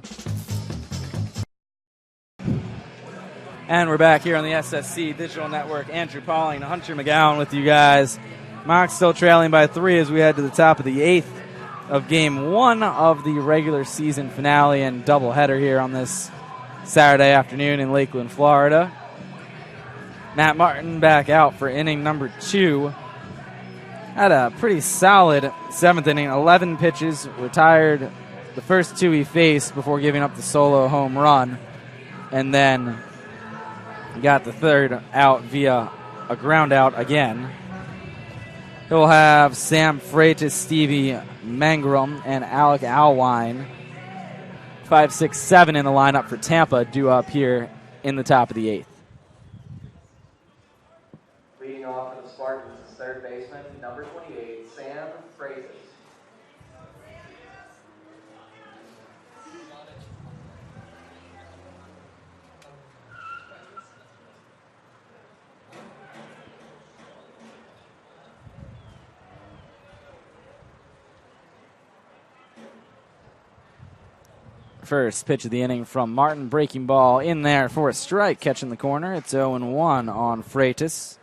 A: And we're back here on the SSC Digital Network. Andrew Pauling, Hunter Mcgowan with you guys. Mocs still trailing by 3 as we head to the top of the 8th of Game 1 of the regular season finale and doubleheader here on this Saturday afternoon in Lakeland, Florida. Matt Martin back out for inning number 2. Had a pretty solid 7th inning, 11 pitches, retired the first 2 he faced before giving up the solo home run, and then got the 3rd out via a ground out again. He'll have Sam Freitas, Stevie Mangrum, and Alec Alwine, 5, 6, 7 in the lineup for Tampa, due up here in the top of the 8th.
G: Leading off for the Spartans is third baseman, number 28, Sam Freitas.
A: First pitch of the inning from Martin. Breaking ball in there for a strike. Catching the corner. It's 0-1 on Freitas.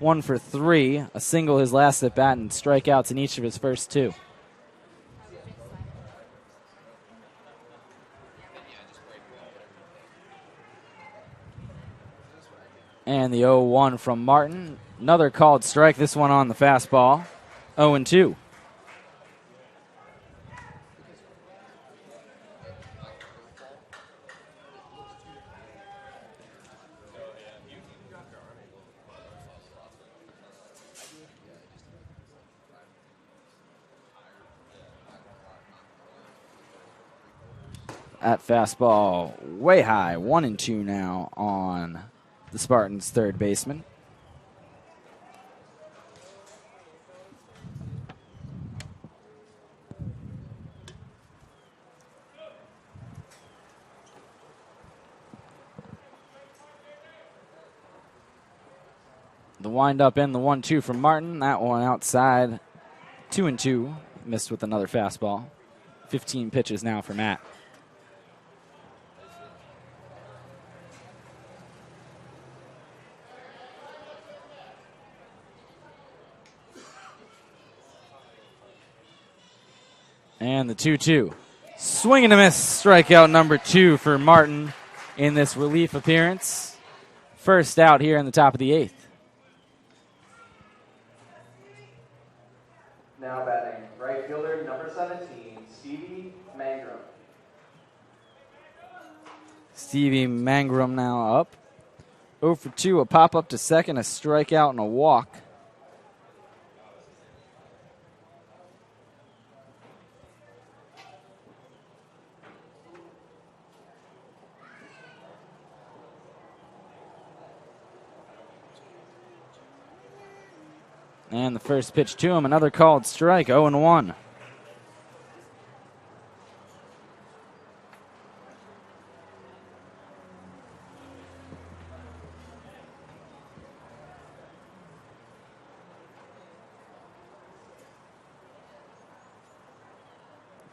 A: 1 for 3. A single his last at bat and strikeouts in each of his first 2. And the 0-1 from Martin. Another called strike. This one on the fastball. 0-2. At fastball, way high, 1-2 now on the Spartans' third baseman. The windup and the 1-2 from Martin. That one outside, 2-2. Missed with another fastball. 15 pitches now for Matt. And the 2-2. Swing and a miss. Strikeout number 2 for Martin in this relief appearance. First out here in the top of the 8th.
G: Now batting, right fielder, number 17, Stevie Mangrum.
A: Stevie Mangrum now up. 0 for 2, a pop up to second, a strikeout, and a walk. And the first pitch to him, another called strike, 0-1.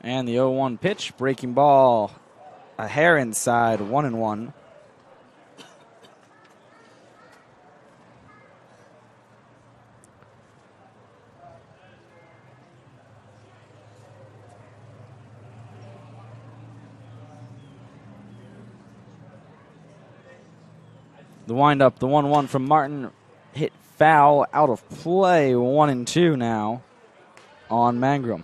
A: And the 0-1 pitch, breaking ball, a hair inside, 1-1. The windup, the 1-1 from Martin, hit foul, out of play, 1-2 now on Mangrum.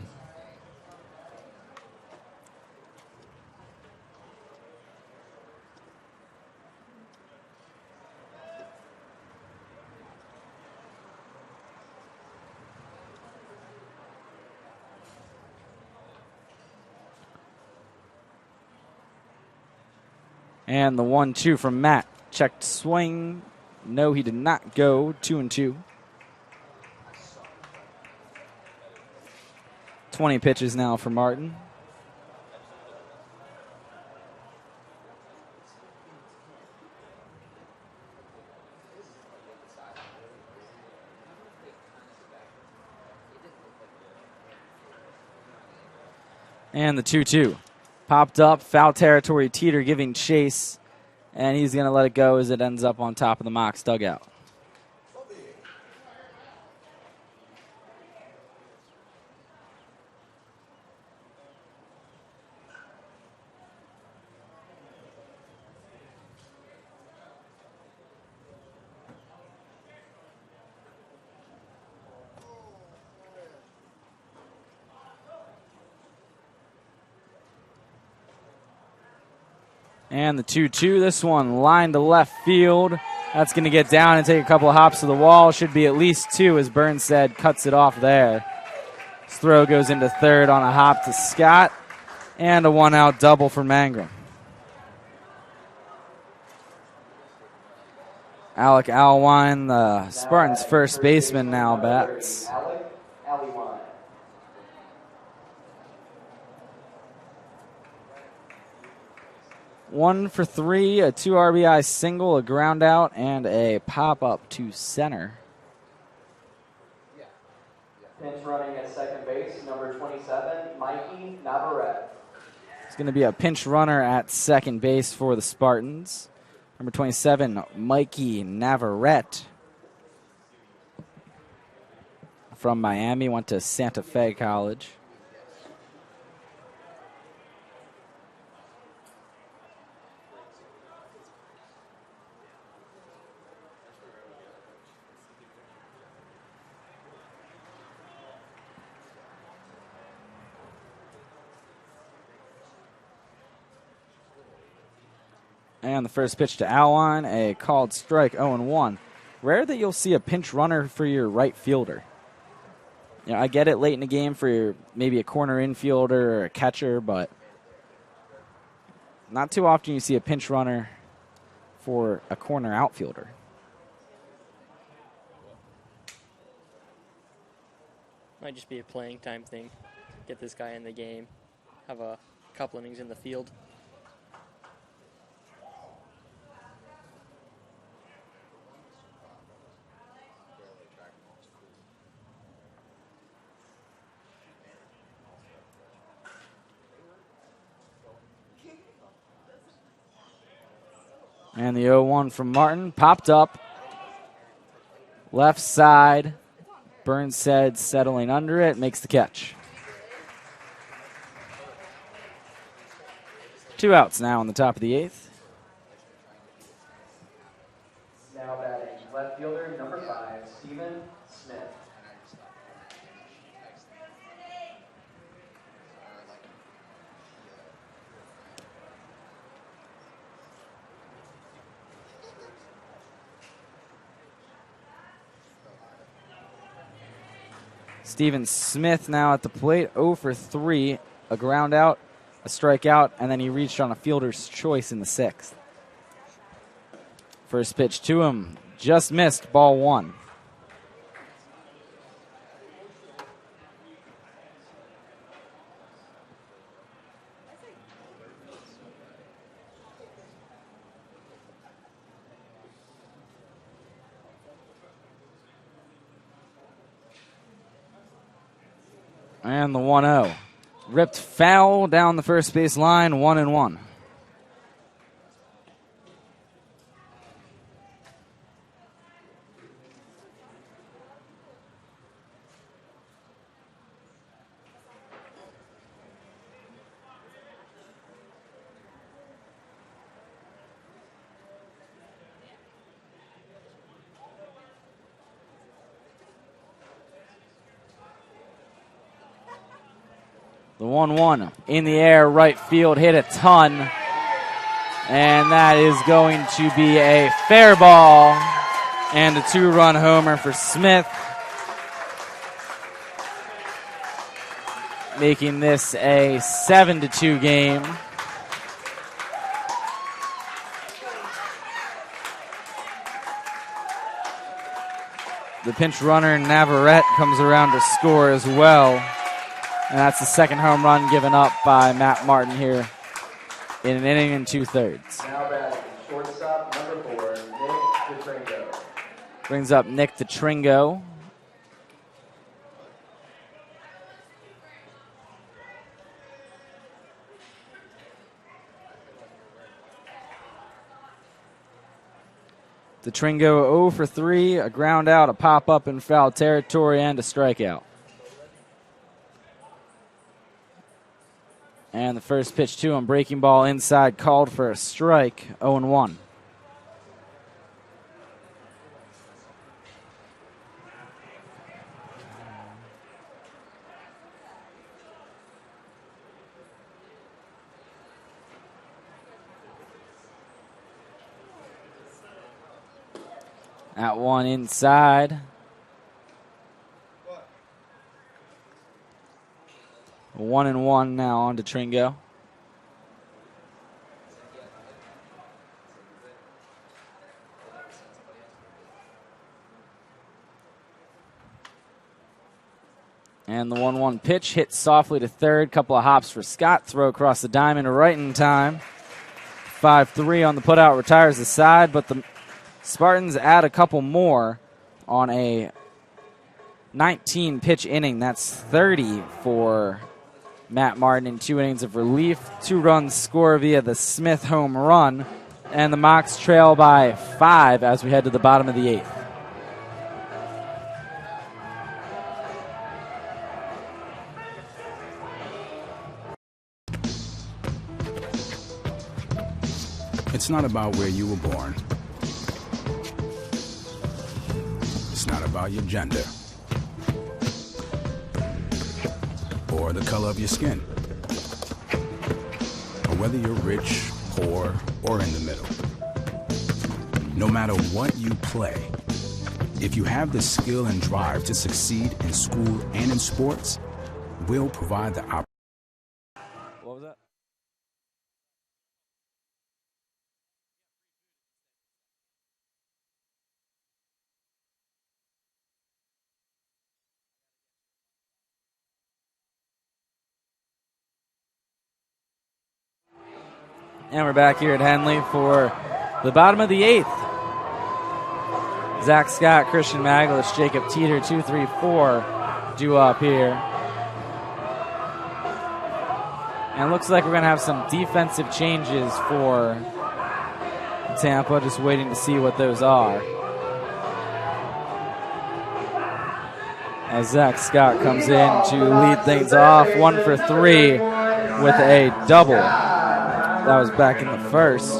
A: And the 1-2 from Matt. Checked swing. No, he did not go. 2-2. 20 pitches now for Martin. And the 2-2. Popped up, foul territory, Teeter giving chase, and he's going to let it go as it ends up on top of the Mocs dugout. And the 2-2, this one lined to left field. That's going to get down and take a couple of hops to the wall. Should be at least 2, as Burns said, cuts it off there. His throw goes into third on a hop to Scott. And a 1-out double for Mangrum. Alec Alwine, the Spartans' first baseman, now bats. 1 for 3, a 2 RBI single, a ground out, and a pop up to center.
G: Pinch running at second base, number 27, Mikey Navarrete.
A: It's going to be a pinch runner at second base for the Spartans. Number 27, Mikey Navarrete. From Miami, went to Santa Fe College. And the first pitch to Alwine, a called strike, 0-1. Rare that you'll see a pinch runner for your right fielder. You know, I get it late in the game for your, maybe a corner infielder or a catcher, but not too often you see a pinch runner for a corner outfielder.
C: Might just be a playing time thing. Get this guy in the game, have a couple innings in the field.
A: And the 0-1 from Martin, popped up. Left side. Burns said settling under it, makes the catch. 2 outs now on the top of the 8th.
G: Now batting left fielder, number 5, Stephen Smith.
A: Steven Smith now at the plate, 0 for 3, a ground out, a strikeout, and then he reached on a fielder's choice in the 6th. First pitch to him, just missed, ball 1. And the 1-0. ripped foul down the first base line, 1-1. The 1-1 in the air, right field, hit a ton. And that is going to be a fair ball and a 2-run homer for Smith, making this a 7-2 game. The pinch runner, Navarrete, comes around to score as well. And that's the second home run given up by Matt Martin here in an inning and 2/3.
G: Now batting shortstop number 4, Nick DeTringo.
A: Brings up Nick DeTringo. DeTringo 0 for 3, a ground out, a pop up in foul territory, and a strikeout. And the first pitch to him, breaking ball inside, called for a strike, 0-1. That one inside. 1-1 now on to Tringo. And the 1-1 pitch hit softly to third. Couple of hops for Scott. Throw across the diamond right in time. 5-3 on the putout, retires the side, but the Spartans add a couple more on a 19-pitch inning. That's 30 for Matt Martin in 2 innings of relief. 2 runs score via the Smith home run, and the Mocs trail by 5 as we head to the bottom of the 8th.
N: It's not about where you were born. It's not about your gender or the color of your skin, or whether you're rich, poor, or in the middle. No matter what you play, if you have the skill and drive to succeed in school and in sports, we'll provide the opportunity.
A: What was that? And we're back here at Henley for the bottom of the 8th. Zach Scott, Christian Maglis, Jacob Teeter, 2, 3, 4 due up here. And it looks like we're going to have some defensive changes for Tampa. Just waiting to see what those are. As Zach Scott comes in to lead things off, 1 for 3 with a double. That was back in the first.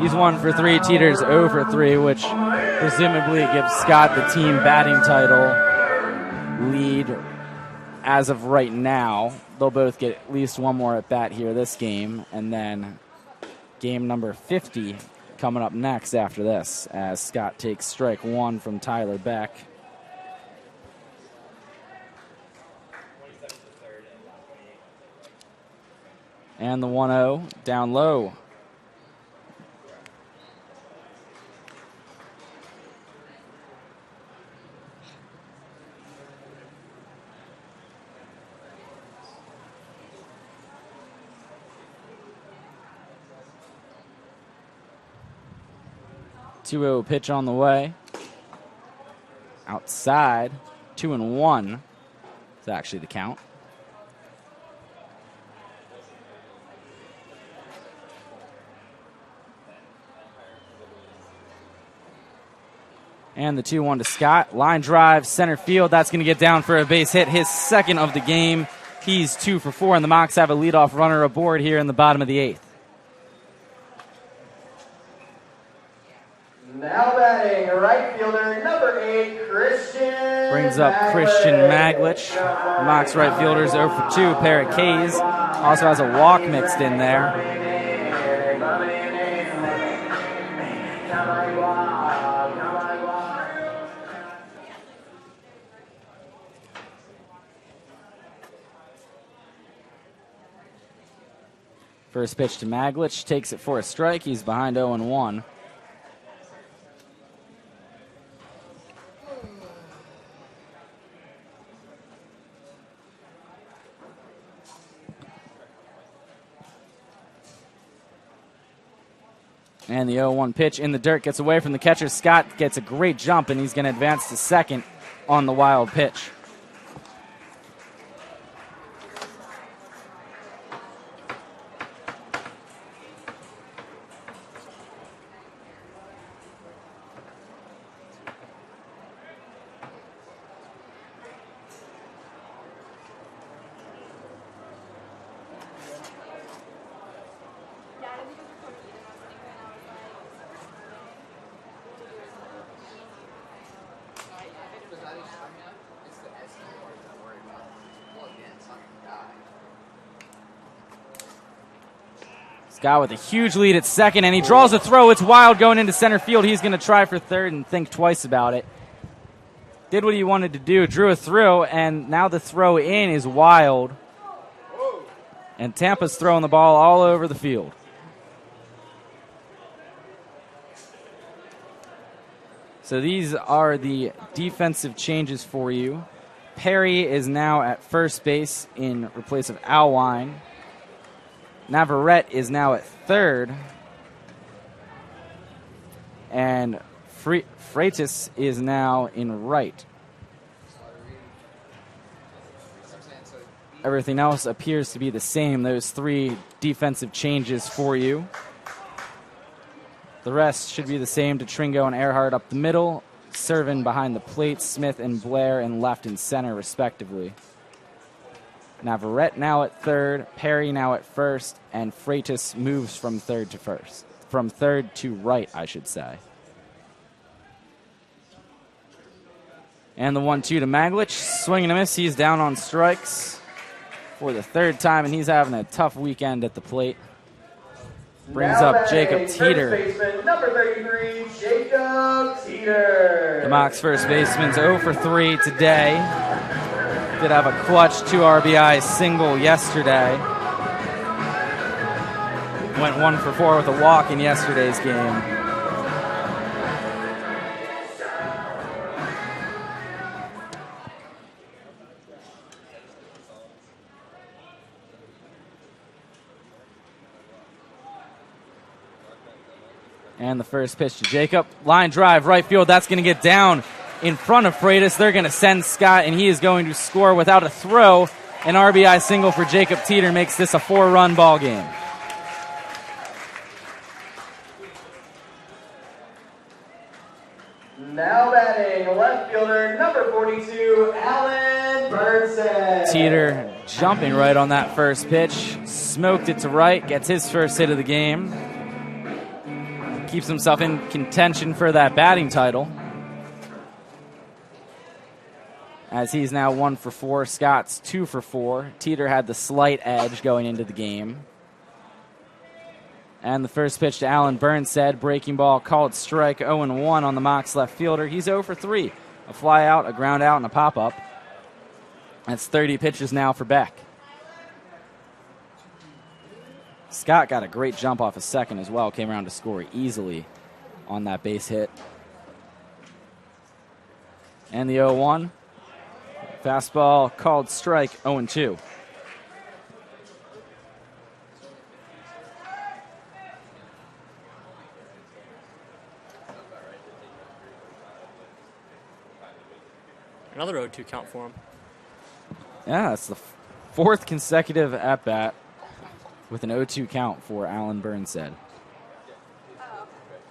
A: He's 1 for 3. Teeter's 0 for 3, which presumably gives Scott the team batting title lead as of right now. They'll both get at least one more at bat here this game, and then game number 50 coming up next after this, as Scott takes strike 1 from Tyler Beck. And the 1-0 down low. Two-0 pitch on the way. Outside, 2-1. It's actually the count. And the 2-1 to Scott. Line drive, center field. That's going to get down for a base hit. His second of the game. He's 2 for 4, and the Mocs have a leadoff runner aboard here in the bottom of the 8th.
G: Now batting, right fielder, number 8, Christian.
A: Brings up Christian Maglich. Mocs right fielder's 0 for 2, pair of Ks. Also has a walk mixed in there. First pitch to Maglich, takes it for a strike. He's behind 0-1. And the 0-1 pitch in the dirt gets away from the catcher. Scott gets a great jump, and he's going to advance to second on the wild pitch. Scott with a huge lead at second, and he draws a throw. It's wild going into center field. He's going to try for third and think twice about it. Did what he wanted to do, drew a throw, and now the throw in is wild. And Tampa's throwing the ball all over the field. So these are the defensive changes for you. Perry is now at first base in place of Alwine. Navarrete is now at third. And Freitas is now in right. Everything else appears to be the same. Those 3 defensive changes for you. The rest should be the same. Tringo and Earhart up the middle. Servin behind the plate. Smith and Blair in left and center, respectively. Navarrete now at third, Perry now at first, and Freitas moves from third to first. From third to right, I should say. And the 1-2 to Maglich. Swing and a miss. He's down on strikes for the third time, and he's having a tough weekend at the plate. Brings up Jacob Teeter.
G: First baseman, number 33, Jacob Teeter.
A: The Mocs first baseman's 0 for 3 today. Did have a clutch 2 RBI single yesterday. Went 1 for 4 with a walk in yesterday's game. And the first pitch to Jacob. Line drive, right field. That's going to get down in front of Freitas. They're going to send Scott, and he is going to score without a throw. An RBI single for Jacob Teeter makes this a 4-run ball game.
G: Now batting, left fielder, number 42, Alan Burnson.
A: Teeter jumping right on that first pitch. Smoked it to right, gets his first hit of the game. Keeps himself in contention for that batting title. As he's now 1 for 4, Scott's 2 for 4. Teeter had the slight edge going into the game. And the first pitch to Alan Burnson, breaking ball, called strike, 0-1 on the Mocs left fielder. He's 0 for 3. A fly out, a ground out, and a pop-up. That's 30 pitches now for Beck. Scott got a great jump off a second as well. Came around to score easily on that base hit. And the 0-1. Fastball called strike, 0-2.
C: Another 0-2 count for him.
A: Yeah, it's the fourth consecutive at-bat with an 0-2 count for Alan Burnside.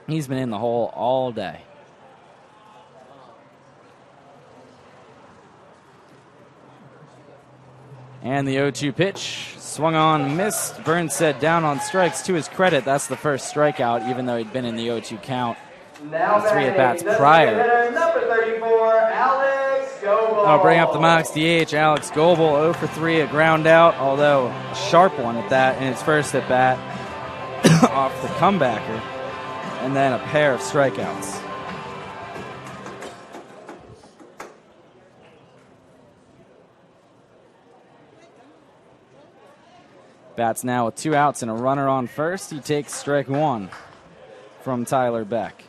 A: He's been in the hole all day. And the 0-2 pitch, swung on, missed. Burnside down on strikes. To his credit, that's the first strikeout, even though he'd been in the 0-2 count.
G: Now
A: the 3 at-bats
G: batting,
A: prior.
G: Number 34, Alex Coble.
A: I'll bring up the Mox DH, Alex Coble, 0 for 3, a ground out, although a sharp one at that in his first at-bat off the comebacker, and then a pair of strikeouts. Bats now with 2 outs and a runner on first. He takes strike 1 from Tyler Beck.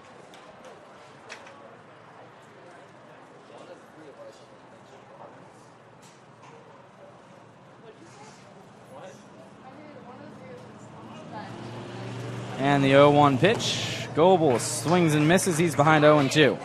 A: And the 0-1 pitch. Coble swings and misses. He's behind 0-2.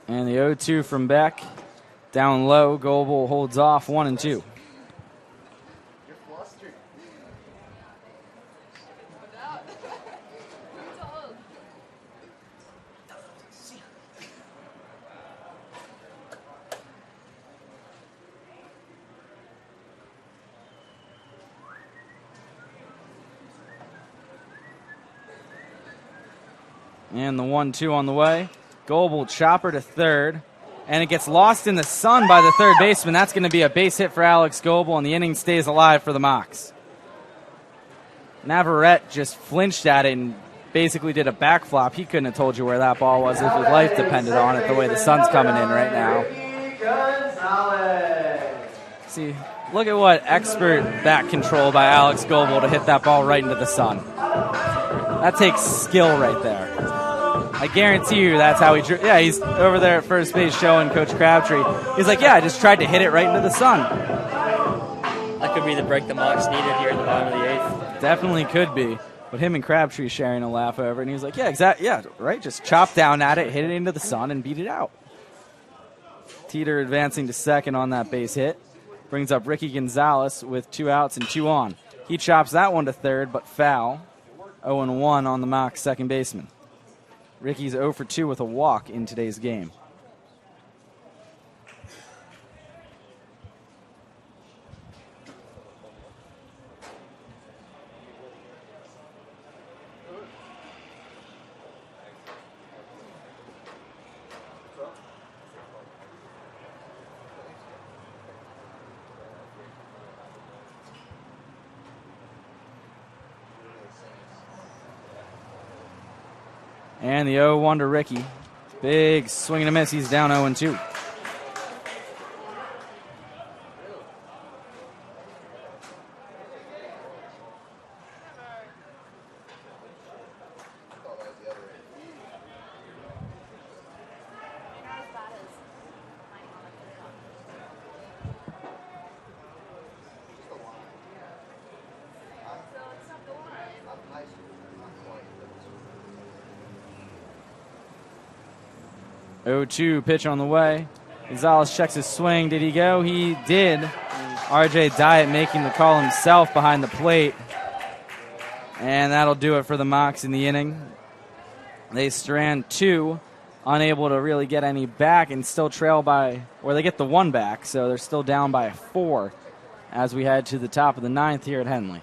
A: And the 0-2 from Beck. Down low, Coble holds off 1-2. And the 1-2 on the way. Coble chopper to third. And it gets lost in the sun by the third baseman. That's going to be a base hit for Alex Coble, and the inning stays alive for the Mox. Navarrete just flinched at it and basically did a backflop. He couldn't have told you where that ball was if his life depended on it, the way the sun's coming in right now. See, look at what expert back control by Alex Coble to hit that ball right into the sun. That takes skill right there. I guarantee you that's how he drew. Yeah, he's over there at first base showing Coach Crabtree. He's like, yeah, I just tried to hit it right into the sun.
C: That could be the break the Mox needed here in the bottom of the 8th.
A: Definitely could be. But him and Crabtree sharing a laugh over it. And he was like, yeah, exactly. Yeah, right. Just chop down at it, hit it into the sun, and beat it out. Teeter advancing to second on that base hit. Brings up Ricky Gonzalez with 2 outs and 2 on. He chops that one to third, but foul. 0-1 on the Mox second baseman. Ricky's 0 for 2 with a walk in today's game. And the 0-1 to Ricky. Big swing and a miss. He's down 0-2. Pitch on the way. Gonzalez checks his swing. Did he go? He did. RJ Diet making the call himself behind the plate. And that'll do it for the Mox in the inning. They strand 2, unable to really get any back, and still trail by, or they get the 1 back, so they're still down by 4 as we head to the top of the 9th here at Henley.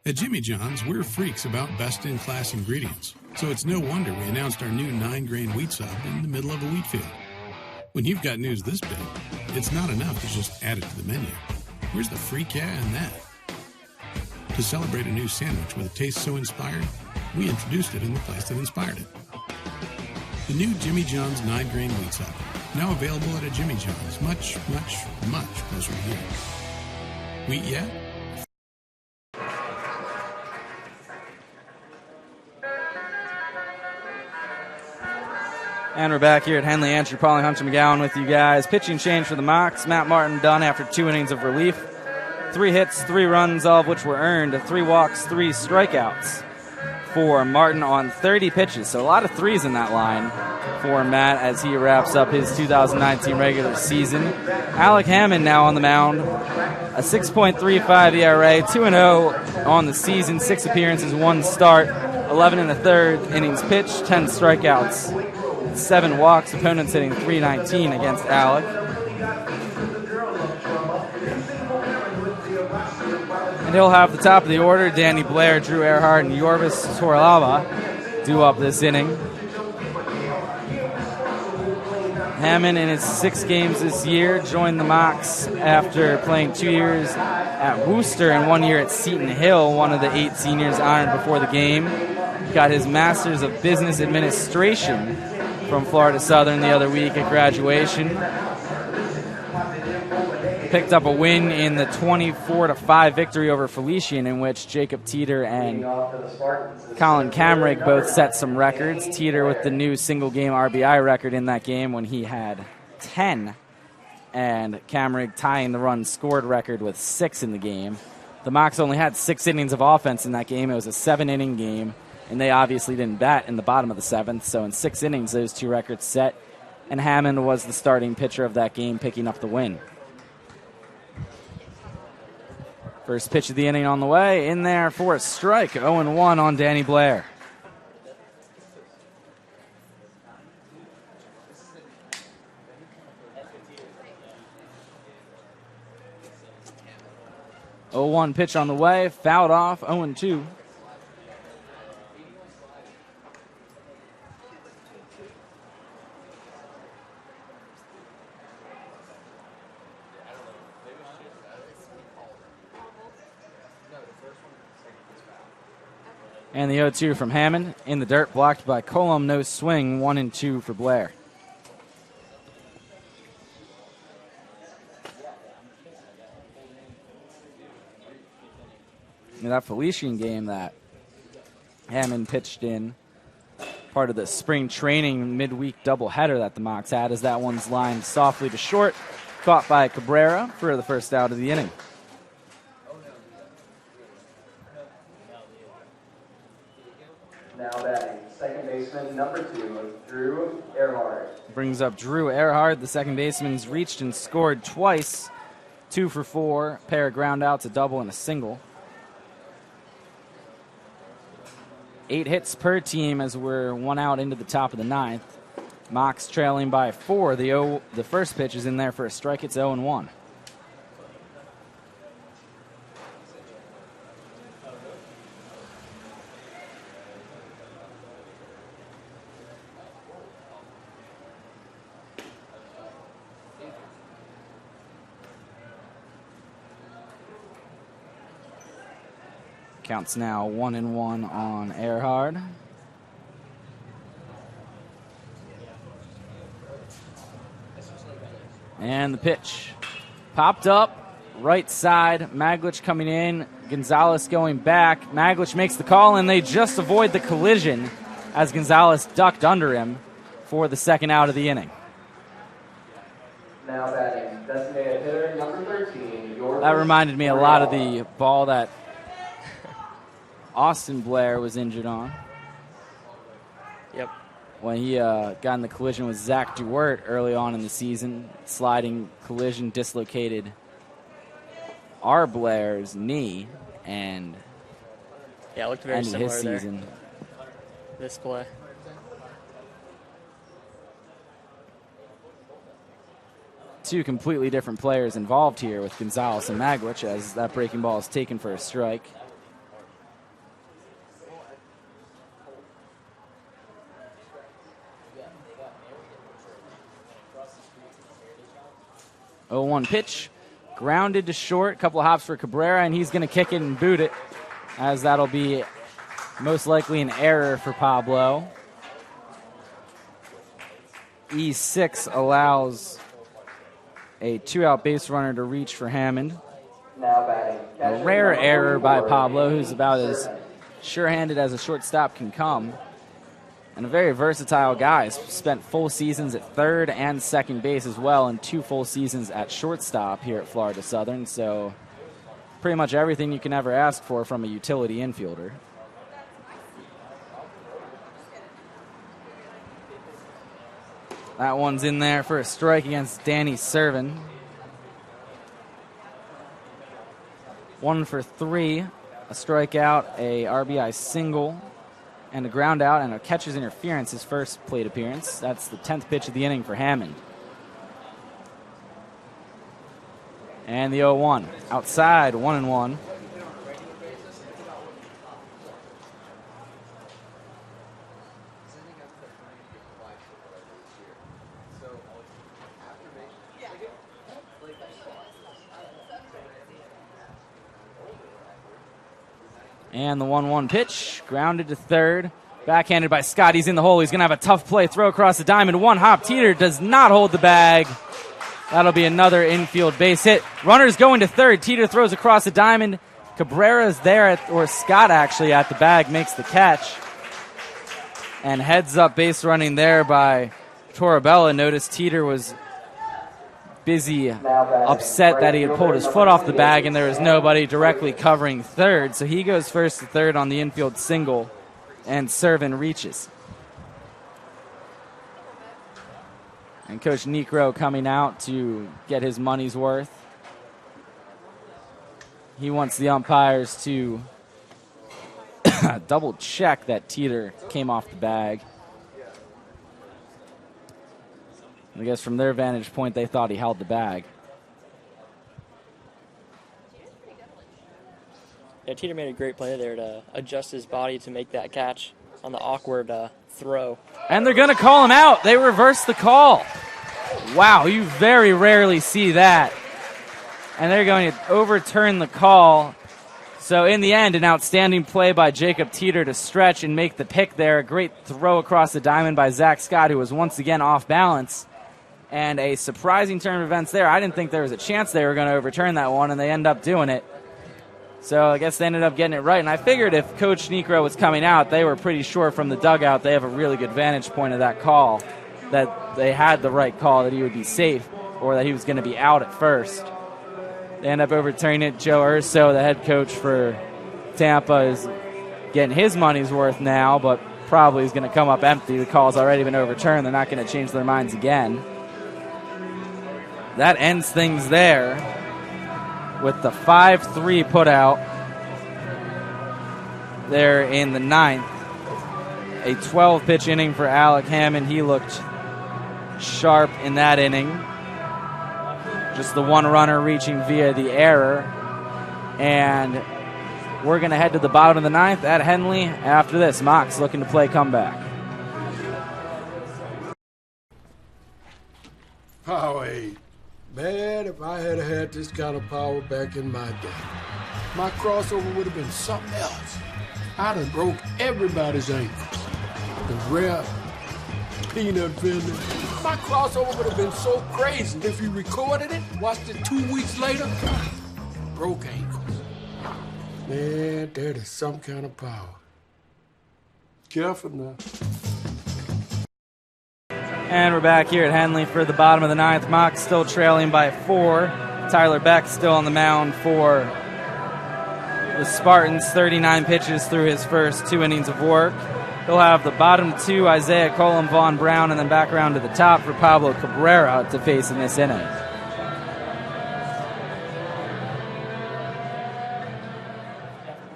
O: At Jimmy John's, we're freaks about best-in-class ingredients, so it's no wonder we announced our new 9-grain wheat sub in the middle of a wheat field. When you've got news this big, it's not enough to just add it to the menu. Where's the freak yeah in that? To celebrate a new sandwich with a taste so inspired, we introduced it in the place that inspired it. The new Jimmy John's 9-grain wheat sub, now available at a Jimmy John's, much, much, much closer to you. Wheat yeah?
A: And we're back here at Henley. Andrew Pauling, Hunter McGowan with you guys. Pitching change for the Mocs. Matt Martin done after 2 innings of relief. 3 hits, 3 runs, all of which were earned. 3 walks, 3 strikeouts for Martin on 30 pitches. So a lot of threes in that line for Matt as he wraps up his 2019 regular season. Alec Hammond now on the mound. A 6.35 ERA, 2-0 on the season, 6 appearances, 1 start, 11 1/3 innings pitched, 10 strikeouts, 7 walks. Opponents hitting .319 against Alec. And he'll have the top of the order. Danny Blair, Drew Earhart, and Yorvis Torlava due up this inning. Hammond, in his 6 games this year, joined the Mocs after playing 2 years at Worcester and 1 year at Seton Hill, one of the 8 seniors honored before the game. Got his Master's of Business Administration from Florida Southern the other week at graduation. Picked up a win in the 24-5 victory over Felician, in which Jacob Teeter and Colin Camrick both set some records. Teeter with the new single-game RBI record in that game when he had 10, and Camrick tying the run scored record with 6 in the game. The Mocs only had 6 innings of offense in that game. It was a 7-inning game, and they obviously didn't bat in the bottom of the 7th. So in 6 innings, those 2 records set, and Hammond was the starting pitcher of that game, picking up the win. First pitch of the inning on the way, in there for a strike. 0-1 on Danny Blair. Oh, 1 pitch on the way, fouled off, 0-2. And the 0-2 from Hammond in the dirt, blocked by Colum. No swing, 1-2 for Blair. And that Felician game that Hammond pitched in, part of the spring training midweek doubleheader that the Mocs had, as that one's lined softly to short, caught by Cabrera for the first out of the inning.
G: Now batting, second baseman, number 2, Drew Earhart.
A: Brings up Drew Earhart. The second baseman's reached and scored twice. 2 for 4, pair of ground outs, a double and a single. 8 hits per team as we're 1 out into the top of the 9th. Mocs trailing by 4. The first pitch is in there for a strike. It's 0-1. Counts now 1-1 on Earhart. And the pitch popped up, right side. Maglich coming in, Gonzalez going back. Maglich makes the call, and they just avoid the collision as Gonzalez ducked under him for the second out of the inning.
G: Now batting, designated hitter, number 13.
A: That reminded me a lot of the ball that Austin Blair was injured on.
C: Yep.
A: When he got in the collision with Zach DeWert early on in the season. Sliding collision dislocated our Blair's knee, and
C: yeah, it looked very similar
A: his
C: there.
A: season.
C: This play.
A: Two completely different players involved here with Gonzalez and Maglich, as that breaking ball is taken for a strike. Oh, 1 pitch, grounded to short, couple of hops for Cabrera, and he's going to kick it and boot it, as that'll be most likely an error for Pablo. E6 allows a 2-out base runner to reach for Hammond.
G: Now batting,
A: A rare error by Pablo, who's about as sure-handed as a shortstop can come. and a very versatile guy. He's spent full seasons at third and second base as well, and 2 full seasons at shortstop here at Florida Southern. So pretty much everything you can ever ask for from a utility infielder. That one's in there for a strike against Danny Servin. 1 for 3, a strikeout, a RBI single, and a ground out, and a catcher's interference, his first plate appearance. That's the 10th pitch of the inning for Hammond. And the 0-1. Outside, 1-1. And the 1-1 pitch, grounded to third. Backhanded by Scott. He's in the hole. He's going to have a tough play. Throw across the diamond. 1 hop. Teeter does not hold the bag. That'll be another infield base hit. Runners going to third. Teeter throws across the diamond. Cabrera's there, or Scott actually, at the bag, makes the catch. And heads up base running there by Torabella. Notice Teeter was busy, upset that he had pulled his foot off the bag and there was nobody directly covering third. So he goes first to third on the infield single, and Servin reaches. And Coach Necro coming out to get his money's worth. He wants the umpires to double check that Teeter came off the bag. I guess from their vantage point, they thought he held the bag.
C: Yeah, Teeter made a great play there to adjust his body to make that catch on the awkward throw.
A: And they're going to call him out. They reversed the call. Wow, you very rarely see that. And they're going to overturn the call. So in the end, an outstanding play by Jacob Teeter to stretch and make the pick there. A great throw across the diamond by Zach Scott, who was once again off balance. And a surprising turn of events there. I didn't think there was a chance they were going to overturn that one, and they end up doing it. So I guess they ended up getting it right. And I figured if Coach Necro was coming out, they were pretty sure from the dugout they have a really good vantage point of that call, that they had the right call, that he would be safe, or that he was going to be out at first. They end up overturning it. Joe Urso, the head coach for Tampa, is getting his money's worth now, but probably is going to come up empty. The call's already been overturned. They're not going to change their minds again. That ends things there with the 5-3 put out there in the ninth. A 12-pitch inning for Alec Hammond. He looked sharp in that inning. Just the one runner reaching via the error. And we're going to head to the bottom of the ninth at Henley after this. Mox looking to play comeback.
M: Power 8. Man, if I had had this kind of power back in my day, my crossover would have been something else. I'd have broke everybody's ankles. The ref, peanut vendor. My crossover would have been so crazy. If you recorded it, watched it 2 weeks later, broke ankles. Man, that is some kind of power. Careful now.
A: And we're back here at Henley for the bottom of the ninth. Mox still trailing by 4. Tyler Beck still on the mound for the Spartans. 39 pitches through his first 2 innings of work. He'll have the bottom 2, Isaiah Colum, Vaughn Brown, and then back around to the top for Pablo Cabrera to face in this inning.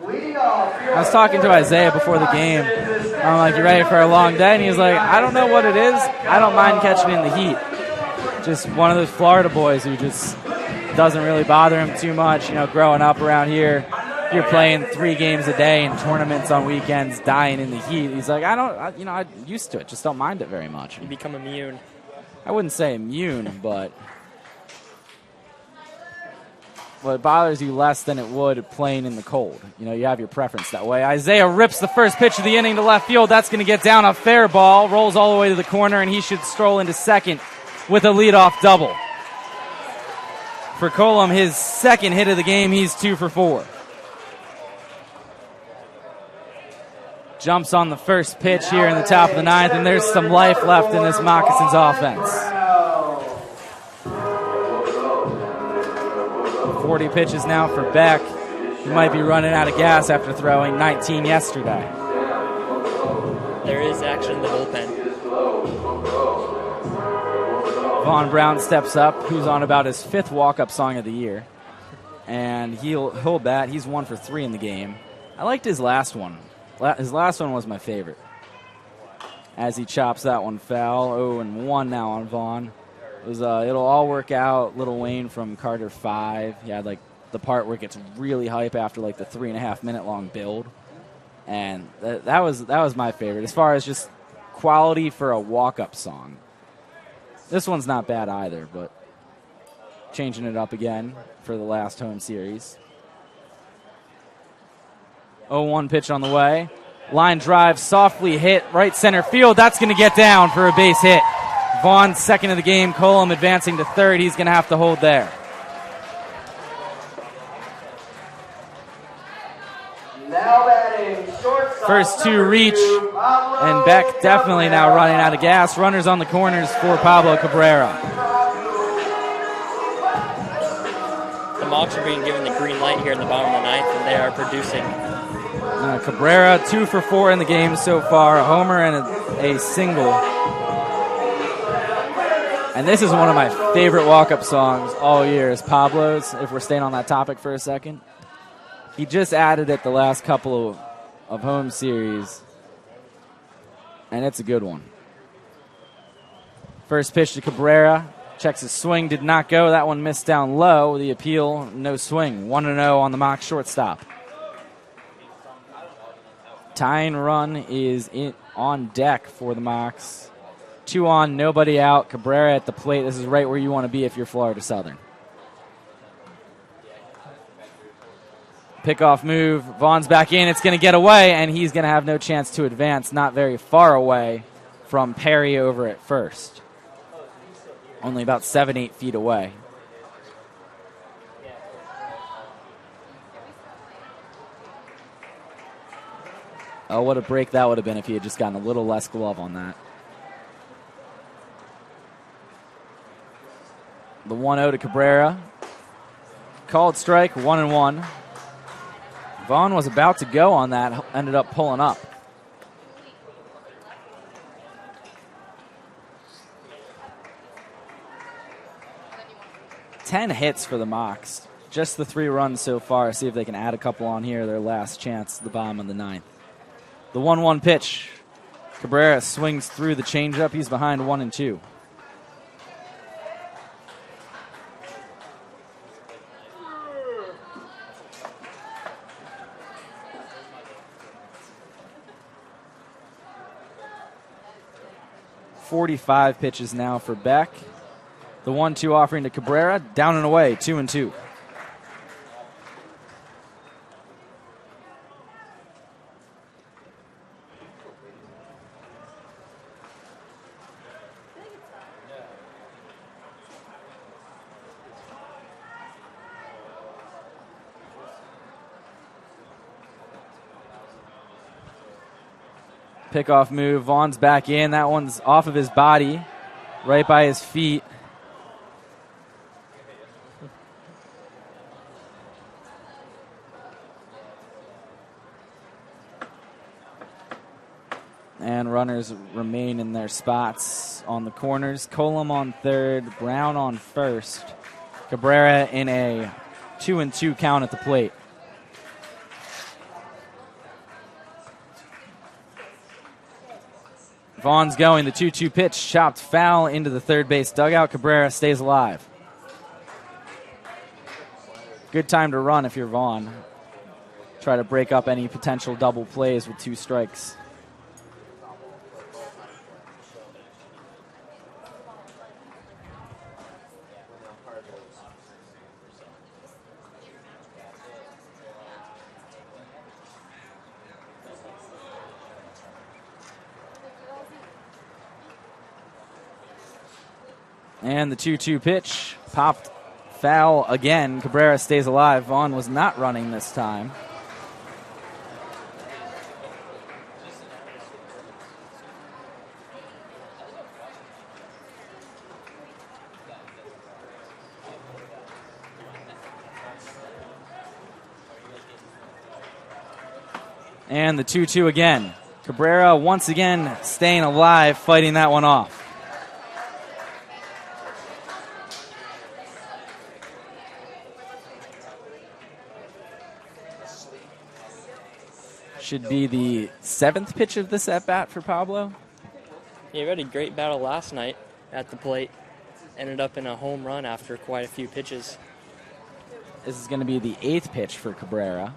A: I was talking to Isaiah before the game. I'm like, you ready for a long day? And he was like, I don't know what it is. I don't mind catching in the heat. Just one of those Florida boys who just doesn't really bother him too much. You know, growing up around here, you're playing 3 games a day in tournaments on weekends, dying in the heat. He's like, I'm used to it. Just don't mind it very much.
C: You become immune.
A: I wouldn't say immune, but it bothers you less than it would playing in the cold. You know, you have your preference that way. Isaiah rips the first pitch of the inning to left field. That's going to get down a fair ball. Rolls all the way to the corner, and he should stroll into second with a leadoff double. For Colum, his second hit of the game, he's 2 for 4. jumps on the first pitch here in the top of the ninth, and there's some life left in this Moccasins offense. 40 pitches now for Beck. He might be running out of gas after throwing 19 yesterday.
C: There is action in the bullpen.
A: Vaughn Brown steps up, who's on about his 5th walk-up song of the year. And he'll bat. He's 1 for 3 in the game. I liked his last one. His last one was my favorite. As he chops that one foul. 0-1 now on Vaughn. It was It'll All Work Out, Lil Wayne from Carter 5. He had like the part where it gets really hype after like the 3.5 minute long build. And that was my favorite. As far as just quality for a walk-up song. This one's not bad either, but changing it up again for the last home series. 0-1 pitch on the way. Line drive, softly hit, right center field. That's going to get down for a base hit. Vaughn's second of the game. Colum advancing to third. He's going to have to hold there.
G: Now batting shortstop.
A: First 2 reach, and Beck definitely now running out of gas. Runners on the corners for Pablo Cabrera.
C: The Mocs are being given the green light here in the bottom of the ninth, and they are producing.
A: Cabrera 2 for 4 in the game so far, a homer and a single. And this is one of my favorite walk-up songs all year is Pablo's, if we're staying on that topic for a second. He just added it the last couple of home series, and it's a good one. First pitch to Cabrera. Checks his swing, did not go. That one missed down low. The appeal, no swing. 1-0 on the Mock shortstop. Tying run is on deck for the Mocs. 2 on, nobody out. Cabrera at the plate. This is right where you want to be if you're Florida Southern. Pickoff move. Vaughn's back in. It's going to get away, and he's going to have no chance to advance. Not very far away from Perry over at first. Only about 7-8 feet away. Oh, what a break that would have been if he had just gotten a little less glove on that. The 1-0 to Cabrera. Called strike, 1-1. Vaughn was about to go on that, ended up pulling up. Ten hits for the Mocs. Just the 3 runs so far. See if they can add a couple on here. Their last chance at the bottom of the ninth. The 1-1 pitch. Cabrera swings through the changeup. He's behind 1-2. .45 pitches now for Beck. The 1-2 offering to Cabrera. Down and away, 2-2. Pickoff move. Vaughn's back in. That one's off of his body, right by his feet. And runners remain in their spots on the corners. Colum on third, Brown on first. Cabrera in a 2-2 count at the plate. Vaughn's going, the 2-2 pitch, chopped foul into the third base dugout. Cabrera stays alive. Good time to run if you're Vaughn. Try to break up any potential double plays with 2 strikes. And the 2-2 pitch popped foul again. Cabrera stays alive. Vaughn was not running this time. And the 2-2 again. Cabrera once again staying alive, fighting that one off. Should be the 7th pitch of this at-bat for Pablo.
C: Yeah, we had a great battle last night at the plate. Ended up in a home run after quite a few pitches.
A: This is going to be the 8th pitch for Cabrera.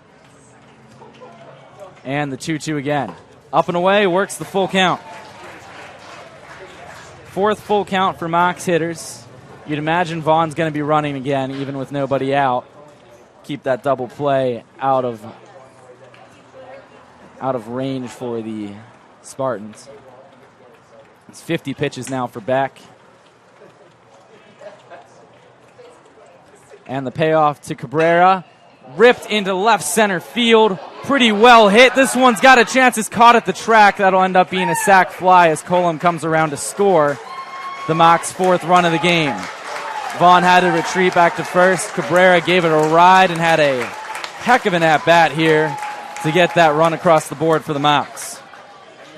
A: And the 2-2 again. Up and away, works the full count. 4th full count for Mocs hitters. You'd imagine Vaughn's going to be running again, even with nobody out. Keep that double play out of range for the Spartans. It's 50 pitches now for Beck. And the payoff to Cabrera. Ripped into left center field. Pretty well hit. This one's got a chance. It's caught at the track. That'll end up being a sac fly as Coble comes around to score the Mocs' 4th run of the game. Vaughn had to retreat back to first. Cabrera gave it a ride and had a heck of an at-bat here to get that run across the board for the Mocs,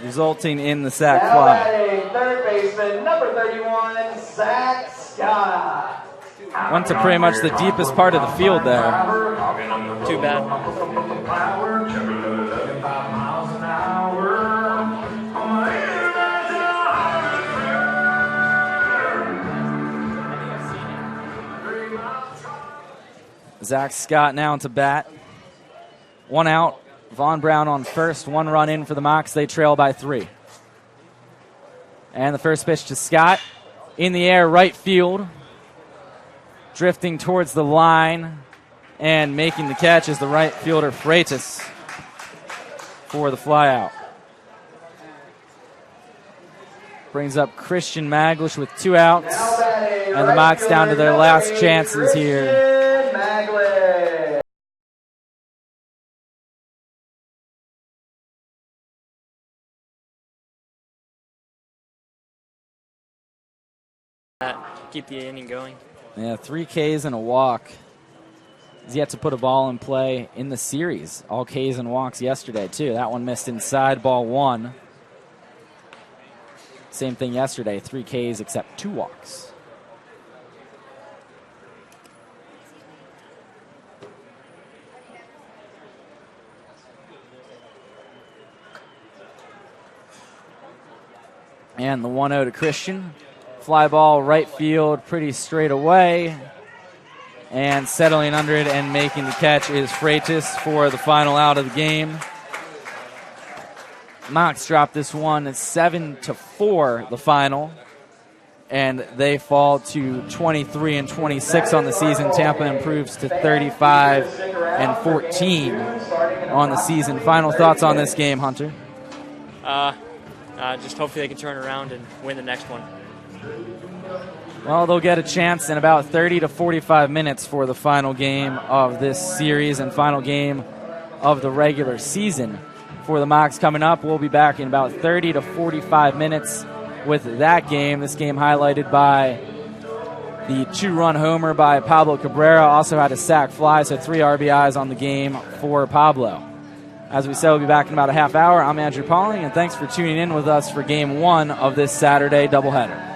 A: resulting in the sac fly.
G: Batting third baseman, number 31, Zach Scott.
A: Went to pretty much the deepest part of the field there.
C: Too bad.
A: Zach Scott now to bat. 1 out. Vaughn Brown on first. 1 run in for the Mocs. They trail by 3. And the first pitch to Scott. In the air, right field. Drifting towards the line. And making the catch is the right fielder, Freitas, for the flyout. Brings up Christian Maglish with 2 outs. And the Mocs down to their last chances here.
C: Keep the inning going.
A: Yeah, 3 Ks and a walk. He's yet to put a ball in play in the series. All Ks and walks yesterday, too. That one missed inside, ball 1. Same thing yesterday, 3 Ks except 2 walks. And the 1-0 to Christian. Fly ball right field, pretty straight away. And settling under it and making the catch is Freitas for the final out of the game. Mocs drop this one at 7-4, the final. And they fall to 23-26 on the season. Tampa improves to 35-14 on the season. Final thoughts on this game, Hunter?
C: Just hopefully they can turn around and win the next one.
A: Well, they'll get a chance in about 30 to 45 minutes for the final game of this series and final game of the regular season. For the Mocs coming up, we'll be back in about 30 to 45 minutes with that game. This game highlighted by the 2-run homer by Pablo Cabrera. Also had a sac fly, so 3 RBIs on the game for Pablo. As we said, we'll be back in about a half hour. I'm Andrew Pauling, and thanks for tuning in with us for Game 1 of this Saturday doubleheader.